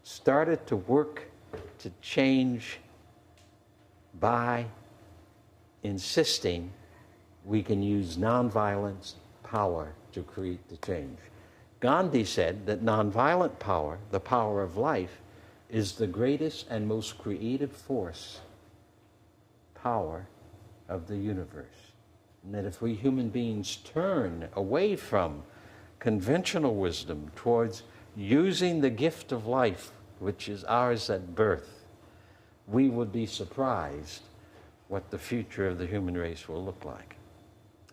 started to work to change by insisting we can use nonviolence power to create the change. Gandhi said that nonviolent power, the power of life, is the greatest and most creative force, power of the universe. And that if we human beings turn away from conventional wisdom towards using the gift of life, which is ours at birth, we would be surprised what the future of the human race will look like.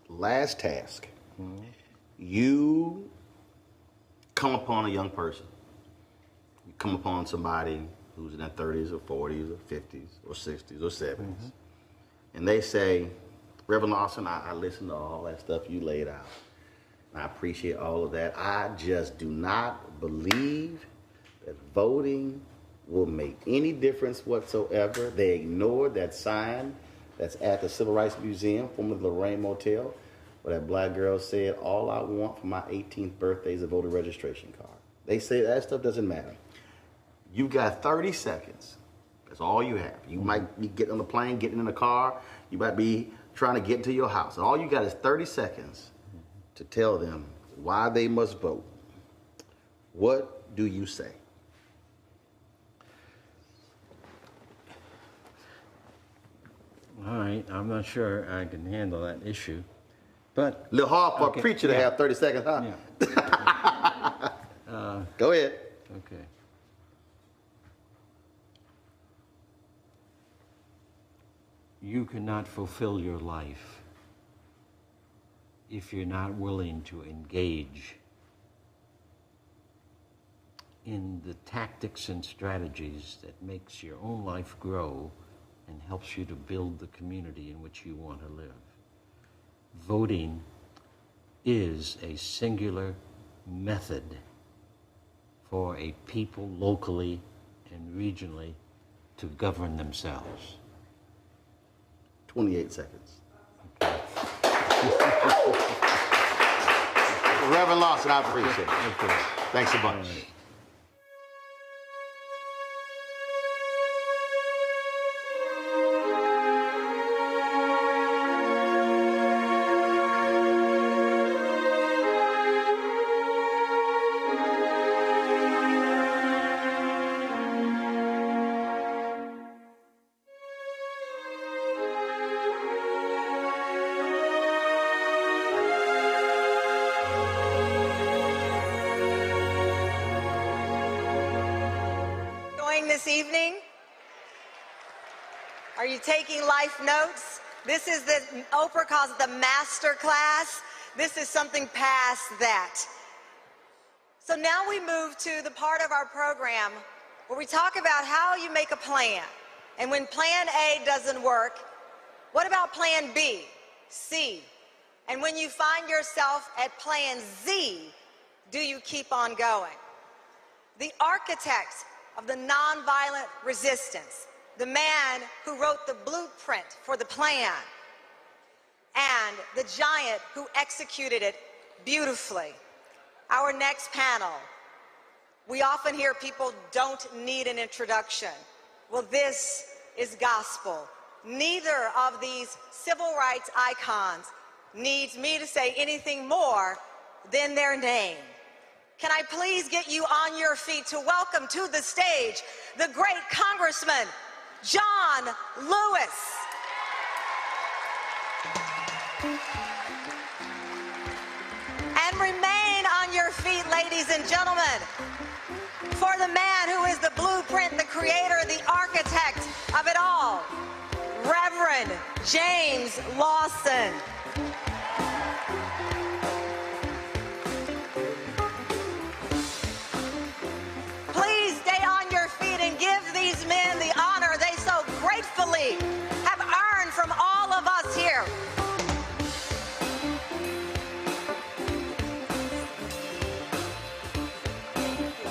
Last task. You come upon a young person. You come upon somebody who's in their 30s or 40s or 50s or 60s or 70s, and they say, Reverend Lawson, I listened to all that stuff you laid out. I appreciate all of that. I just do not believe that voting will make any difference whatsoever. They ignored that sign that's at the Civil Rights Museum, formerly the Lorraine Motel, where that black girl said, all I want for my 18th birthday is a voter registration card. They say that stuff doesn't matter. You got 30 seconds. That's all you have. You might be getting on the plane, getting in the car. You might be trying to get into your house. All you got is 30 seconds to tell them why they must vote. What do you say? All right, I'm not sure I can handle that issue, but... A little hard for a preacher to have 30 seconds, huh? Yeah. Go ahead. Okay. You cannot fulfill your life if you're not willing to engage in the tactics and strategies that makes your own life grow and helps you to build the community in which you want to live. Voting is a singular method for a people locally and regionally to govern themselves. 28 seconds. Okay. Reverend Lawson, I appreciate it. Okay. Thanks a bunch. This evening? Are you taking life notes? This is Oprah calls it the master class. This is something past that. So now we move to the part of our program where we talk about how you make a plan. And when plan A doesn't work, what about plan B, C? And when you find yourself at plan Z, do you keep on going? The architect of the nonviolent resistance, the man who wrote the blueprint for the plan, and the giant who executed it beautifully. Our next panel, we often hear people don't need an introduction. Well, this is gospel. Neither of these civil rights icons needs me to say anything more than their name. Can I please get you on your feet to welcome to the stage the great Congressman, John Lewis. And remain on your feet, ladies and gentlemen, for the man who is the blueprint, the creator, the architect of it all, Reverend James Lawson. Please stay on your feet and give these men the honor they so gratefully have earned from all of us here.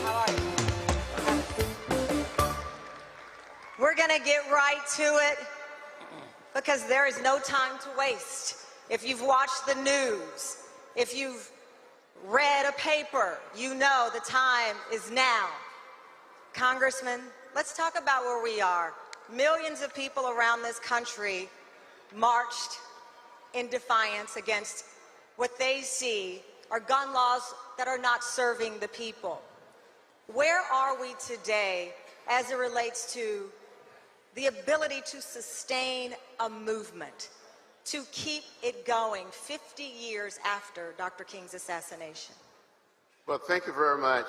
How are you? We're going to get right to it because there is no time to waste. If you've watched the news, if you've read a paper, you know the time is now. Congressman, let's talk about where we are. Millions of people around this country marched in defiance against what they see are gun laws that are not serving the people. Where are we today as it relates to the ability to sustain a movement, to keep it going 50 years after Dr. King's assassination? Well, thank you very much.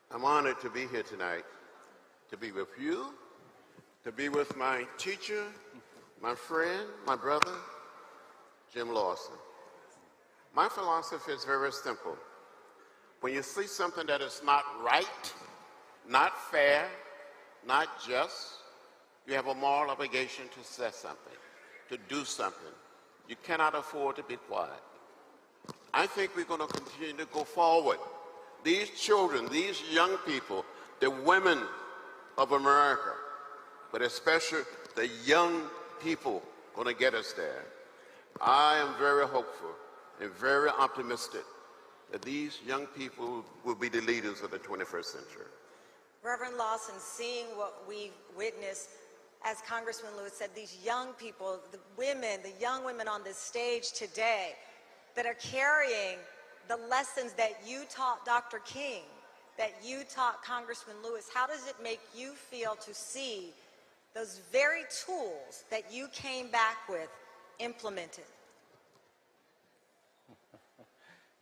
I'm honored to be here tonight, to be with you, to be with my teacher, my friend, my brother, Jim Lawson. My philosophy is very simple. When you see something that is not right, not fair, not just. You have a moral obligation to say something, to do something. You cannot afford to be quiet. I think we're going to continue to go forward. These children, these young people, the women of America, but especially the young people going to get us there. I am very hopeful and very optimistic that these young people will be the leaders of the 21st century. Reverend Lawson, seeing what we've witnessed, as Congressman Lewis said, these young people, the young women on this stage today that are carrying the lessons that you taught Dr. King, that you taught Congressman Lewis, how does it make you feel to see those very tools that you came back with implemented?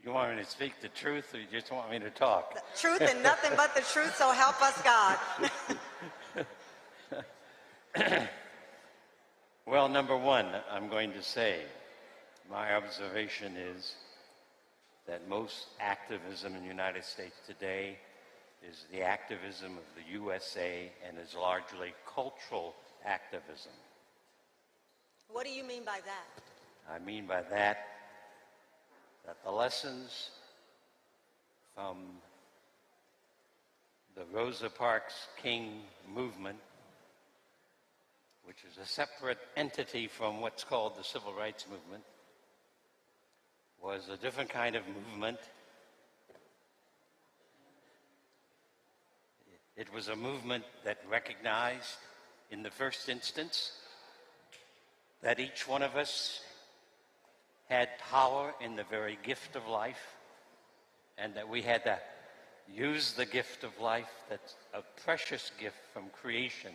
You want me to speak the truth, or you just want me to talk? The truth and nothing but the truth, so help us God. Well, number one, I'm going to say, my observation is that most activism in the United States today is the activism of the USA and is largely cultural activism. What do you mean by that? I mean by that the lessons from the Rosa Parks King movement, which is a separate entity from what's called the Civil Rights Movement, was a different kind of movement. It was a movement that recognized, in the first instance, that each one of us had power in the very gift of life, and that we had to use the gift of life, that's a precious gift from creation.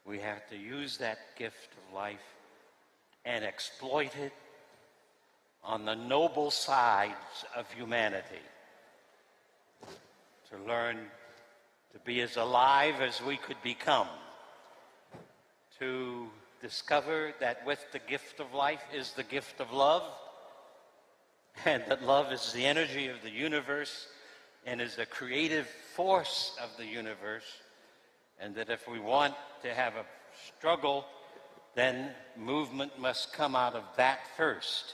We have to use that gift of life and exploit it on the noble sides of humanity, to learn to be as alive as we could become, to discover that with the gift of life is the gift of love, and that love is the energy of the universe and is the creative force of the universe, and that if we want to have a struggle, then movement must come out of that first.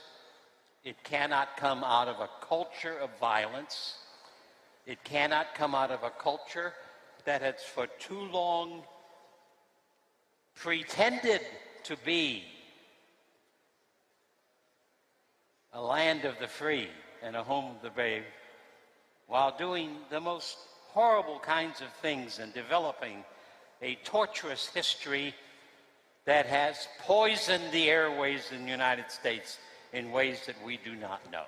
It cannot come out of a culture of violence. It cannot come out of a culture that has for too long pretended to be a land of the free and a home of the brave, while doing the most horrible kinds of things and developing a torturous history that has poisoned the airways in the United States in ways that we do not know.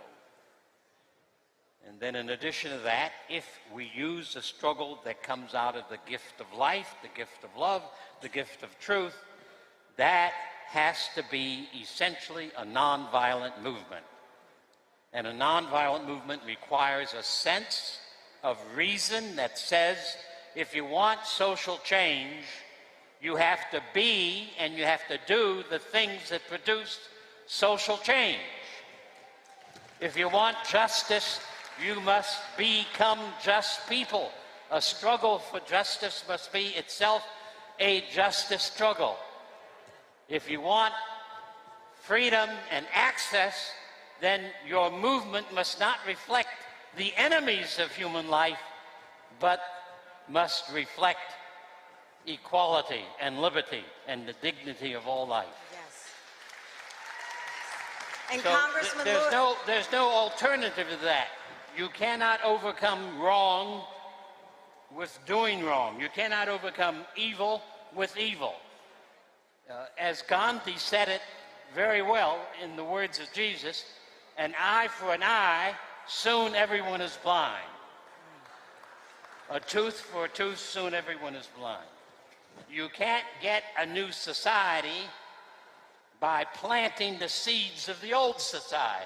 And then in addition to that, if we use a struggle that comes out of the gift of life, the gift of love, the gift of truth, that has to be essentially a nonviolent movement. And a nonviolent movement requires a sense of reason that says, if you want social change, you have to be and you have to do the things that produce social change. If you want justice, you must become just people. A struggle for justice must be itself a justice struggle. If you want freedom and access, then your movement must not reflect the enemies of human life, but must reflect equality and liberty and the dignity of all life. Yes. And So Congressman there's no alternative to that. You cannot overcome wrong with doing wrong. You cannot overcome evil with evil. As Gandhi said it very well in the words of Jesus, an eye for an eye, soon everyone is blind. A tooth for a tooth, soon everyone is blind. You can't get a new society by planting the seeds of the old society.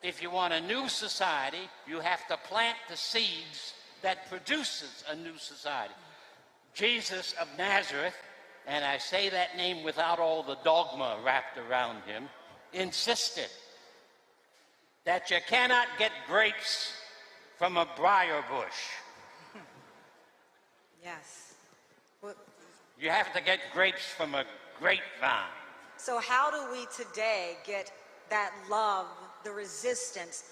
If you want a new society, you have to plant the seeds that produces a new society. Jesus of Nazareth, and I say that name without all the dogma wrapped around him, insisted that you cannot get grapes from a briar bush. Yes. Well, You have to get grapes from a grapevine. so how do we today get that love, the resistance,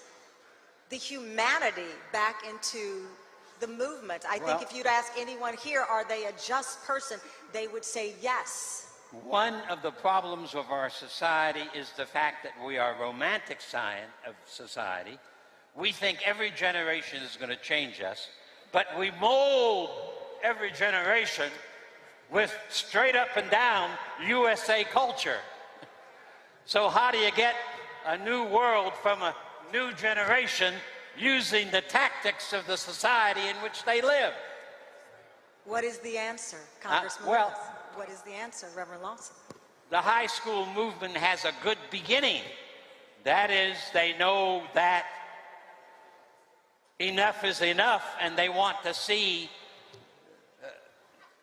the humanity back into the movement? I think if you'd ask anyone here, are they a just person, they would say yes. One of the problems of our society is the fact that we are romantic science of society. We think every generation is going to change us, but we mold every generation with straight up and down USA culture. So how do you get a new world from a new generation using the tactics of the society in which they live? What is the answer, Congressman? What is the answer, Reverend Lawson? The high school movement has a good beginning. That is, they know that enough is enough, and they want to see,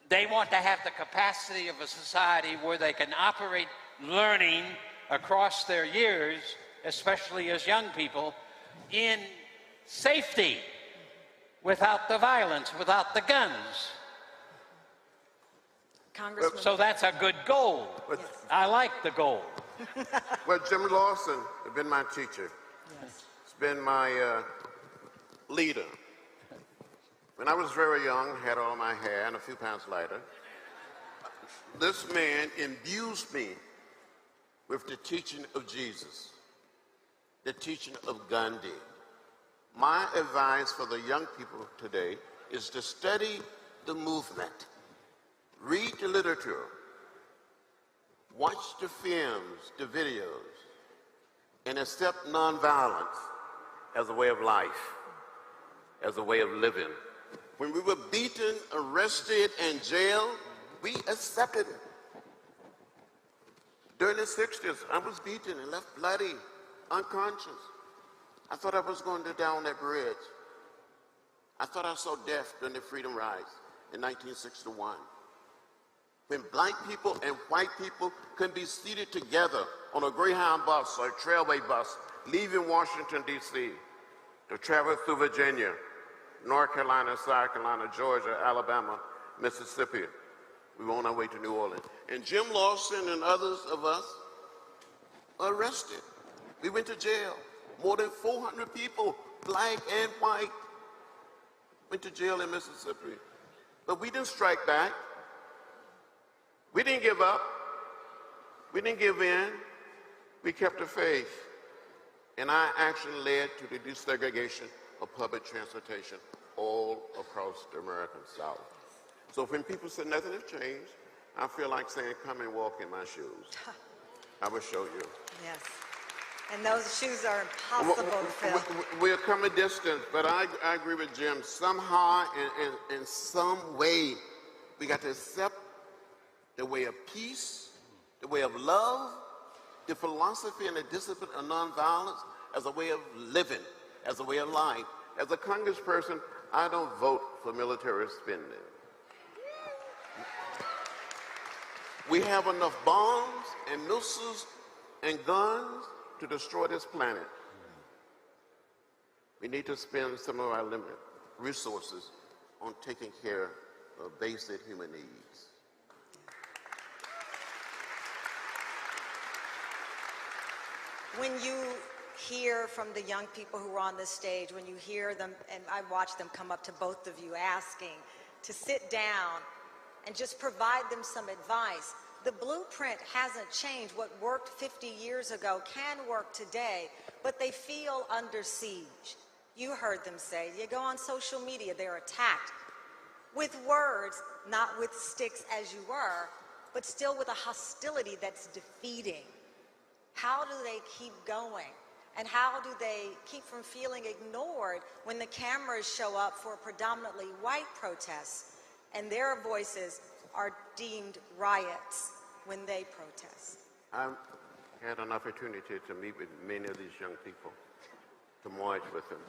they want to have the capacity of a society where they can operate learning across their years, especially as young people, in safety, without the violence, without the guns. Congressman. So that's a good goal. Yes. I like the goal. Well, Jim Lawson has been my teacher. Yes. He's been my leader. When I was very young, had all my hair and a few pounds lighter, this man imbues me with the teaching of Jesus, the teaching of Gandhi. My advice for the young people today is to study the movement, read the literature, watch the films, the videos, and accept nonviolence as a way of life, as a way of living. When we were beaten, arrested, and jailed, we accepted it. During the 60s, I was beaten and left bloody, unconscious. I thought I was going to down that bridge. I thought I saw death during the Freedom Rise in 1961. When black people and white people can be seated together on a Greyhound bus or a Trailway bus, leaving Washington, D.C., to travel through Virginia, North Carolina, South Carolina, Georgia, Alabama, Mississippi. We were on our way to New Orleans. And Jim Lawson and others of us were arrested. We went to jail. More than 400 people, black and white, went to jail in Mississippi. But we didn't strike back. We didn't give up. We didn't give in. We kept the faith. And our action led to the desegregation of public transportation all across the American South. So when people say nothing has changed, I feel like saying, come and walk in my shoes. I will show you. Yes. And those shoes are impossible to fill. We'll come a distance, but I agree with Jim. Somehow, in some way, we got to accept the way of peace, the way of love, the philosophy and the discipline of nonviolence as a way of living, as a way of life. As a congressperson, I don't vote for military spending. We have enough bombs and missiles and guns to destroy this planet. We need to spend some of our limited resources on taking care of basic human needs. When you hear from the young people who are on this stage, when you hear them, and I watch them come up to both of you asking to sit down and just provide them some advice, the blueprint hasn't changed. What worked 50 years ago can work today, but they feel under siege. You heard them say, you go on social media, they're attacked with words, not with sticks as you were, but still with a hostility that's defeating. How do they keep going? And how do they keep from feeling ignored when the cameras show up for predominantly white protests and their voices are deemed riots when they protest? I've had an opportunity to meet with many of these young people, to march with them.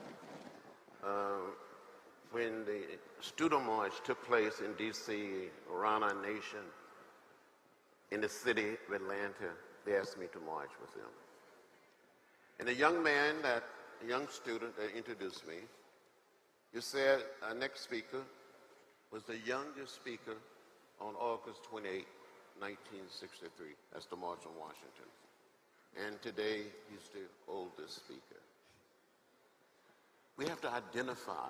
When the student march took place in D.C. around our nation, in the city of Atlanta, they asked me to march with them. And the young man, a young student that introduced me, he said, our next speaker was the youngest speaker on August 28, 1963. That's the March on Washington. And today, he's the oldest speaker. We have to identify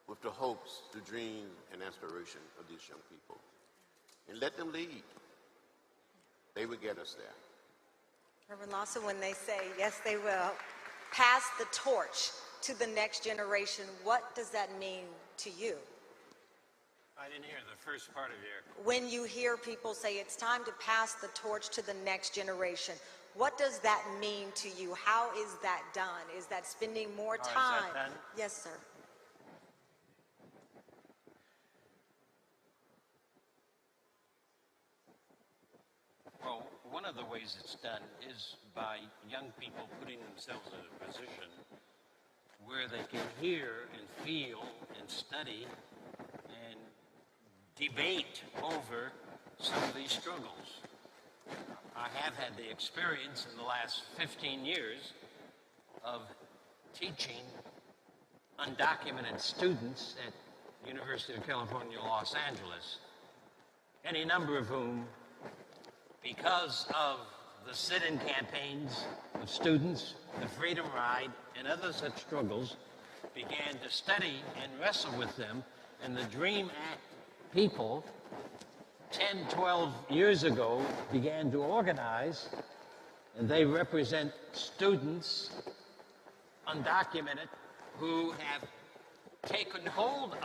with the hopes, the dreams, and aspirations of these young people and let them lead. They will get us there. Reverend Lawson, when they say, yes, they will, pass the torch to the next generation, what does that mean to you? I didn't hear the first part of your... When you hear people say it's time to pass the torch to the next generation, what does that mean to you? How is that done? Is that spending more time? How is that done? Yes, sir. Well, one of the ways it's done is by young people putting themselves in a position where they can hear and feel and study and debate over some of these struggles. I have had the experience in the last 15 years of teaching undocumented students at University of California, Los Angeles, any number of whom, because of the sit-in campaigns of students, the Freedom Ride, and other such struggles, began to study and wrestle with them. And the DREAM Act people 10, 12 years ago began to organize, and they represent students, undocumented, who have taken hold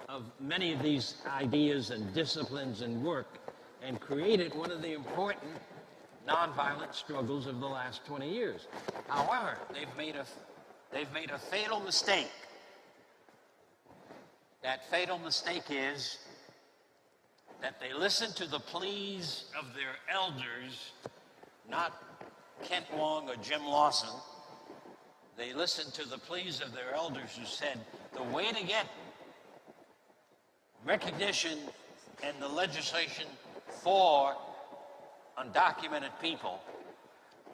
of many of these ideas and disciplines and work and created one of the important nonviolent struggles of the last 20 years. However, they've made a fatal mistake. That fatal mistake is that they listen to the pleas of their elders, not Kent Wong or Jim Lawson. They listen to the pleas of their elders who said, the way to get recognition and the legislation for undocumented people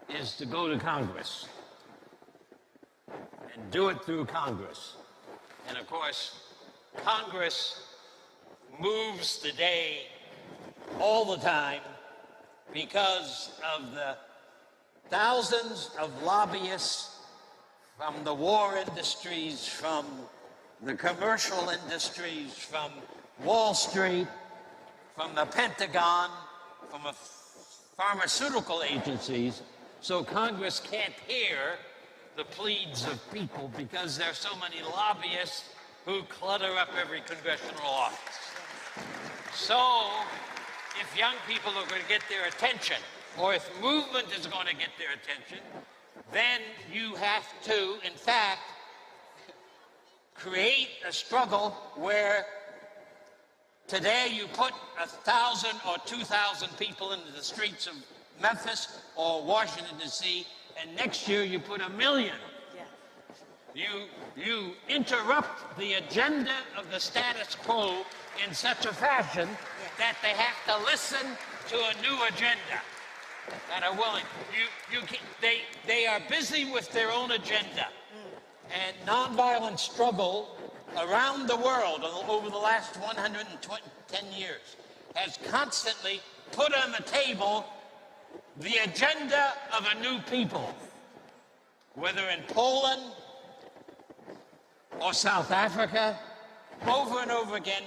is to go to Congress and do it through Congress. And of course, Congress moves today all the time because of the thousands of lobbyists from the war industries, from the commercial industries, from Wall Street, from the Pentagon, from pharmaceutical agencies. So Congress can't hear the pleas of people because there are so many lobbyists who clutter up every congressional office. So if young people are going to get their attention, or if movement is going to get their attention, then you have to, in fact, create a struggle where today you put 1,000 or 2,000 people into the streets of Memphis or Washington, D.C., and next year you put 1 million. You interrupt the agenda of the status quo in such a fashion that they have to listen to a new agenda and are willing. They are busy with their own agenda. And nonviolent struggle around the world over the last 110 years has constantly put on the table the agenda of a new people, whether in Poland or South Africa, over and over again.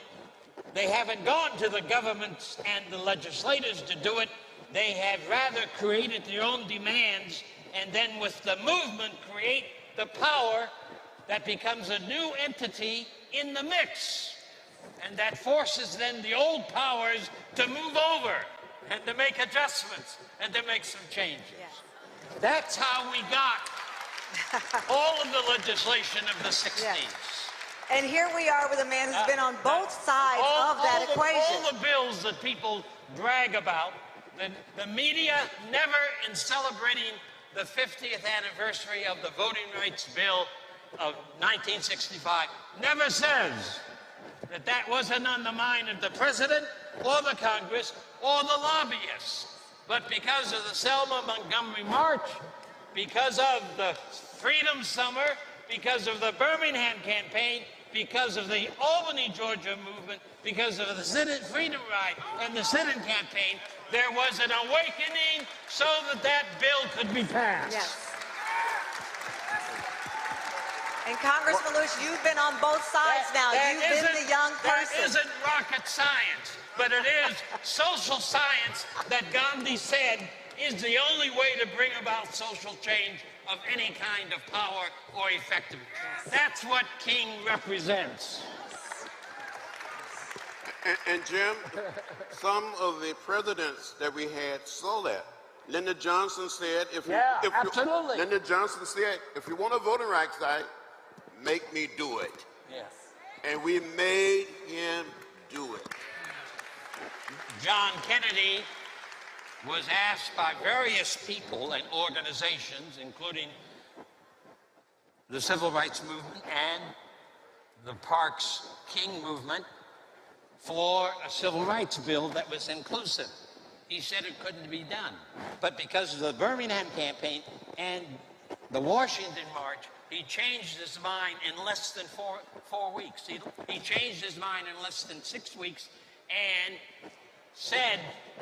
They haven't gone to the governments and the legislators to do it. They have rather created their own demands, and then with the movement create the power that becomes a new entity in the mix. And that forces then the old powers to move over and to make adjustments and to make some changes. That's how we got all of the legislation of the 60s. And here we are with a man who's been on both sides of that equation. All the bills that people brag about, the media never, in celebrating the 50th anniversary of the Voting Rights Bill of 1965, never says that that wasn't on the mind of the president or the Congress or the lobbyists. But because of the Selma Montgomery March, because of the Freedom Summer, because of the Birmingham campaign, because of the Albany, Georgia movement, because of the Sit-in Freedom Ride and the Sit-in campaign, there was an awakening so that that bill could be passed. Yes. And Congressman Lewis, you've been on both sides now. You've been the young person. That isn't rocket science, but it is social science that Gandhi said is the only way to bring about social change of any kind of power or effectiveness. That's what King represents. And Jim, some of the presidents that we had saw that. Lyndon Johnson said, absolutely. Lyndon Johnson said, if you want a voting rights act, make me do it. Yes. And we made him do it. John Kennedy was asked by various people and organizations, including the Civil Rights Movement and the Parks King movement, for a civil rights bill that was inclusive. He said it couldn't be done. But because of the Birmingham campaign and the Washington March, he changed his mind in less than four weeks. He changed his mind in less than 6 weeks and said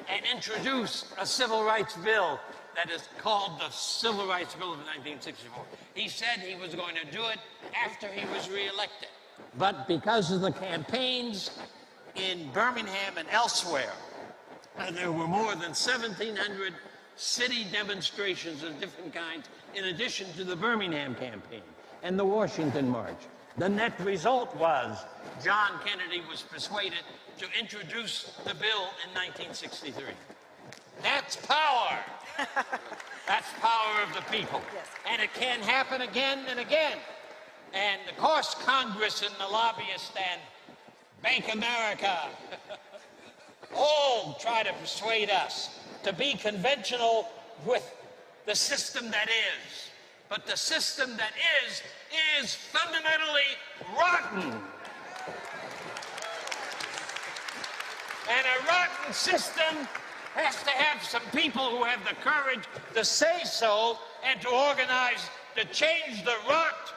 and introduced a civil rights bill that is called the Civil Rights Bill of 1964. He said he was going to do it after he was reelected. But because of the campaigns in Birmingham and elsewhere, there were more than 1,700 city demonstrations of different kinds, in addition to the Birmingham campaign and the Washington March. The net result was John Kennedy was persuaded to introduce the bill in 1963. That's power. That's power of the people. Yes. And it can happen again and again. And of course, Congress and the lobbyists and Bank America all try to persuade us to be conventional with the system that is. But the system that is fundamentally rotten. And a rotten system has to have some people who have the courage to say so and to organize to change the rot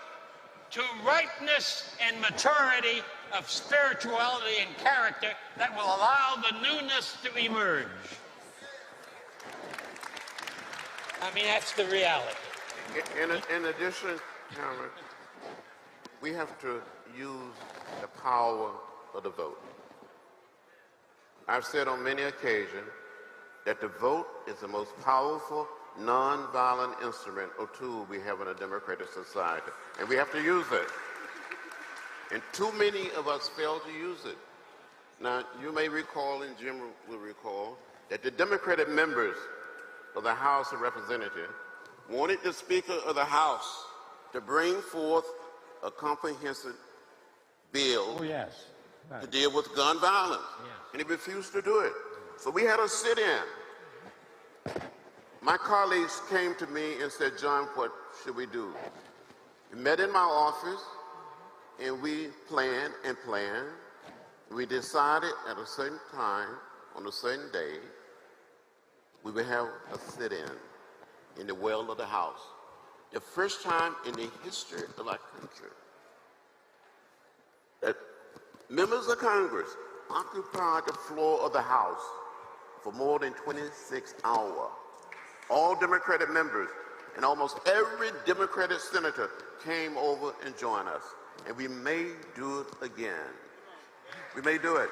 to rightness and maturity of spirituality and character that will allow the newness to emerge. I mean, that's the reality. In addition, Cameron, we have to use the power of the vote. I've said on many occasions that the vote is the most powerful nonviolent instrument or tool we have in a democratic society, and we have to use it. And too many of us fail to use it. Now, you may recall, and Jim will recall, that the Democratic members of the House of Representatives wanted the Speaker of the House to bring forth a comprehensive bill to deal with gun violence, and he refused to do it. So we had a sit-in. My colleagues came to me and said, John, what should we do? We met in my office, and we planned and planned. We decided at a certain time, on a certain day, we would have a sit-in in the well of the House. The first time in the history of our country that members of Congress occupied the floor of the House for more than 26 hours. All Democratic members and almost every Democratic senator came over and joined us. And we may do it again. We may do it.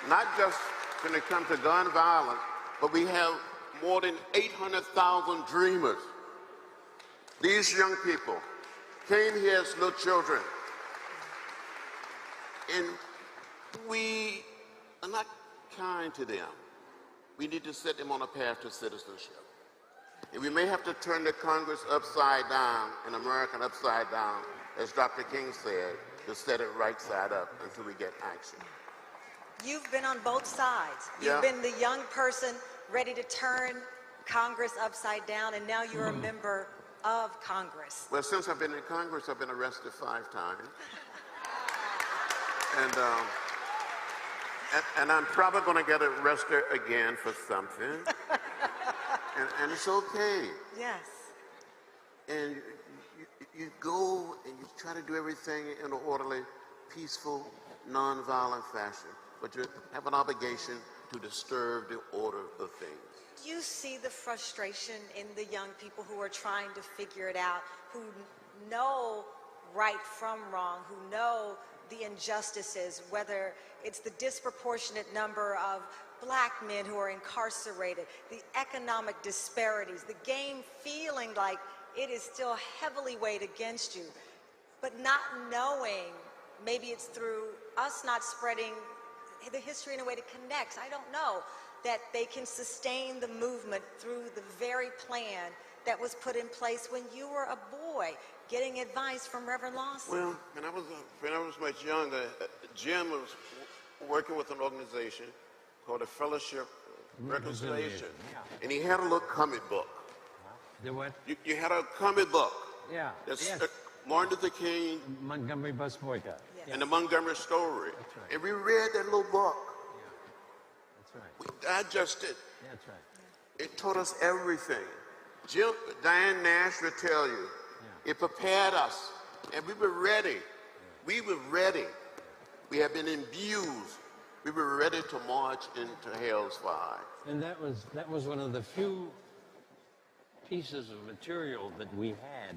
Not just when it comes to gun violence, but we have more than 800,000 dreamers. These young people came here as little children, and we are not kind to them. We need to set them on a path to citizenship. And we may have to turn the Congress upside down and America upside down, as Dr. King said, to set it right side up until we get action. You've been on both sides. Yeah. You've been the young person ready to turn Congress upside down, and now you're a member of Congress. Well, since I've been in Congress, I've been arrested 5 times. And I'm probably going to get arrested again for something. and it's okay. Yes. And you go and you try to do everything in an orderly, peaceful, nonviolent fashion, but you have an obligation to disturb the order of things. Do you see the frustration in the young people who are trying to figure it out, who know right from wrong, who know the injustices, whether it's the disproportionate number of black men who are incarcerated, the economic disparities, the game feeling like it is still heavily weighed against you, but not knowing, maybe it's through us not spreading the history in a way that connects, I don't know, that they can sustain the movement through the very plan that was put in place when you were a boy, getting advice from Reverend Lawson? Well, when I was much younger, Jim was working with an organization called the Fellowship Reconciliation, and he had a little comic book. The what? You had a comic book. Yeah. That's yes. Martin Luther King. Montgomery bus boycott. Yes. And the Montgomery story. That's right. And we read that little book. That's right. We digested. That's right. It taught us everything. Diane Nash would tell you, it prepared us, and we were ready. We were ready. We had been imbued. We were ready to march into hell's fire. And that was one of the few pieces of material that we had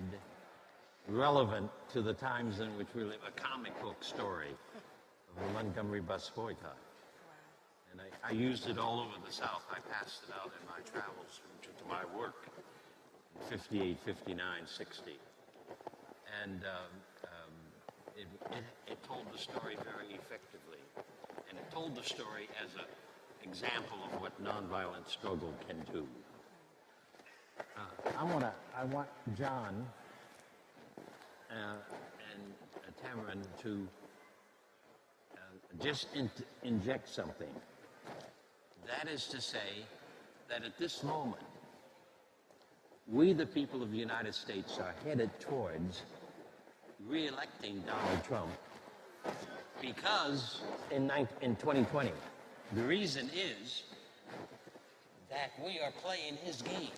relevant to the times in which we live, a comic book story of the Montgomery bus boycott. And I used it all over the South. I passed it out in my travels to my work in 58, 59, 60. And it told the story very effectively. And it told the story as an example of what nonviolent struggle can do. I want John and Tamarin to just inject something. That is to say that at this moment, we, the people of the United States, are headed towards re-electing Donald Trump because in 2020, the reason is that we are playing his game.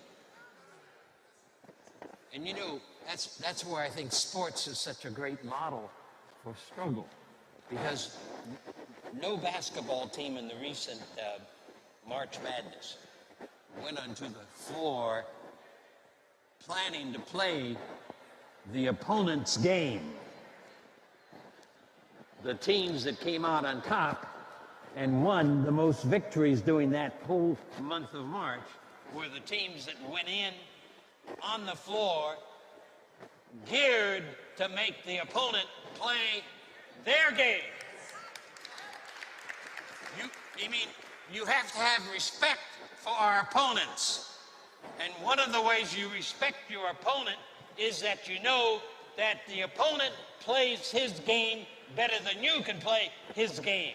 And you know, that's where I think sports is such a great model for struggle, because no basketball team in the recent March Madness went onto the floor planning to play the opponent's game. The teams that came out on top and won the most victories during that whole month of March were the teams that went in on the floor geared to make the opponent play their game. You have to have respect for our opponents. And one of the ways you respect your opponent is that you know that the opponent plays his game better than you can play his game.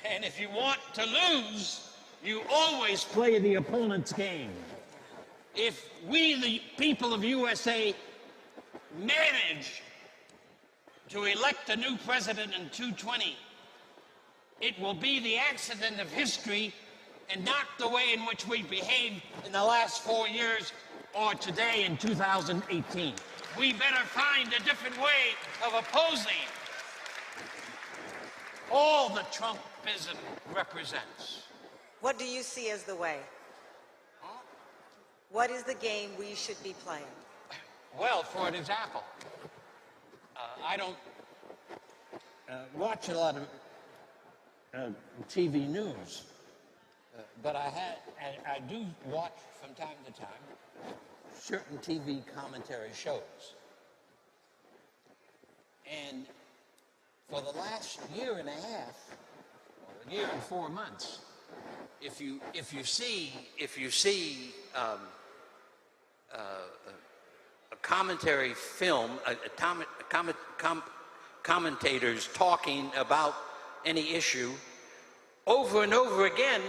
And if you want to lose, you always play the opponent's game. If we, the people of USA, manage to elect a new president in 2020, it will be the accident of history and not the way in which we behaved in the last 4 years or today in 2018. We better find a different way of opposing all that Trumpism represents. What do you see as the way? What is the game we should be playing? Well, for an example, I don't watch a lot of TV news, but I do watch from time to time certain TV commentary shows. And for the last year and a half, or a year and 4 months, if you see a commentary film, commentators talking about any issue, over and over again,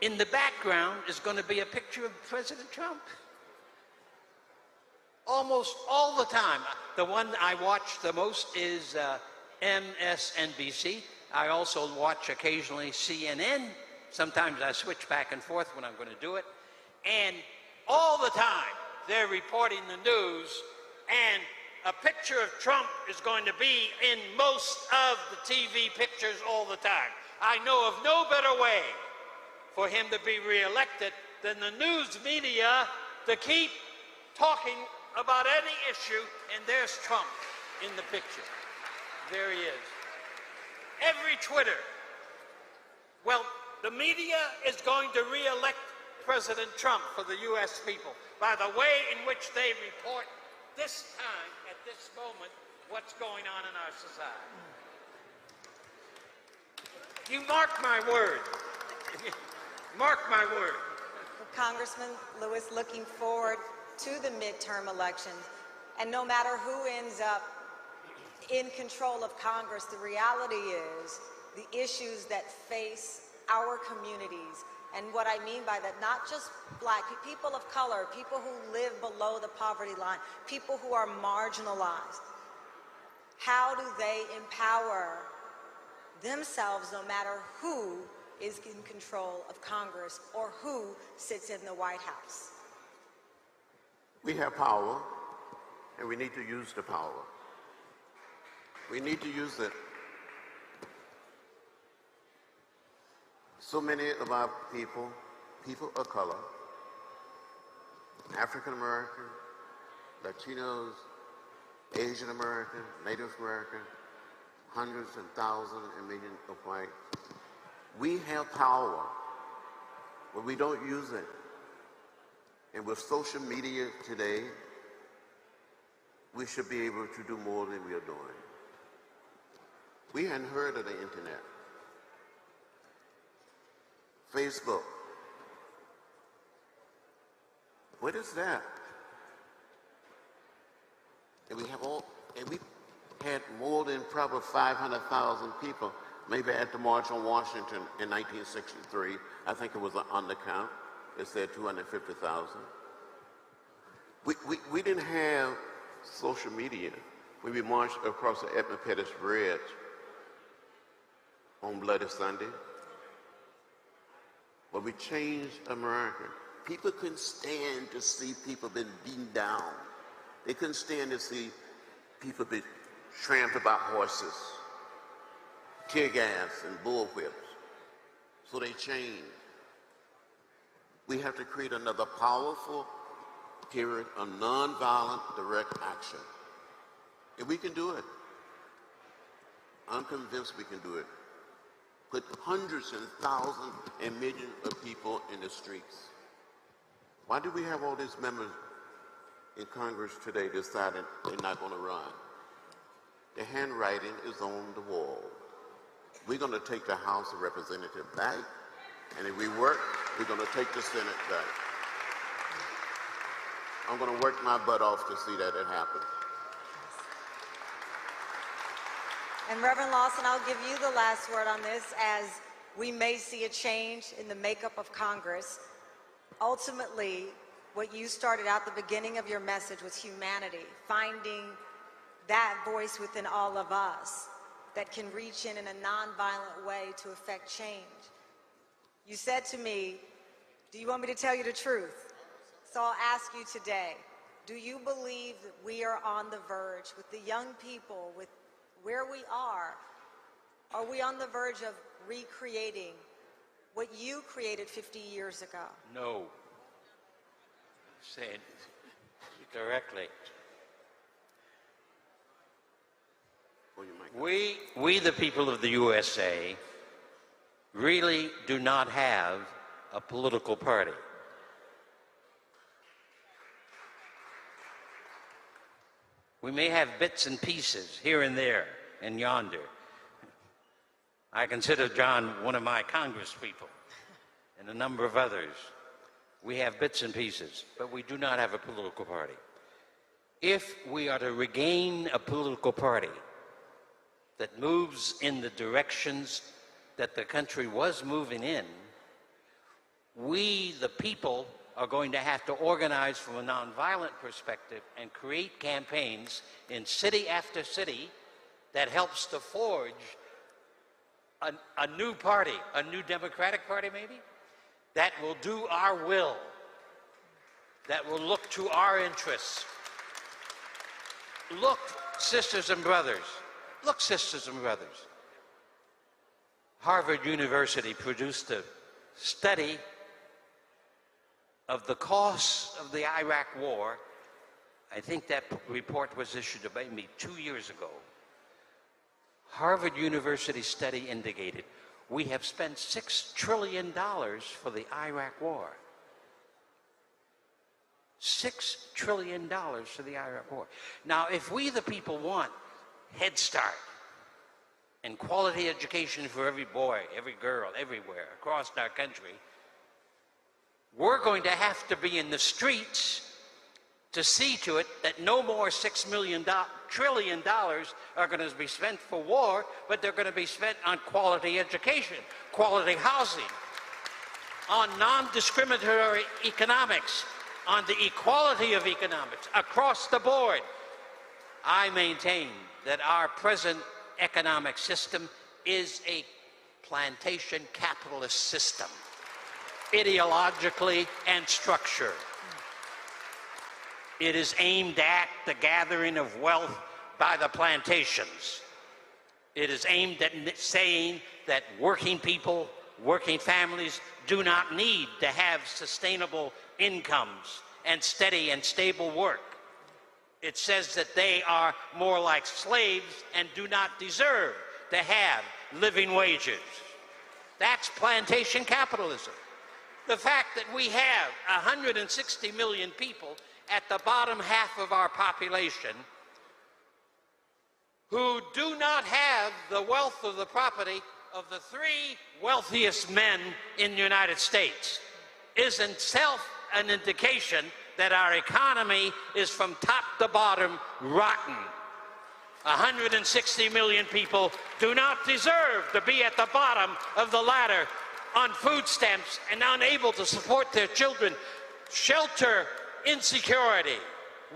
in the background is going to be a picture of President Trump. Almost all the time. The one I watch the most is MSNBC. I also watch occasionally CNN. Sometimes I switch back and forth when I'm going to do it. And all the time, they're reporting the news, and a picture of Trump is going to be in most of the TV pictures all the time. I know of no better way for him to be reelected than the news media to keep talking about any issue, and there's Trump in the picture. There he is. Every Twitter. Well, the media is going to re-elect President Trump for the U.S. people by the way in which they report this time, at this moment, what's going on in our society. You mark my word. Mark my word. Congressman Lewis, looking forward to the midterm elections, and no matter who ends up in control of Congress, the reality is the issues that face our communities, and what I mean by that, not just black people of color, people who live below the poverty line, people who are marginalized. How do they empower themselves no matter who is in control of Congress or who sits in the White House? We have power, and we need to use the power. We need to use it. So many of our people of color, African American, Latinos, Asian American, Native American, hundreds and thousands and millions of white. We have power, but we don't use it. And with social media today, we should be able to do more than we are doing. We hadn't heard of the internet. Facebook. What is that? And we had more than probably 500,000 people, maybe at the March on Washington in 1963. I think it was an undercount. It said 250,000. We didn't have social media when we marched across the Edmund Pettus Bridge on Bloody Sunday. But we changed America. People couldn't stand to see people being beaten down. They couldn't stand to see people being trampled by horses, tear gas and bullwhips. So they changed. We have to create another powerful period of nonviolent direct action. And we can do it. I'm convinced we can do it. Put hundreds and thousands and millions of people in the streets. Why do we have all these members in Congress today deciding they're not going to run? The handwriting is on the wall. We're going to take the House of Representatives back, and if we work, we're going to take the Senate back. I'm going to work my butt off to see that it happens. And Reverend Lawson, I'll give you the last word on this, as we may see a change in the makeup of Congress. Ultimately, what you started out the beginning of your message was humanity, finding that voice within all of us that can reach in a nonviolent way to affect change. You said to me, do you want me to tell you the truth? So I'll ask you today, do you believe that we are on the verge with the young people, with where we are we on the verge of recreating what you created 50 years ago? No. Say it directly. We, the people of the USA, really do not have a political party. We may have bits and pieces here and there and yonder. I consider John one of my congresspeople and a number of others. We have bits and pieces, but we do not have a political party. If we are to regain a political party that moves in the directions that the country was moving in, we, the people, are going to have to organize from a nonviolent perspective and create campaigns in city after city that helps to forge a new party, a new Democratic Party maybe, that will do our will, that will look to our interests. look, sisters and brothers, look, sisters and brothers. Harvard University produced a study of the costs of the Iraq War. I think that report was issued maybe 2 years ago. Harvard University study indicated we have spent $6 trillion for the Iraq War. $6 trillion for the Iraq War. Now, if we the people want Head Start and quality education for every boy, every girl, everywhere across our country, we're going to have to be in the streets to see to it that no more $6 trillion are going to be spent for war, but they're going to be spent on quality education, quality housing, on non-discriminatory economics, on the equality of economics across the board. I maintain that our present economic system is a plantation capitalist system, ideologically and structured. It is aimed at the gathering of wealth by the plantations. It is aimed at saying that working people, working families do not need to have sustainable incomes and steady and stable work. It says that they are more like slaves and do not deserve to have living wages. That's plantation capitalism. The fact that we have 160 million people at the bottom half of our population who do not have the wealth of the property of the 3 wealthiest men in the United States is in itself an indication that our economy is from top to bottom rotten. 160 million people do not deserve to be at the bottom of the ladder on food stamps and unable to support their children. Shelter insecurity,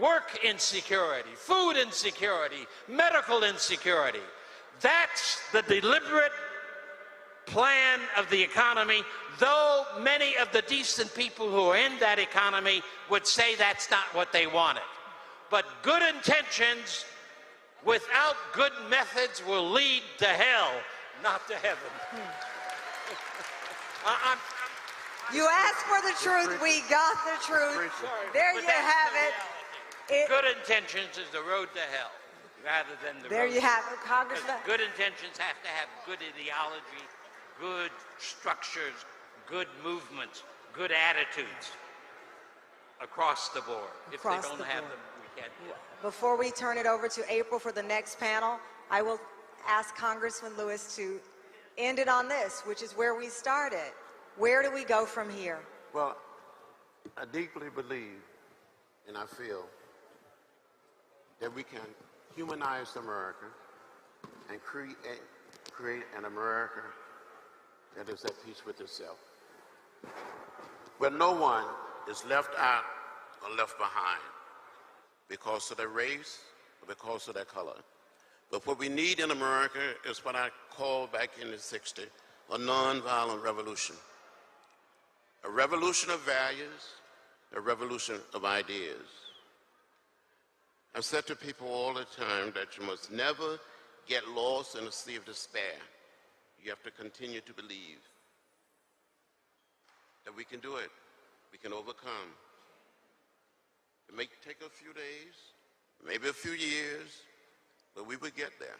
work insecurity, food insecurity, medical insecurity. That's the deliberate plan of the economy, though many of the decent people who are in that economy would say that's not what they wanted. But good intentions without good methods will lead to hell, not to heaven. You asked for the truth, we got the truth. There you have it. Good intentions is the road to hell, rather than the There road you to have it, Congressman. Good intentions have to have good ideology, good structures, good movements, good attitudes across the board. If they don't have them, we can't do it. Before we turn it over to April for the next panel, I will ask Congressman Lewis to end it on this, which is where we started. Where do we go from here? Well, I deeply believe and I feel that we can humanize America and create an America that is at peace with itself, where no one is left out or left behind because of their race or because of their color. But what we need in America is what I called back in the 60s a nonviolent revolution. A revolution of values, a revolution of ideas. I've said to people all the time that you must never get lost in a sea of despair. You have to continue to believe that we can do it, we can overcome. It may take a few days, maybe a few years, but we will get there,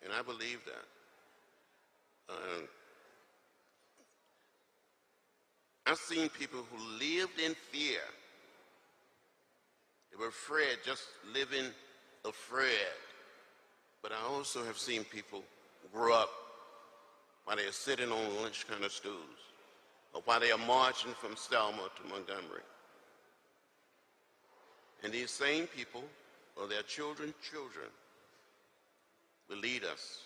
and I believe that. I've seen people who lived in fear. They were afraid, just living afraid. But I also have seen people grow up while they're sitting on lunch kind of stools, or while they are marching from Selma to Montgomery. And these same people, or their children, will lead us.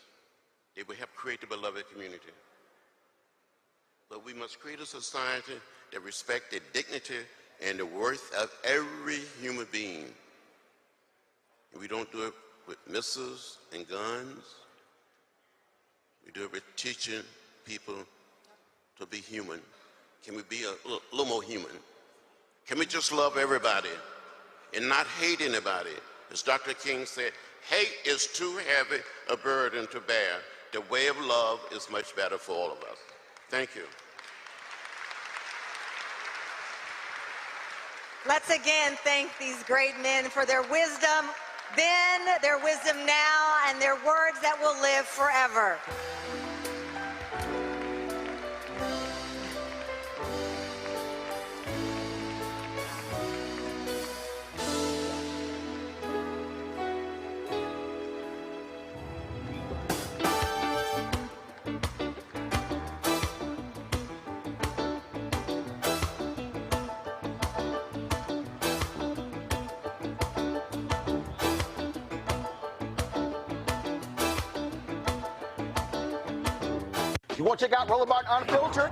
They will help create the beloved community. But we must create a society that respects the dignity and the worth of every human being. And we don't do it with missiles and guns. We do it with teaching people to be human. Can we be a little more human? Can we just love everybody and not hate anybody As Dr. King said, hate is too heavy a burden to bear. The way of love is much better for all of us. Thank you. Let's again thank these great men for their wisdom then, their wisdom now, and their words that will live forever. You want to check out Roland Martin Unfiltered?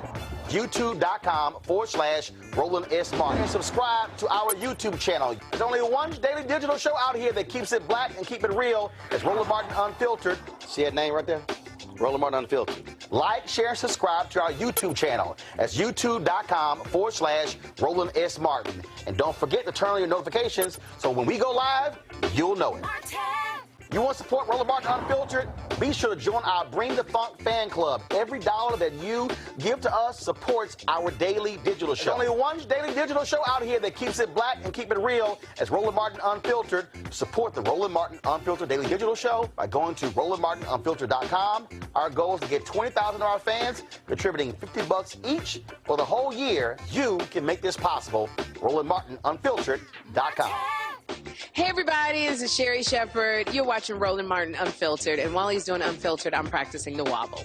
YouTube.com/Roland S. Martin. And subscribe to our YouTube channel. There's only one daily digital show out here that keeps it black and keep it real. It's Roland Martin Unfiltered. See that name right there? Roland Martin Unfiltered. Like, share, and subscribe to our YouTube channel. That's YouTube.com/Roland S. Martin. And don't forget to turn on your notifications so when we go live, you'll know it. You want to support Roland Martin Unfiltered? Be sure to join our Bring the Funk fan club. Every dollar that you give to us supports our daily digital show. There's only one daily digital show out here that keeps it black and keep it real. It's Roland Martin Unfiltered. Support the Roland Martin Unfiltered daily digital show by going to RolandMartinUnfiltered.com. Our goal is to get 20,000 of our fans contributing $50 each for the whole year. You can make this possible. RolandMartinUnfiltered.com. Hey everybody, this is Sherry Shepherd. You're watching Roland Martin Unfiltered, and while he's doing Unfiltered, I'm practicing the wobble.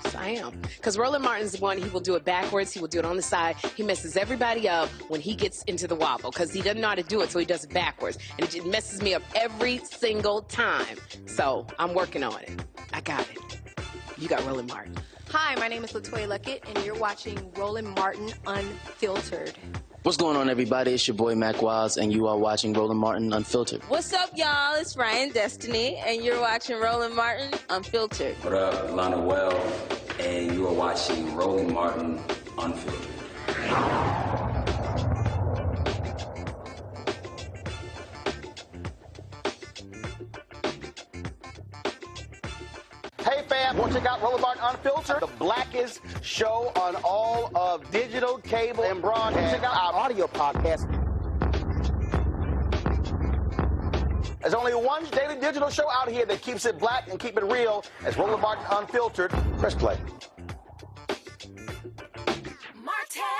Yes, I am. Because Roland Martin's the one, he will do it backwards, he will do it on the side. He messes everybody up when he gets into the wobble, because he doesn't know how to do it, so he does it backwards. And it just messes me up every single time. So I'm working on it. I got it. You got Roland Martin. Hi, my name is LaToya Luckett, and you're watching Roland Martin Unfiltered. What's going on, everybody? It's your boy, Mac Wiles, and you are watching Roland Martin Unfiltered. What's up, y'all? It's Ryan Destiny, and you're watching Roland Martin Unfiltered. What up, Lana Well, and you are watching Roland Martin Unfiltered. Hey fam, want to check out Roland Martin Unfiltered? The blackest show on all of digital, cable, and broadcast. Check out our audio podcast. There's only one daily digital show out here that keeps it black and keep it real. It's Roland Martin Unfiltered. Press play. Martin.